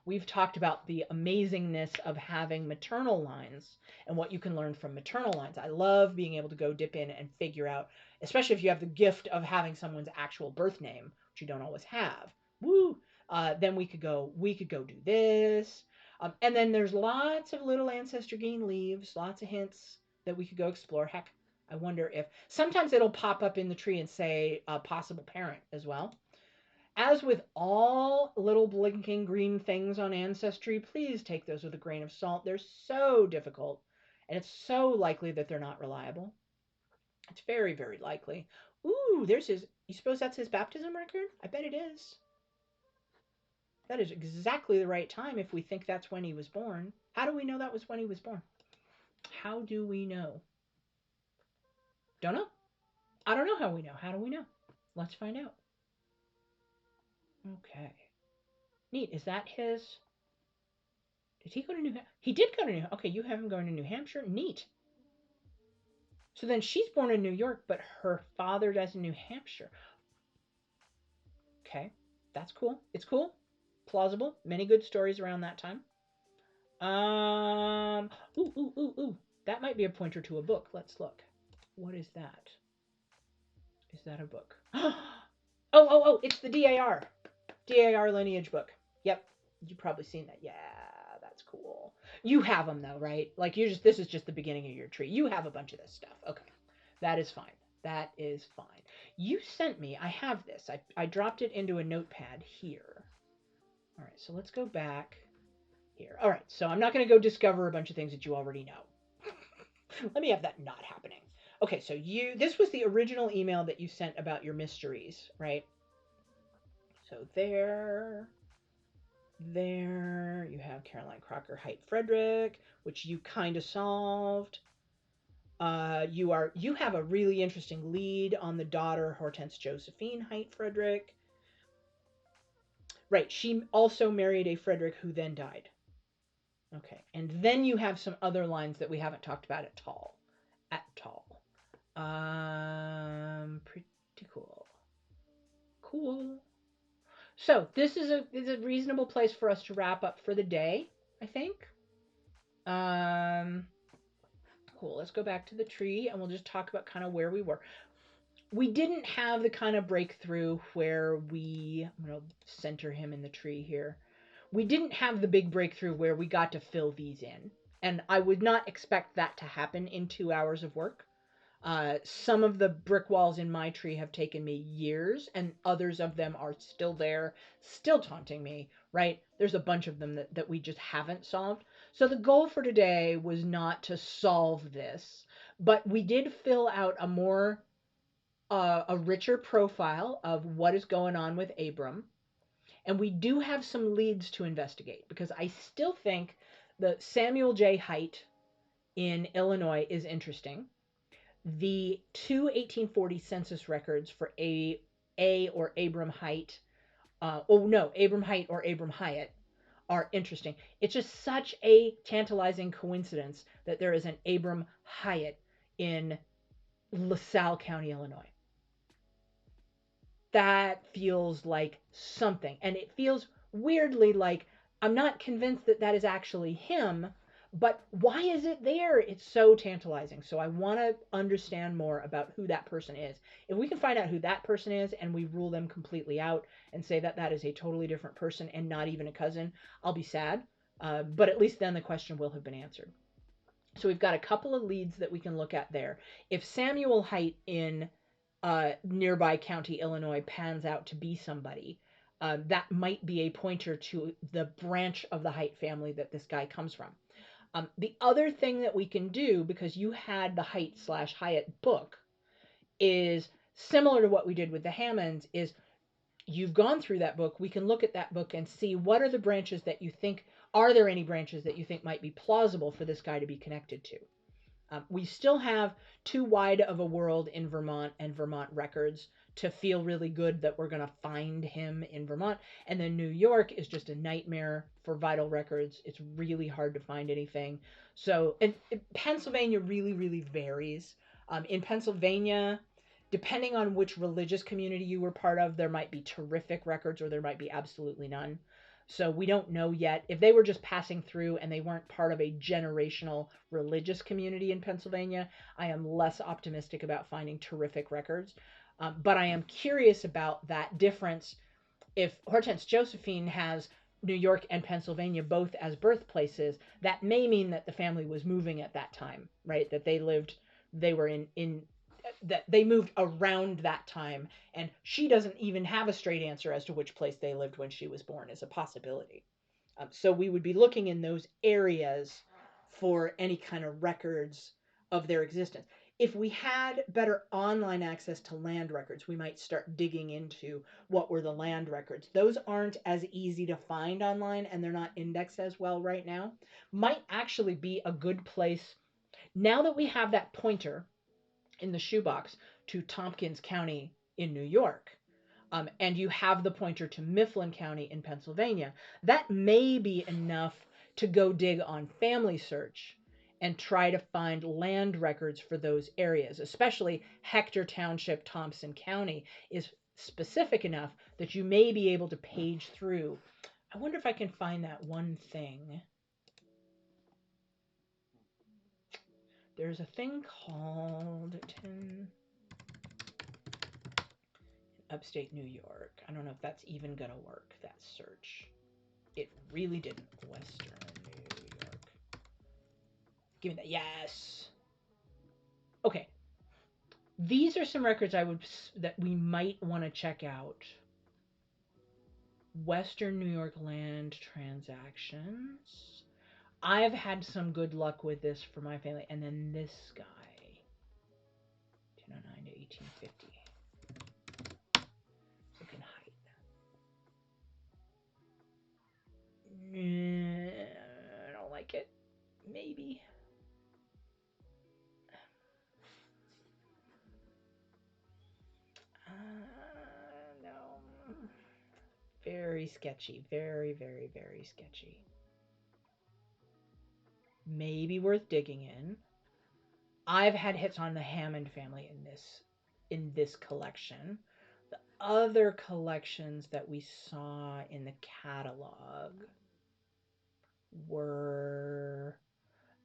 we've talked about the amazingness of having maternal lines and what you can learn from maternal lines. I love being able to go dip in and figure out, especially if you have the gift of having someone's actual birth name, which you don't always have. Woo! Then we could go do this. And then there's lots of little ancestor gene leaves, lots of hints that we could go explore. Heck, I wonder if sometimes it'll pop up in the tree and say a possible parent as well. As with all little blinking green things on Ancestry, please take those with a grain of salt. They're so difficult, and it's so likely that they're not reliable. It's very, very likely. Ooh, there's his. You suppose that's his baptism record? I bet it is. That is exactly the right time if we think that's when he was born. How do we know that was when he was born? How do we know? Don't know. I don't know how we know. How do we know? Let's find out. Okay. Neat. Is that his? Did he go to New Hampshire? He did go to New Hampshire. Okay, you have him going to New Hampshire. Neat. So then she's born in New York, but her father dies in New Hampshire. Okay. That's cool. It's cool. Plausible. Many good stories around that time. Ooh. That might be a pointer to a book. Let's look. What is that? Is that a book? Oh, it's the DAR. DAR lineage book. Yep. You've probably seen that. Yeah, that's cool. You have them though, right? Like this is just the beginning of your tree. You have a bunch of this stuff. Okay. That is fine. That is fine. You sent me, I have this. I dropped it into a notepad here. All right, so let's go back here. All right, so I'm not going to go discover a bunch of things that you already know. Let me have that not happening. Okay, so this was the original email that you sent about your mysteries, right? So there you have Caroline Crocker, Height Frederick, which you kind of solved. You have a really interesting lead on the daughter, Hortense Josephine Height Frederick. Right, she also married a Frederick who then died. Okay, and then you have some other lines that we haven't talked about at all. Pretty cool. Cool. So this is a reasonable place for us to wrap up for the day, I think. Cool. Let's go back to the tree and we'll just talk about kind of where we were. We didn't have the kind of breakthrough where I'm going to center him in the tree here. We didn't have the big breakthrough where we got to fill these in. And I would not expect that to happen in 2 hours of work. Some of the brick walls in my tree have taken me years, and others of them are still there, still taunting me, right? There's a bunch of them that we just haven't solved. So the goal for today was not to solve this, but we did fill out a richer profile of what is going on with Abram. And we do have some leads to investigate because I still think the Samuel J. Height in Illinois is interesting. The two 1840 census records for A or Abram Height, Abram Height or Abram Hyatt are interesting. It's just such a tantalizing coincidence that there is an Abram Hyatt in LaSalle County, Illinois. That feels like something. And it feels weirdly like I'm not convinced that is actually him, But why is it there? It's so tantalizing. So I want to understand more about who that person is. If we can find out who that person is and we rule them completely out and say that that is a totally different person and not even a cousin, I'll be sad. But at least then the question will have been answered. So we've got a couple of leads that we can look at there. If Samuel Haight in nearby county, Illinois, pans out to be somebody, that might be a pointer to the branch of the Haight family that this guy comes from. The other thing that we can do, because you had the Haight/Hyatt book, is similar to what we did with the Hammonds, is you've gone through that book. We can look at that book and see what are the branches that you think, are there any branches that you think might be plausible for this guy to be connected to? We still have too wide of a world in Vermont and Vermont records to feel really good that we're going to find him in Vermont. And then New York is just a nightmare for vital records. It's really hard to find anything. So, and Pennsylvania really, really varies. In Pennsylvania, depending on which religious community you were part of, there might be terrific records or there might be absolutely none. So we don't know yet. If they were just passing through and they weren't part of a generational religious community in Pennsylvania, I am less optimistic about finding terrific records. But I am curious about that difference. If Hortense Josephine has New York and Pennsylvania both as birthplaces, that may mean that the family was moving at that time, right? That they were in that they moved around that time, and she doesn't even have a straight answer as to which place they lived when she was born as a possibility. So we would be looking in those areas for any kind of records of their existence. If we had better online access to land records, we might start digging into what were the land records. Those aren't as easy to find online and they're not indexed as well right now. Might actually be a good place now that we have that pointer in the shoebox to Tompkins County in New York. And you have the pointer to Mifflin County in Pennsylvania. That may be enough to go dig on Family Search and try to find land records for those areas, especially Hector Township, Thompson County is specific enough that you may be able to page through. I wonder if I can find that one thing. There's a thing called 10 upstate New York. I don't know if that's even going to work, that search. It really didn't. Western New York. Give me that. Yes. Okay. These are some records that we might want to check out. Western New York land transactions. I've had some good luck with this for my family. And then this guy. 1009 to 1850. Looking height. I don't like it. Maybe. No. Very sketchy. Very, very, very sketchy. Maybe worth digging in. I've had hits on the Hammond family in this collection. The other collections that we saw in the catalog were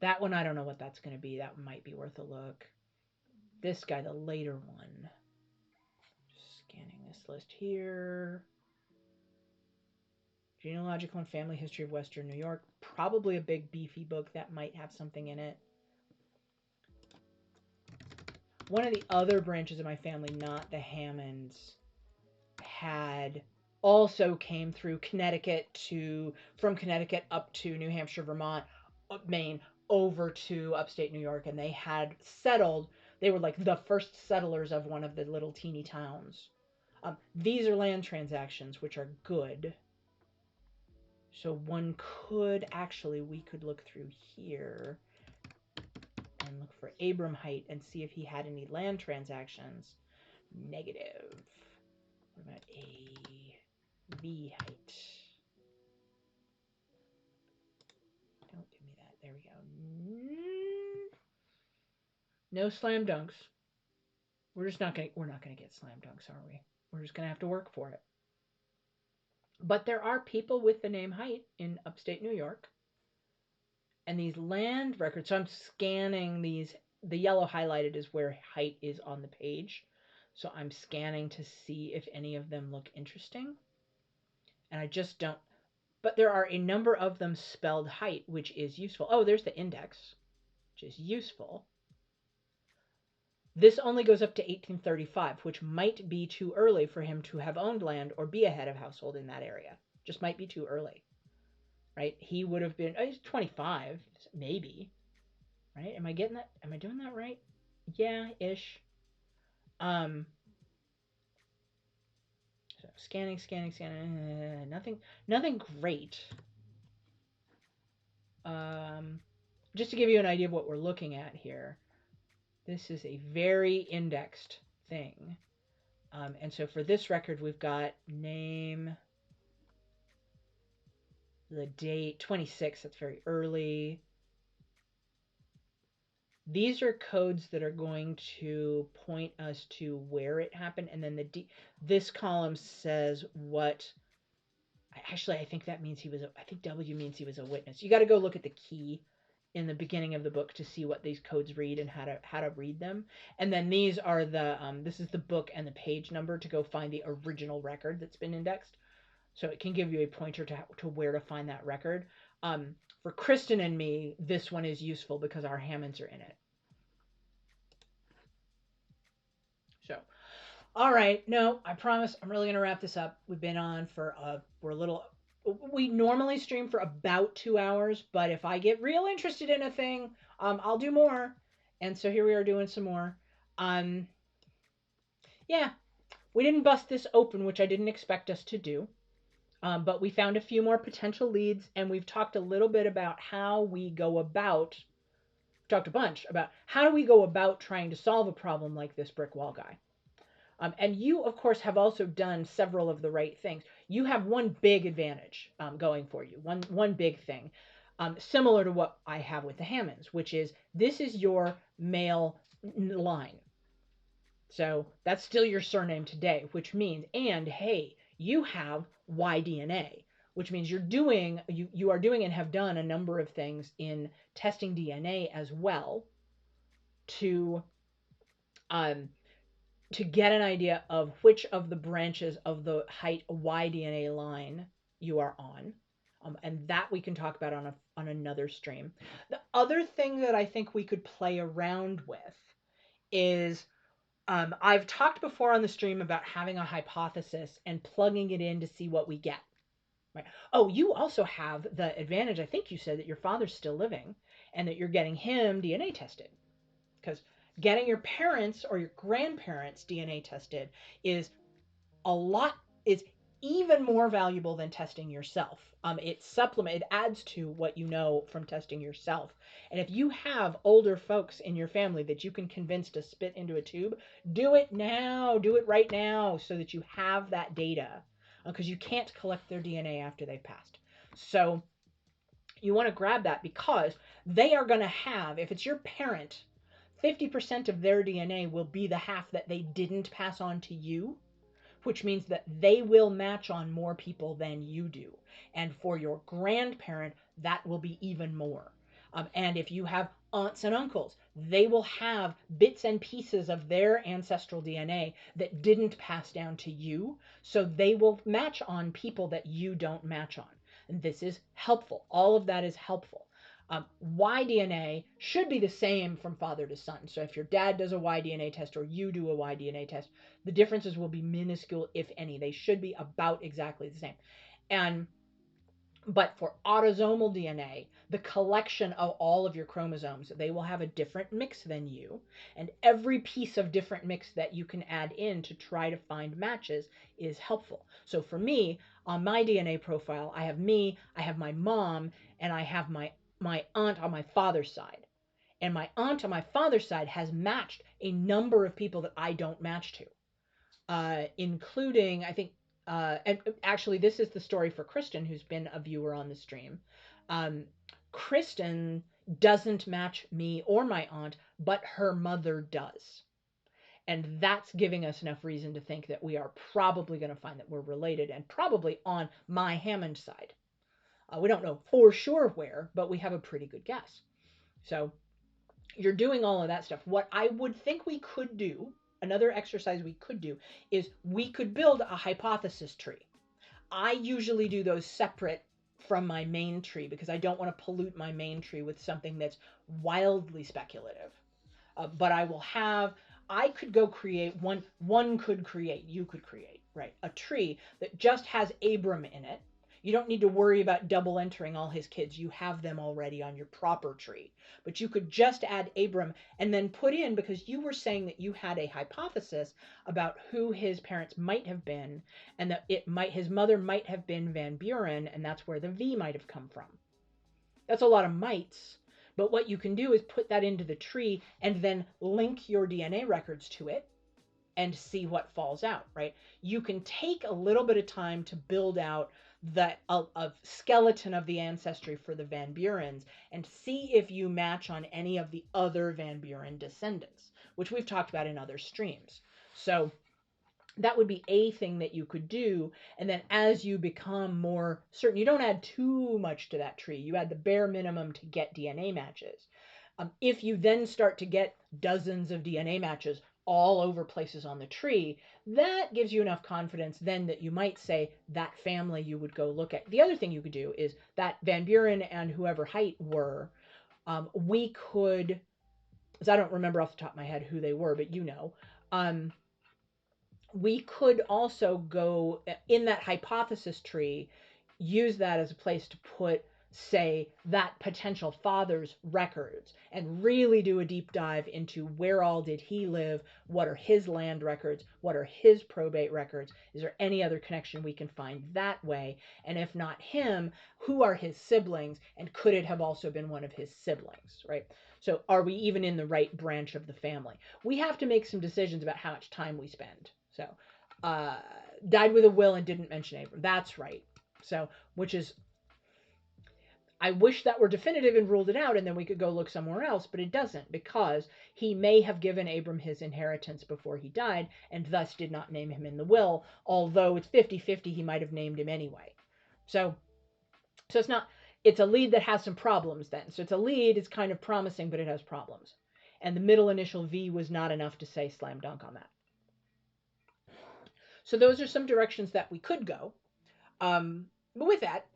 that one. I don't know what that's going to be. That might be worth a look. This guy, the later one. Just scanning this list here. Genealogical and Family History of Western New York. Probably a big beefy book that might have something in it. One of the other branches of my family, not the Hammonds, had also came through from Connecticut up to New Hampshire, Vermont, Maine, over to upstate New York, and they had settled. They were like the first settlers of one of the little teeny towns. These are land transactions, which are good. So we could look through here and look for Abram Haight and see if he had any land transactions. Negative. What about A.V. Haight? Don't give me that. There we go. No slam dunks. We're not gonna get slam dunks, are we? We're just gonna have to work for it. But there are people with the name Haight in upstate New York. And these land records, so I'm scanning these. The yellow highlighted is where height is on the page. So I'm scanning to see if any of them look interesting. And I just don't. But there are a number of them spelled height, which is useful. Oh, there's the index, which is useful. This only goes up to 1835, which might be too early for him to have owned land or be a head of household in that area. Just might be too early, right? He would have been, he's 25, maybe, right? Am I getting that? Am I doing that right? Yeah, ish. Um, so scanning. Nothing great. Just to give you an idea of what we're looking at here, this is a very indexed thing. And so for this record, we've got name, the date, 26, that's very early. These are codes that are going to point us to where it happened. And then this column says what, actually, I think that means I think W means he was a witness. You got to go look at the key in the beginning of the book to see what these codes read and how to read them. And then these are this is the book and the page number to go find the original record that's been indexed. So it can give you a pointer to where to find that record. For Kristen and me, this one is useful because our Hammonds are in it. So, all right. No, I promise I'm really going to wrap this up. We've been on for, we normally stream for about 2 hours, but if I get real interested in a thing, I'll do more. And so here we are doing some more. Yeah, we didn't bust this open, which I didn't expect us to do. But we found a few more potential leads, and we've talked a little bit about how we go about, talked a bunch about how do we go about trying to solve a problem like this brick wall guy. And you, of course, have also done several of the right things. You have one big advantage going for you, one big thing, similar to what I have with the Hammonds, which is this is your male line. So that's still your surname today, which means, and hey, you have Y DNA, which means you are doing and have done a number of things in testing DNA as well to get an idea of which of the branches of the height Y DNA line you are on. And that we can talk about on another stream. The other thing that I think we could play around with is I've talked before on the stream about having a hypothesis and plugging it in to see what we get. Right. Oh, you also have the advantage, I think you said, that your father's still living and that you're getting him DNA tested. Because getting your parents or your grandparents DNA tested is even more valuable than testing yourself. It adds to what you know from testing yourself. And if you have older folks in your family that you can convince to spit into a tube, do it now. Do it right now so that you have that data, because you can't collect their DNA after they've passed. So you want to grab that because they are going to have, if it's your parent, 50% of their DNA will be the half that they didn't pass on to you, which means that they will match on more people than you do. And for your grandparent, that will be even more. And if you have aunts and uncles, they will have bits and pieces of their ancestral DNA that didn't pass down to you. So they will match on people that you don't match on. And this is helpful. All of that is helpful. Y DNA should be the same from father to son. So if your dad does a Y DNA test or you do a Y DNA test, the differences will be minuscule, if any. They should be about exactly the same. But for autosomal DNA, the collection of all of your chromosomes, they will have a different mix than you. And every piece of different mix that you can add in to try to find matches is helpful. So for me, on my DNA profile, I have me, I have my mom, and I have my aunt on my father's side. And my aunt on my father's side has matched a number of people that I don't match to, including, I think, and actually, this is the story for Kristen, who's been a viewer on the stream. Kristen doesn't match me or my aunt, but her mother does. And that's giving us enough reason to think that we are probably going to find that we're related, and probably on my Hammond side. We don't know for sure where, but we have a pretty good guess. So you're doing all of that stuff. What I would think we could do, another exercise we could do, is we could build a hypothesis tree. I usually do those separate from my main tree because I don't want to pollute my main tree with something that's wildly speculative. But I could go create you could create, right, a tree that just has Abram in it. You don't need to worry about double entering all his kids. You have them already on your proper tree. But you could just add Abram and then put in, because you were saying that you had a hypothesis about who his parents might have been, and that his mother might have been Van Buren, and that's where the V might have come from. That's a lot of mites. But what you can do is put that into the tree and then link your DNA records to it and see what falls out, right? You can take a little bit of time to build out a skeleton of the ancestry for the Van Burens and see if you match on any of the other Van Buren descendants, which we've talked about in other streams. So that would be a thing that you could do. And then as you become more certain, you don't add too much to that tree. You add the bare minimum to get DNA matches. If you then start to get dozens of DNA matches all over places on the tree, that gives you enough confidence then that you might say that family you would go look at. The other thing you could do is that Van Buren and whoever Height were, we could, because I don't remember off the top of my head who they were, but you know, we could also go in that hypothesis tree, use that as a place to put, say, that potential father's records and really do a deep dive into where all did he live, what are his land records, what are his probate records, is there any other connection we can find that way, and if not him, who are his siblings, and could it have also been one of his siblings, right? So are we even in the right branch of the family? We have to make some decisions about how much time we spend. So, died with a will and didn't mention Abram. That's right. So, which is, I wish that were definitive and ruled it out and then we could go look somewhere else, but it doesn't, because he may have given Abram his inheritance before he died and thus did not name him in the will, although it's 50-50 he might have named him anyway. So it's not, it's a lead that has some problems then. So it's a lead, it's kind of promising, but it has problems. And the middle initial V was not enough to say slam dunk on that. So those are some directions that we could go. But with that,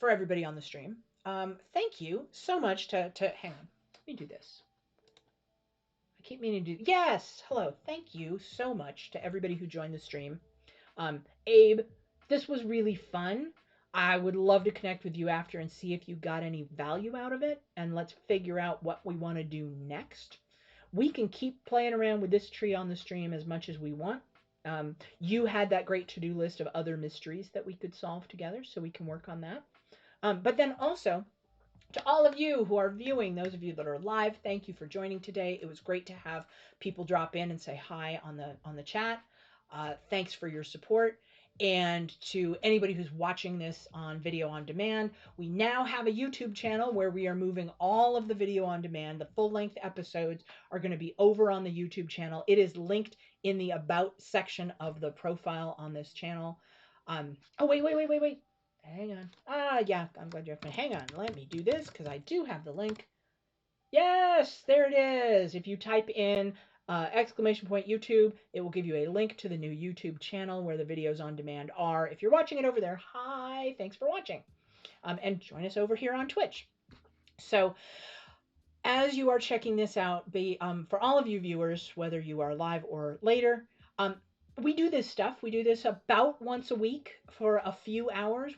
for everybody on the stream, thank you so much to hang on. Let me do this. I keep meaning to do, yes, hello. Thank you so much to everybody who joined the stream. Abe, this was really fun. I would love to connect with you after and see if you got any value out of it, and let's figure out what we want to do next. We can keep playing around with this tree on the stream as much as we want. You had that great to-do list of other mysteries that we could solve together, so we can work on that. But then also, to all of you who are viewing, those of you that are live, thank you for joining today. It was great to have people drop in and say hi on the chat. Thanks for your support. And to anybody who's watching this on video on demand, we now have a YouTube channel where we are moving all of the video on demand. The full-length episodes are going to be over on the YouTube channel. It is linked in the About section of the profile on this channel. Oh, wait. Hang on. Yeah, I'm glad you have me. Hang on, let me do this because I do have the link. Yes, there it is. If you type in exclamation point YouTube, it will give you a link to the new YouTube channel where the videos on demand are. If you're watching it over there, hi, thanks for watching. And join us over here on Twitch. So as you are checking this out, for all of you viewers, whether you are live or later, we do this stuff. We do this about once a week for a few hours.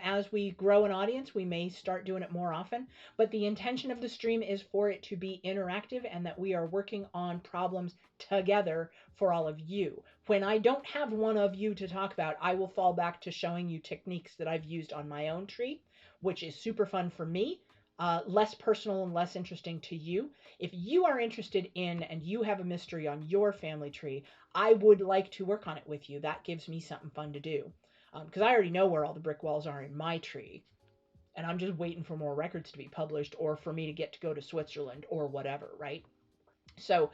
As we grow an audience, we may start doing it more often. But the intention of the stream is for it to be interactive and that we are working on problems together for all of you. When I don't have one of you to talk about, I will fall back to showing you techniques that I've used on my own tree, which is super fun for me. Less personal and less interesting to you. If you are interested in and you have a mystery on your family tree, I would like to work on it with you. That gives me something fun to do. Because I already know where all the brick walls are in my tree. And I'm just waiting for more records to be published or for me to get to go to Switzerland or whatever, right? So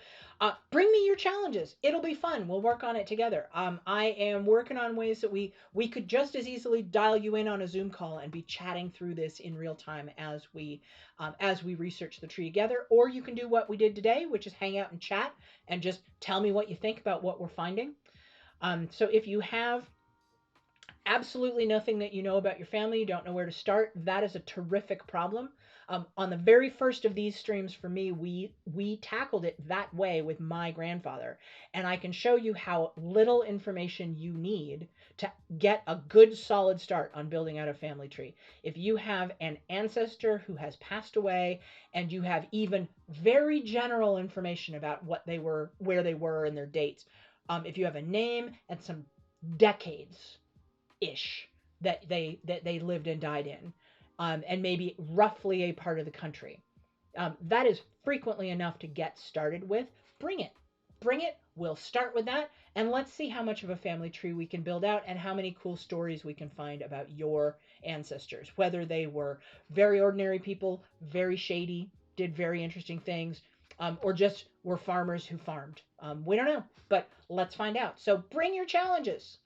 bring me your challenges. It'll be fun. We'll work on it together. I am working on ways that we could just as easily dial you in on a Zoom call and be chatting through this in real time as we research the tree together. Or you can do what we did today, which is hang out and chat and just tell me what you think about what we're finding. So if you have absolutely nothing that you know about your family, you don't know where to start, that is a terrific problem. On the very first of these streams for me, we tackled it that way with my grandfather, and I can show you how little information you need to get a good solid start on building out a family tree. If you have an ancestor who has passed away and you have even very general information about what they were, where they were, and their dates, if you have a name and some decades ish that they lived and died in, and maybe roughly a part of the country. That is frequently enough to get started with. Bring it. Bring it. We'll start with that, and let's see how much of a family tree we can build out and how many cool stories we can find about your ancestors, whether they were very ordinary people, very shady, did very interesting things, or just were farmers who farmed. We don't know, but let's find out. So bring your challenges.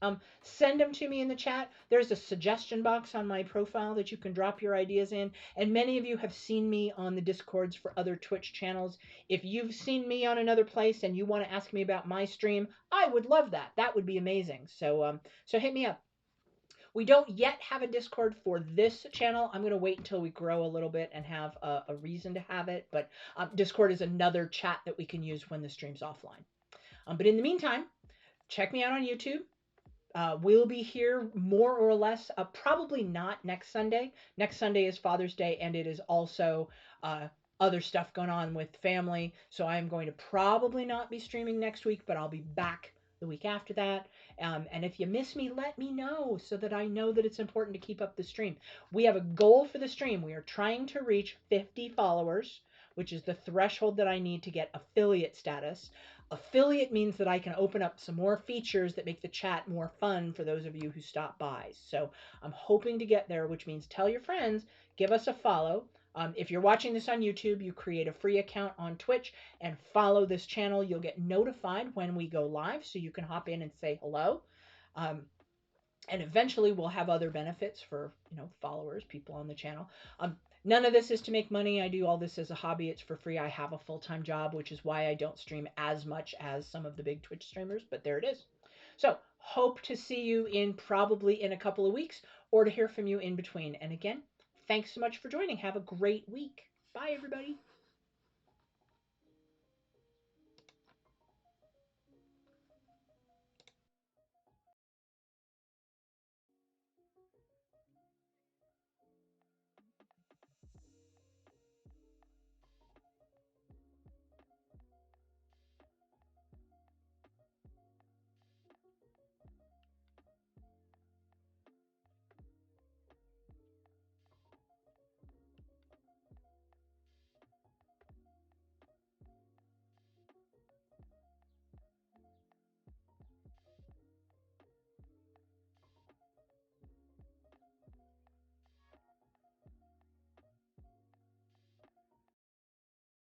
Send them to me in the chat. There's a suggestion box on my profile that you can drop your ideas in. And many of you have seen me on the Discords for other Twitch channels. If you've seen me on another place and you want to ask me about my stream, I would love that. That would be amazing. So hit me up. We don't yet have a Discord for this channel. I'm going to wait until we grow a little bit and have a reason to have it. But Discord is another chat that we can use when the stream's offline. But in the meantime, check me out on YouTube. We'll be here more or less, probably not next Sunday. Next Sunday is Father's Day, and it is also other stuff going on with family. So I'm going to probably not be streaming next week, but I'll be back the week after that. And if you miss me, let me know so that I know that it's important to keep up the stream. We have a goal for the stream. We are trying to reach 50 followers, which is the threshold that I need to get affiliate status. Affiliate means that I can open up some more features that make the chat more fun for those of you who stop by. So I'm hoping to get there, which means tell your friends, give us a follow. If you're watching this on YouTube, you create a free account on Twitch and follow this channel. You'll get notified when we go live, so you can hop in and say hello. And eventually we'll have other benefits for, followers, people on the channel. None of this is to make money. I do all this as a hobby. It's for free. I have a full-time job, which is why I don't stream as much as some of the big Twitch streamers, but there it is. So hope to see you probably in a couple of weeks, or to hear from you in between. And again, thanks so much for joining. Have a great week. Bye, everybody.